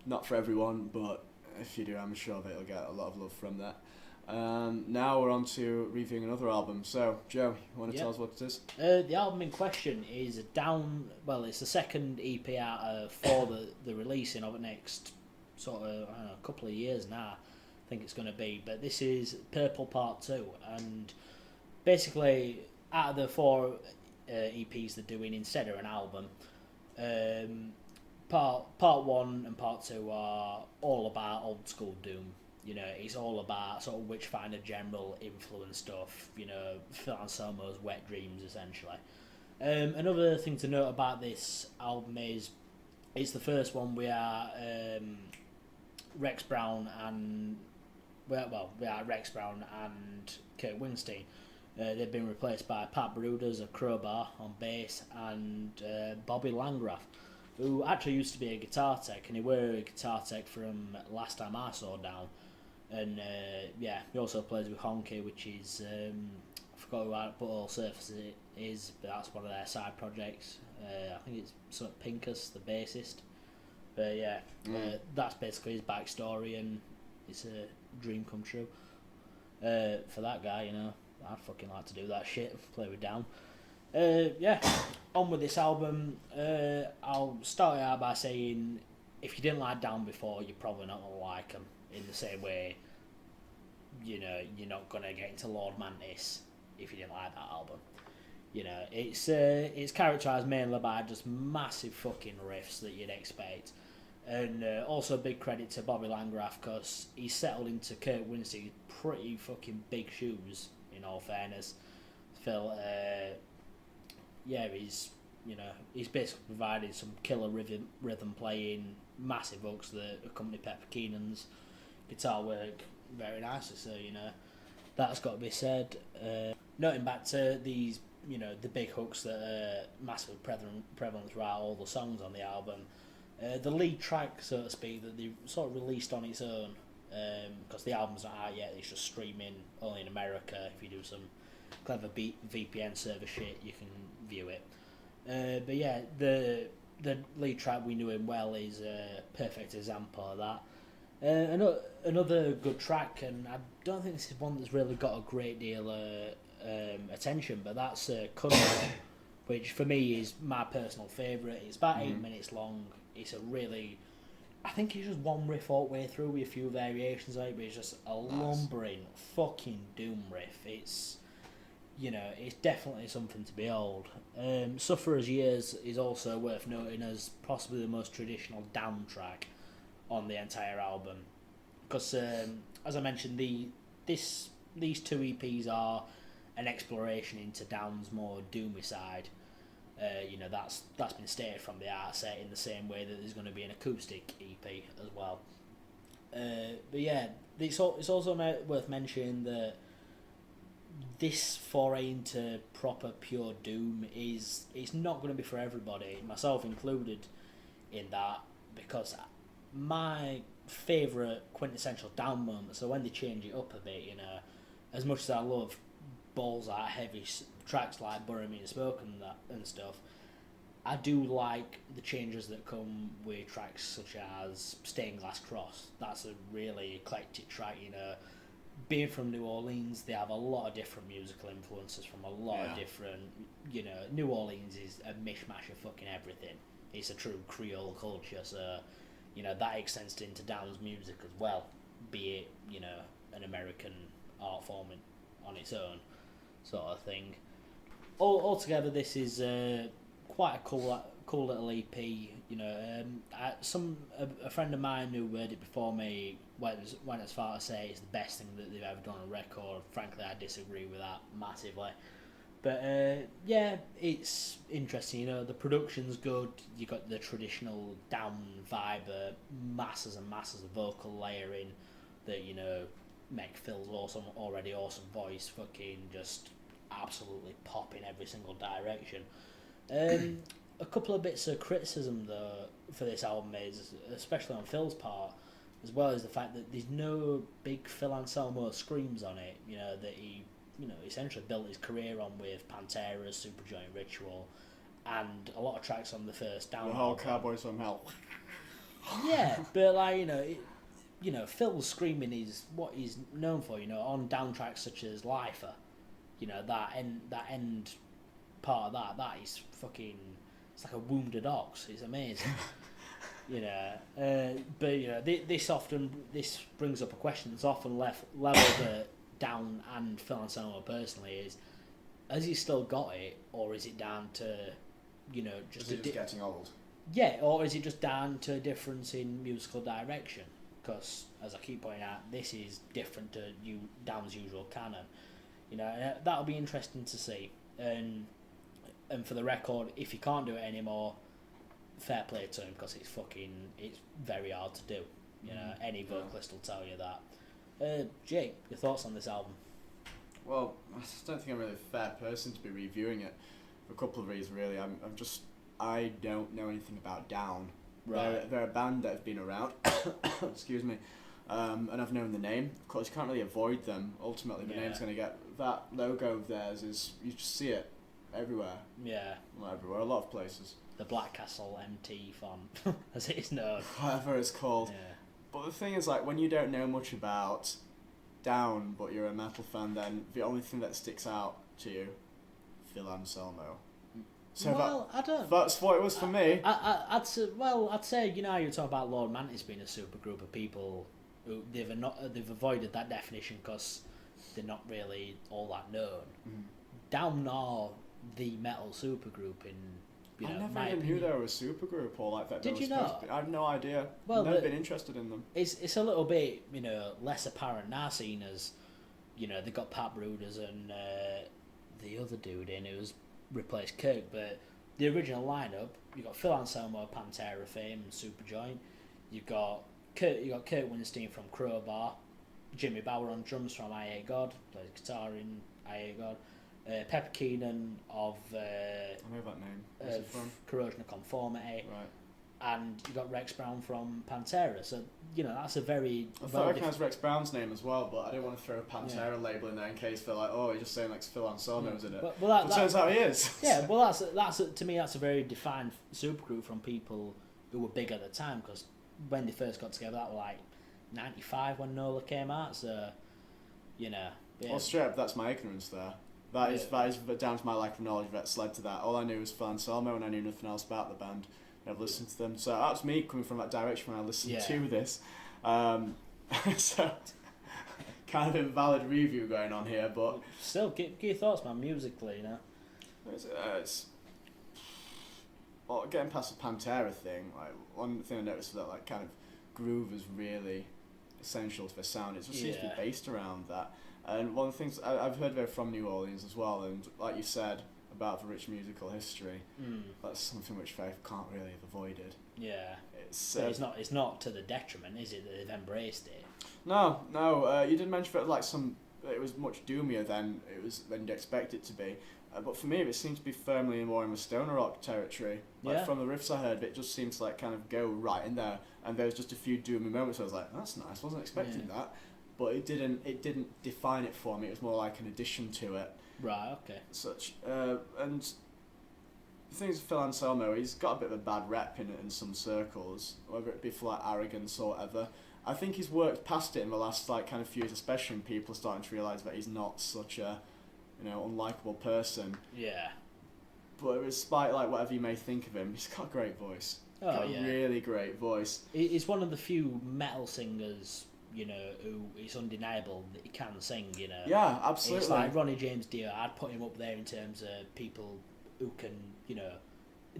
Not for everyone, but if you do, I'm sure that you'll get a lot of love from that. Now we're on to reviewing another album. So, Joe, you want to tell us what it is? The album in question is it's the second EP out for the releasing of it next sort of, I don't know, a couple of years now, I think it's going to be. But this is Purple Part 2, and basically, out of the 4 EPs they're doing instead of an album, part 1 and Part 2 are all about old school doom. You know, it's all about sort of Witchfinder General influence stuff, you know, Phil Anselmo's Wet Dreams, essentially. Another thing to note about this album is it's the first one where Rex Brown and Kurt Wingstein. They've been replaced by Pat Bruders of Crowbar on bass and Bobby Langrath, who actually used to be a guitar tech, and he were a guitar tech from last time I saw Down. And he also plays with Honky, which is I forgot who All Surface it is, but that's one of their side projects. I think it's sort of Pincus, the bassist. But that's basically his backstory, and it's a dream come true for that guy. You know, I'd fucking like to do that shit, play with Down. On with this album. I'll start out by saying, if you didn't like Down before, you're probably not gonna like them. In the same way, you know, you're not gonna get into Lord Mantis if you didn't like that album. You know, it's characterised mainly by just massive fucking riffs that you'd expect, and also big credit to Bobby Langrath, because he settled into Kurt Wingstein's pretty fucking big shoes. In all fairness, Phil, he's basically provided some killer rhythm playing, massive hooks that accompany Pepper Keenan's guitar work very nicely, so you know that's got to be said. Noting back to these, you know, the big hooks that are massively prevalent throughout all the songs on the album, the lead track, so to speak, that they sort of released on its own, because the album's not out yet, it's just streaming only in America. If you do some clever VPN server shit, you can view it. But yeah, the lead track, We Knew Him Well, is a perfect example of that. Another good track, and I don't think this is one that's really got a great deal of attention, but that's Country, which for me is my personal favourite. It's about 8 minutes long. It's I think it's just one riff all the way through with a few variations on it, but it's just a lumbering fucking doom riff. It's, you know, it's definitely something to behold. Sufferer's Years is also worth noting as possibly the most traditional Down track on the entire album, because as I mentioned, these 2 EPs are an exploration into Down's more doomy side. You know, that's been stated from the outset, in the same way that there's going to be an acoustic EP as well. But yeah, it's also worth mentioning that this foray into proper pure doom it's not going to be for everybody, myself included in that, because my favourite quintessential Down moment, so when they change it up a bit, you know, as much as I love balls out heavy tracks like Bury Me in Smoke and stuff, I do like the changes that come with tracks such as Stained Glass Cross. That's a really eclectic track, you know. Being from New Orleans, they have a lot of different musical influences from a lot of different, you know, New Orleans is a mishmash of fucking everything. It's a true Creole culture, so, you know, that extends into Down's music as well, be it, you know, an American art form on its own sort of thing. Altogether, this is quite a cool little EP. You know, a friend of mine who heard it before me went as far as say it's the best thing that they've ever done on record. Frankly, I disagree with that massively. But it's interesting. You know, the production's good. You got the traditional Down vibe, masses and masses of vocal layering that, you know, make Phil's already awesome voice fucking just absolutely pop in every single direction. A couple of bits of criticism though for this album is, especially on Phil's part, as well as the fact that there's no big Phil Anselmo screams on it, you know, that he essentially built his career on with Pantera, Superjoint, Ritual, and a lot of tracks on the first Down The whole album. Cowboys from Hell. Yeah, but like Phil's screaming is what he's known for. On down tracks such as Lifer, that end part of that is fucking. It's like a wounded ox. It's amazing. But this brings up a question that's often leveled at Down and Phil Anselmo personally is, has he still got it, or is it down to just getting old? Yeah, or is it just down to a difference in musical direction? Because, as I keep pointing out, this is different to Down's usual canon. That'll be interesting to see. And for the record, if he can't do it anymore, fair play to him, because it's very hard to do. Any vocalist will tell you that. Jake, your thoughts on this album? Well, I just don't think I'm really a fair person to be reviewing it for a couple of reasons, really. I don't know anything about Down. Right. They're a band that have been around, excuse me, and I've known the name. Of course, you can't really avoid them. Ultimately, the name's going to get... That logo of theirs is... You just see it everywhere. Yeah. Not everywhere, a lot of places. The Black Castle MT font, as it is known. Whatever it's called. Yeah. But the thing is, like, when you don't know much about Down, but you're a metal fan, then the only thing that sticks out to you, Phil Anselmo. So I don't. That's what it was for me. I'd say you were talking about Lord Mantis being a super group of people who they've avoided that definition because they're not really all that known. Mm. Down are the metal super group in. I never even knew they were a super group or like that. Did you not? I have no idea. Well, I've never been interested in them. It's a little bit less apparent now, seen as they've got Pat Bruders and the other dude in who's replaced Kirk, but the original lineup, you've got Phil Anselmo, Pantera fame and Superjoint. You've got Kurt Winstein from Crowbar, Jimmy Bower on drums from I Hate God, plays guitar in I Hate God. Pepper Keenan of I know that name. Where's it from? Corrosion of Conformity, right? And you got Rex Brown from Pantera. So that's a very. I thought I recognised Rex Brown's name as well, but I didn't want to throw a Pantera label in there in case they're like, oh, you're just saying like Phil Anselmo's in it. But it turns out he is. Yeah, well, that's to me that's a very defined supergroup from people who were big at the time, because when they first got together, that was like '95 when Nola came out. So, Yeah. Well, straight up, that's my ignorance there. That is down to my lack of knowledge that's led to that. All I knew was Phil Anselmo and I knew nothing else about the band. I've listened to them. So that's me coming from that direction when I listened to this. So, kind of invalid review going on here, but... Still, give your thoughts, man, musically, Well, getting past the Pantera thing, like, one thing I noticed was that, like, kind of groove is really essential to the sound. It just seems to be based around that. And one of the things I've heard they're from New Orleans as well, and like you said about the rich musical history, that's something which they can't really have avoided. Yeah, it's not to the detriment, is it? That they've embraced it. No. You did mention that it was much doomier than you'd expect it to be. But for me, it seemed to be firmly more in the stoner rock territory. Like from the riffs I heard, it just seemed to like kind of go right in there. And there was just a few doomy moments. I was like, that's nice. Wasn't expecting that. But it didn't define it for me. It was more like an addition to it. Right. Okay. Such and the thing is, Phil Anselmo, he's got a bit of a bad rep in some circles, whether it be for like arrogance or whatever. I think he's worked past it in the last like kind of few years, especially when people are starting to realise that he's not such a unlikable person. Yeah. But despite like whatever you may think of him, he's got a great voice. A really great voice. He's one of the few metal singers, who it's undeniable that he can sing, Yeah, absolutely. It's like Ronnie James Dio. I'd put him up there in terms of people who can,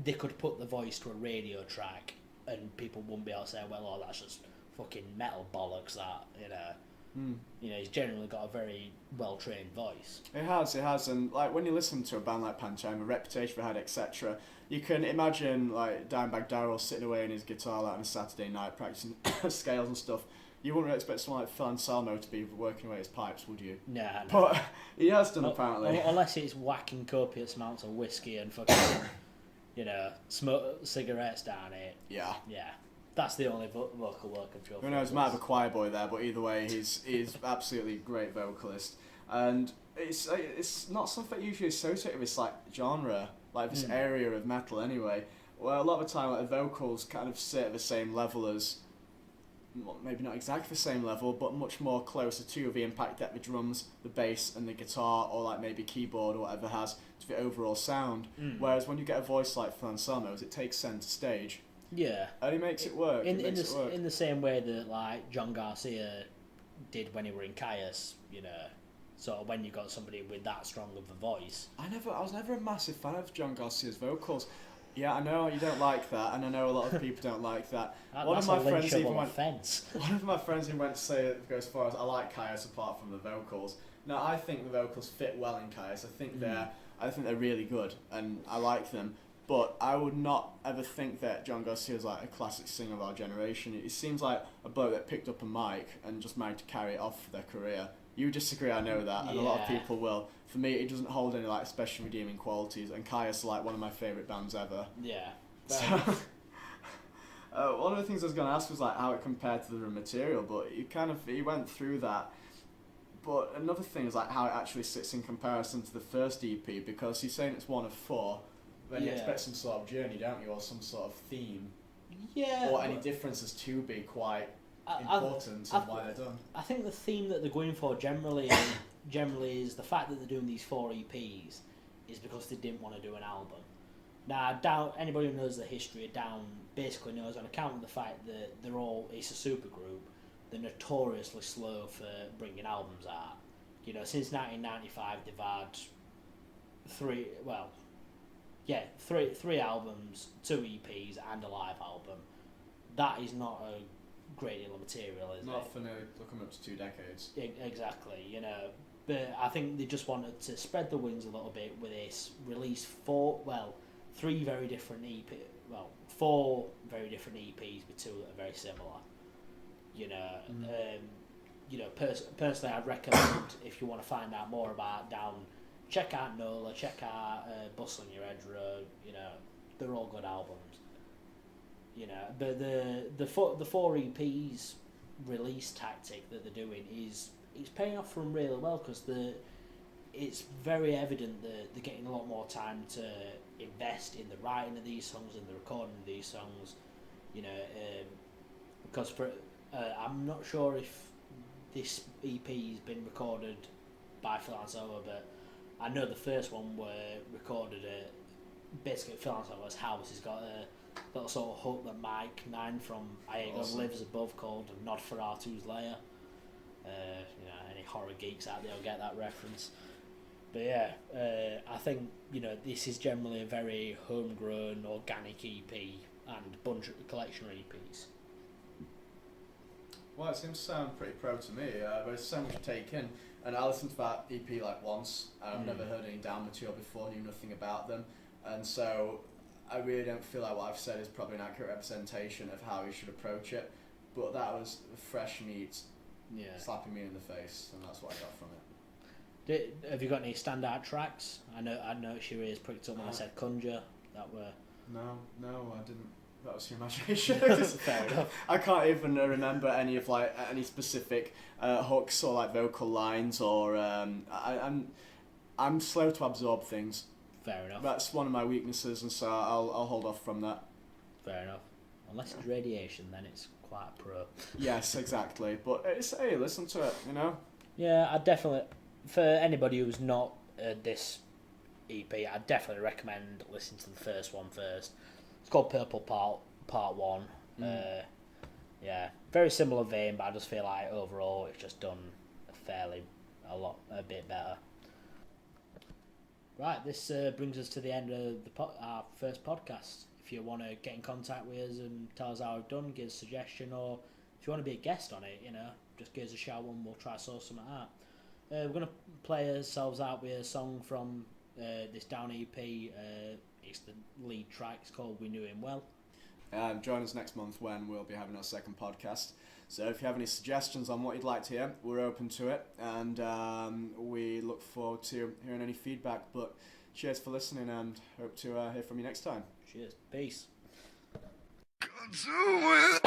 they could put the voice to a radio track and people wouldn't be able to say, well, that's just fucking metal bollocks, that, he's generally got a very well-trained voice. It has, and like when you listen to a band like Pantera, the reputation they had, etc., you can imagine like Dimebag Darrell sitting away in his guitar like on a Saturday night practicing scales and stuff. You wouldn't really expect someone like Phil Anselmo to be working away his pipes, would you? No. But he has done, apparently. Unless it's whacking copious amounts of whiskey and fucking, smoke cigarettes down it. Yeah. Yeah. That's the only vocal work of Joe. Who knows, might have a choir boy there, but either way, he's absolutely great vocalist. and it's not something usually associated with this like genre, like this area of metal anyway. Well, a lot of the time, like, the vocals kind of sit at the same level as, well, maybe not exactly the same level, but much more closer to the impact that the drums, the bass, and the guitar, or like maybe keyboard or whatever has to the overall sound. Whereas when you get a voice like Phil Anselmo's, it takes centre stage. Yeah. And he makes it work. In the same way that like John Garcia did when he were in Caius, you know. So when you got somebody with that strong of a voice. I was never a massive fan of John Garcia's vocals. Yeah, I know you don't like that, and I know a lot of people don't like that. One of my friends even went to say it goes as far as I like Caius apart from the vocals. Now I think the vocals fit well in Caius. I think they're really good, and I like them. But I would not ever think that John Garcia is like a classic singer of our generation. It seems like a bloke that picked up a mic and just managed to carry it off for their career. You disagree, I know that, and a lot of people will. For me, it doesn't hold any like special redeeming qualities, and Caius is like one of my favourite bands ever. Yeah. So, one of the things I was going to ask was like how it compared to the material, but he went through that. But another thing is like how it actually sits in comparison to the first EP, because he's saying it's one of 4. Then you expect some sort of journey, don't you, or some sort of theme? Yeah. Or any differences to be quite important in why they're done. I think the theme that they're going for generally is the fact that they're doing these 4 EPs is because they didn't want to do an album. Now, Down, anybody who knows the history of Down basically knows, on account of the fact that it's a supergroup, they're notoriously slow for bringing albums out. You know, since 1995 they've had 3 albums, 2 EPs and a live album. That is not a great deal of material, is it? Not for nearly looking up to 2 decades. Exactly, you know. But I think they just wanted to spread the wings a little bit with this, release 4 very different EPs, 4 very different EPs with 2 that are very similar. You know, personally I'd recommend, if you want to find out more about Down, check out Nola, check out Bustle on Your Edge Road. You know, they're all good albums. You know, but the 4 EPs release tactic that they're doing is paying off for them really well, because it's very evident that they're getting a lot more time to invest in the writing of these songs and the recording of these songs. You know, because I'm not sure if this EP has been recorded by Phil Anselmo, but I know the first one were recorded at basically Phil Anselmo's house. He's got a little sort of hook that Mike 9 from I Ain't Gonna Lives above called Nod for R2's Lair. You know, any horror geeks out there will get that reference. But yeah, I think, you know, this is generally a very homegrown, organic EP and bunch of collection of EPs. Well, it seems to sound pretty pro to me. There's so much to take in, and I listened to that EP like once. I've never heard any Down material before, knew nothing about them, and so I really don't feel like what I've said is probably an accurate representation of how you should approach it. But that was fresh meat, slapping me in the face, and that's what I got from it. Have you got any standout tracks? I noticed your ears pricked up when I said Conjure. That were no, I didn't. That was your imagination. Fair enough. I can't even remember any of like any specific hooks or like vocal lines, or I'm slow to absorb things. Fair enough. That's one of my weaknesses, and so I'll hold off from that. Fair enough. Unless it's radiation, then it's quite pro. Yes, exactly. But hey, listen to it, you know. Yeah, I definitely. For anybody who's not this EP, I definitely recommend listening to the first one first. It's called Purple Part 1. Yeah, very similar vein, but I just feel like overall it's just done a bit better. Right, this brings us to the end of our first podcast. If you want to get in contact with us and tell us how we've done, give us a suggestion, or if you want to be a guest on it, you know, just give us a shout and we'll try to sort something out. We're going to play ourselves out with a song from this Down EP. It's the lead track. It's called We Knew Him Well. Join us next month when we'll be having our second podcast. So if you have any suggestions on what you'd like to hear, we're open to it, and we look forward to hearing any feedback. But cheers for listening, and hope to hear from you next time. Cheers. Peace. Consume it.